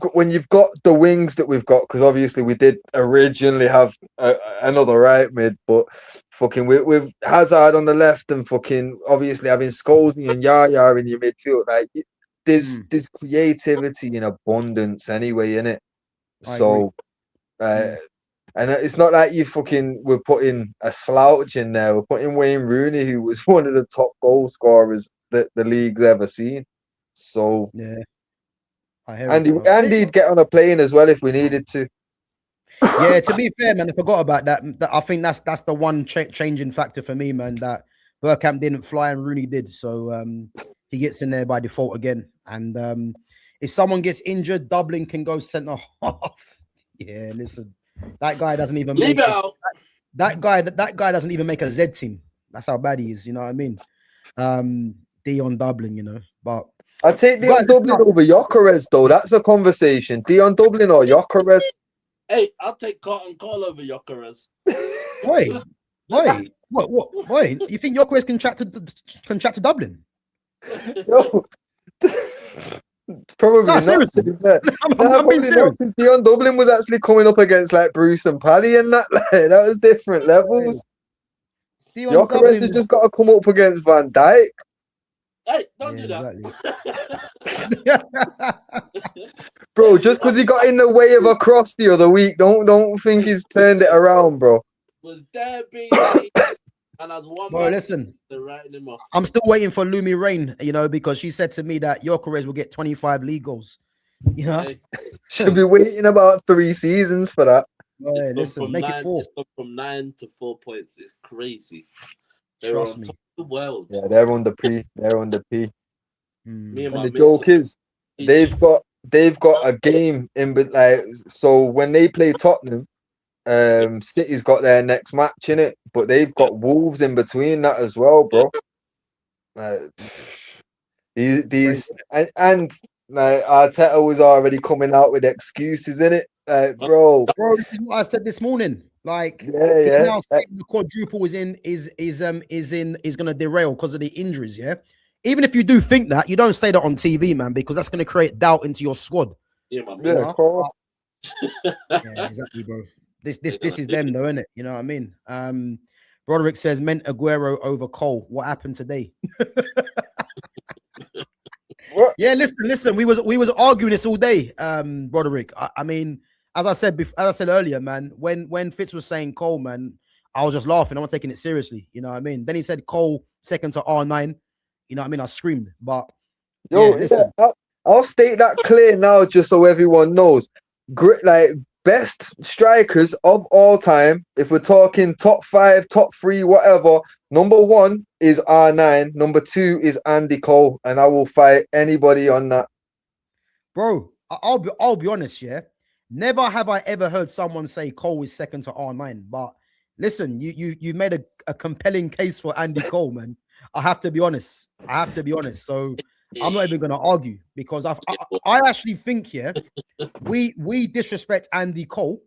got the wings that we've got, because obviously we did originally have another right mid, but fucking with Hazard on the left and fucking obviously having Scholes and Yaya in your midfield, like there's creativity in abundance anyway, innit? So, and it's not like we're putting a slouch in there. We're putting Wayne Rooney, who was one of the top goal scorers that the league's ever seen. So yeah. And he'd get on a plane as well if we needed to. Yeah, to be fair, man, I forgot about that. I think that's the one changing factor for me, man. That Bergkamp didn't fly and Rooney did, so he gets in there by default again. And if someone gets injured, Dublin can go centre half. Yeah, listen, that guy doesn't even leave it out. That guy doesn't even make a Z team. That's how bad he is. You know what I mean? Dion Dublin, you know, but. I take Dion Dublin over Gyökeres, though. That's a conversation. Dion Dublin or Gyökeres? Hey, I'll take Carlton Cole over Gyökeres. Wait. What? Wait. You think Gyökeres can chat to Dublin? No. Probably not. Seriously. I'm being serious. Dion Dublin was actually coming up against like Bruce and Paddy and that. Like, that was different levels. Gyökeres has just got to come up against Van Dijk. Hey, don't do that. Exactly. Bro, just because he got in the way of a cross the other week, don't think he's turned it around, bro. Was there being and as one bro, listen, him off. I'm still waiting for Lumi Rain, you know, because she said to me that Gyökeres will get 25 league goals. You know, should be waiting about 3 seasons for that. Listen, make it 4. It's gone from 9 to 4 points. It's crazy. Trust me. Top of the world. Yeah, they're on the P. They're on the P. Me and And my the joke is, they've got a game in, but like, so when they play Tottenham, City's got their next match in it, but they've got Wolves in between that as well, bro. These and like Arteta was already coming out with excuses in it, bro. This is what I said this morning. Like, Yeah. now saying the quadruple is gonna derail because of the injuries. Yeah, even if you do think that, you don't say that on TV, man, because that's gonna create doubt into your squad. Yeah, man. Yeah, Yeah, exactly, bro. This is them, though, isn't it? You know what I mean? Broderick says, meant Aguero over Cole. What happened today? What? Yeah, listen. We was arguing this all day, Broderick. I mean, as I said earlier, man. When Fitz was saying Cole, man, I was just laughing. I'm not taking it seriously. You know what I mean? Then he said Cole second to R9. You know what I mean? I screamed, but listen. I'll state that clear now, just so everyone knows. Like, best strikers of all time, if we're talking top 5, top 3, whatever, number 1 is R9, number 2 is Andy Cole, and I will fight anybody on that. Bro, I'll be honest, yeah. Never have I ever heard someone say Cole is second to R9. But listen, you made a compelling case for Andy Cole, man. I have to be honest. So I'm not even going to argue, because I actually think, we disrespect Andy Cole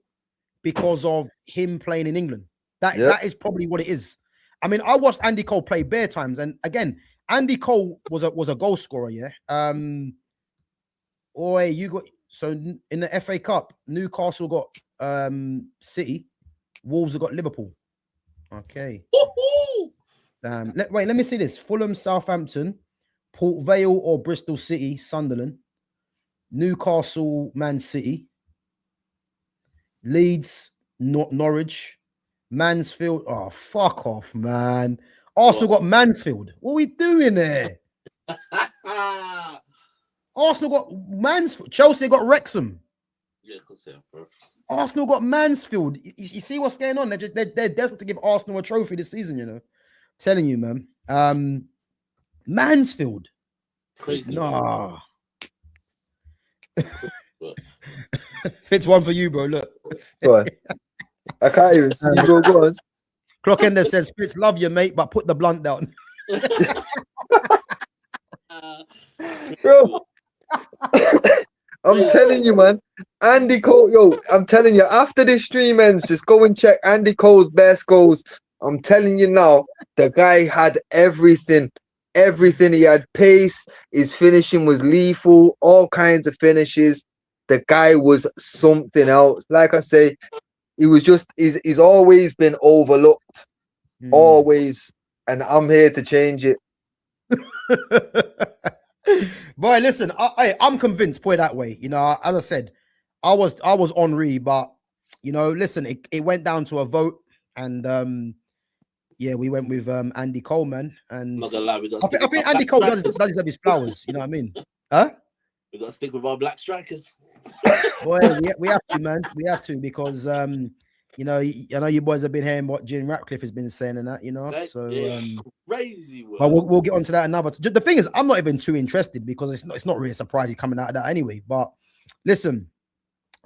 because of him playing in England. That is probably what it is. I mean, I watched Andy Cole play bare times, and again, Andy Cole was a goal scorer. Yeah. You got, so in the FA Cup, Newcastle got City, Wolves have got Liverpool. Okay. Let me see this: Fulham, Southampton, Port Vale or Bristol City, Sunderland, Newcastle, Man City, Leeds, Norwich, Mansfield. Oh, fuck off, man. Arsenal got Mansfield. What are we doing there? Arsenal got Mansfield. Chelsea got Wrexham. Yeah, bro. Arsenal got Mansfield. You see what's going on? They're desperate to give Arsenal a trophy this season, you know. Telling you, man. Mansfield. Crazy. Nah. Fits one for you, bro. Look. Go on. I can't even see, bro. Go on. Clockender says, Fitz, love you, mate, but put the blunt down. Bro. I'm telling you, man. Andy Cole, I'm telling you, after this stream ends, just go and check Andy Cole's best goals. I'm telling you now, the guy had everything. Everything. He had pace. His finishing was lethal. All kinds of finishes. The guy was something else. Like I say, he's always been overlooked. Always. And I'm here to change it. Boy, listen, I'm convinced, put it that way. You know, as I said, I was Henri, but you know, listen, it went down to a vote, and we went with Andy Cole, man. And I'm not gonna lie, I think Andy Cole does have his flowers. You know what I mean? Huh? We got to stick with our black strikers. Boy, we have to, man. We have to, because you know, I know you boys have been hearing what Jim Ratcliffe has been saying and that, you know. So crazy. But we'll get onto that another. The thing is, I'm not even too interested, because it's not really a surprise he's coming out of that anyway. But listen,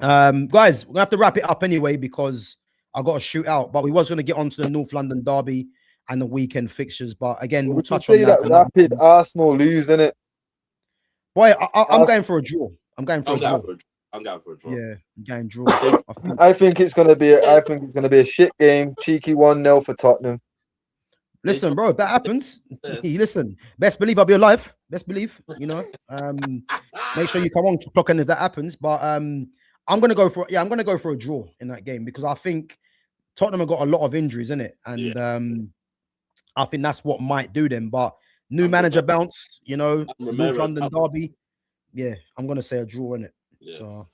guys, we're gonna have to wrap it up anyway, because I got to shoot out. But we was gonna get onto the North London derby and the weekend fixtures. But again, we'll touch on that. Rapid Arsenal lose, innit? Boy, I'm going for a draw. I'm going for a draw. I'm going for a draw. Yeah, I'm going draw. I think it's gonna be a shit game. Cheeky 1-0 for Tottenham. Listen, bro, if that happens, listen, best believe I'll be alive. Best believe, you know. Make sure you come on to clock in if that happens. But I'm gonna go for a draw in that game, because I think Tottenham have got a lot of injuries in it, and I think that's what might do them. But new manager bounce, you know, North London derby. Yeah, I'm gonna say a draw in it. Yeah. So,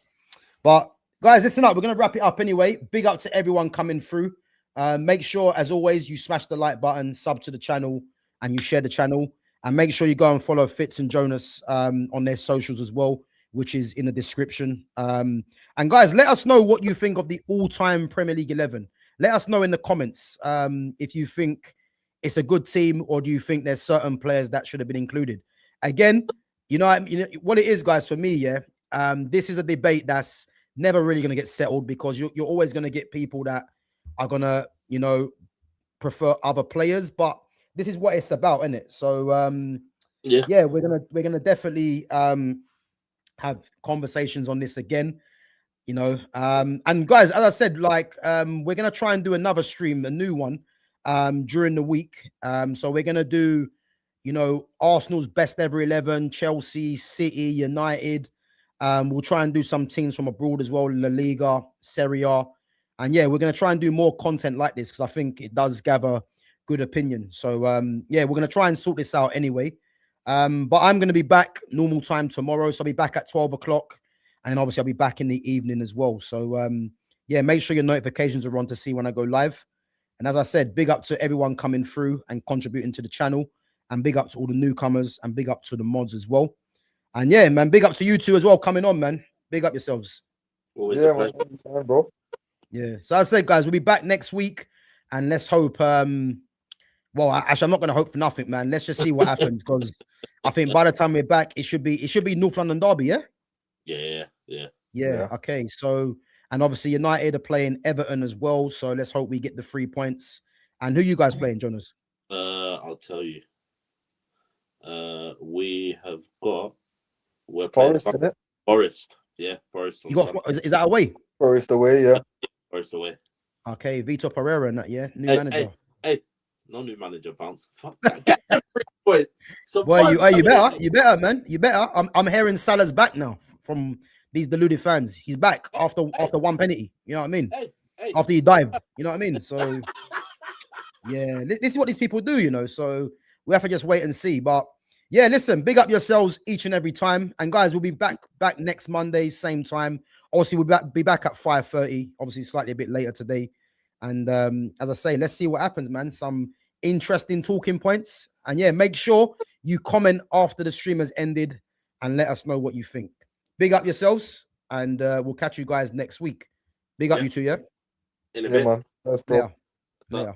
but guys, listen up. We're gonna wrap it up anyway. Big up to everyone coming through. Make sure, as always, you smash the like button, sub to the channel, and you share the channel. And make sure you go and follow Fitz and Jonas on their socials as well. which is in the description. And guys, let us know what you think of the all-time Premier League 11. Let us know in the comments if you think it's a good team, or do you think there's certain players that should have been included. Again, you know what it is, guys, for me, yeah. This is a debate that's never really going to get settled, because you're always going to get people that are going to, you know, prefer other players, but this is what it's about, isn't it? So yeah, we're gonna definitely have conversations on this again, you know. And guys, as I said, like we're gonna try and do another stream, a new one, during the week. So we're gonna do, you know, Arsenal's best ever 11, Chelsea, City, United. We'll try and do some teams from abroad as well, La Liga, Serie A. And yeah, we're going to try and do more content like this, because I think it does gather good opinion. So yeah, we're going to try and sort this out anyway. But I'm going to be back normal time tomorrow. So I'll be back at 12 o'clock. And obviously I'll be back in the evening as well. So yeah, make sure your notifications are on to see when I go live. And as I said, big up to everyone coming through and contributing to the channel. And big up to all the newcomers, and big up to the mods as well. And yeah, man, big up to you two as well coming on, man. Big up yourselves. Always a pleasure. Man, bro. Yeah. So as I said, guys, we'll be back next week, and let's hope. Well, actually, I'm not going to hope for nothing, man. Let's just see what happens, because I think by the time we're back, it should be North London derby, yeah. Yeah. Okay. So, and obviously United are playing Everton as well. So let's hope we get the 3 points. And who you guys playing, Jonas? I'll tell you. We're Forest, playing isn't it? Forest. Yeah, Forest. You got is that away? Forest away, yeah. Forest away. Okay, Vitor Pereira and that, yeah. New manager. Hey, no new manager, bounce. Fuck that. Get them 3 points. Boy, you better, man. You better. I'm hearing Salah's back now from these deluded fans. He's back after one penalty. You know what I mean? Hey. After he dived. You know what I mean? So yeah, this is what these people do, you know. So we have to just wait and see. But yeah, listen, big up yourselves each and every time. And guys, we'll be back next Monday, same time. Obviously, we'll be back at 5:30. Obviously, slightly a bit later today. And as I say, let's see what happens, man. Some interesting talking points. And yeah, make sure you comment after the stream has ended and let us know what you think. Big up yourselves, and we'll catch you guys next week. Big up you two, yeah? In a bit. Man. That's bro. Yeah.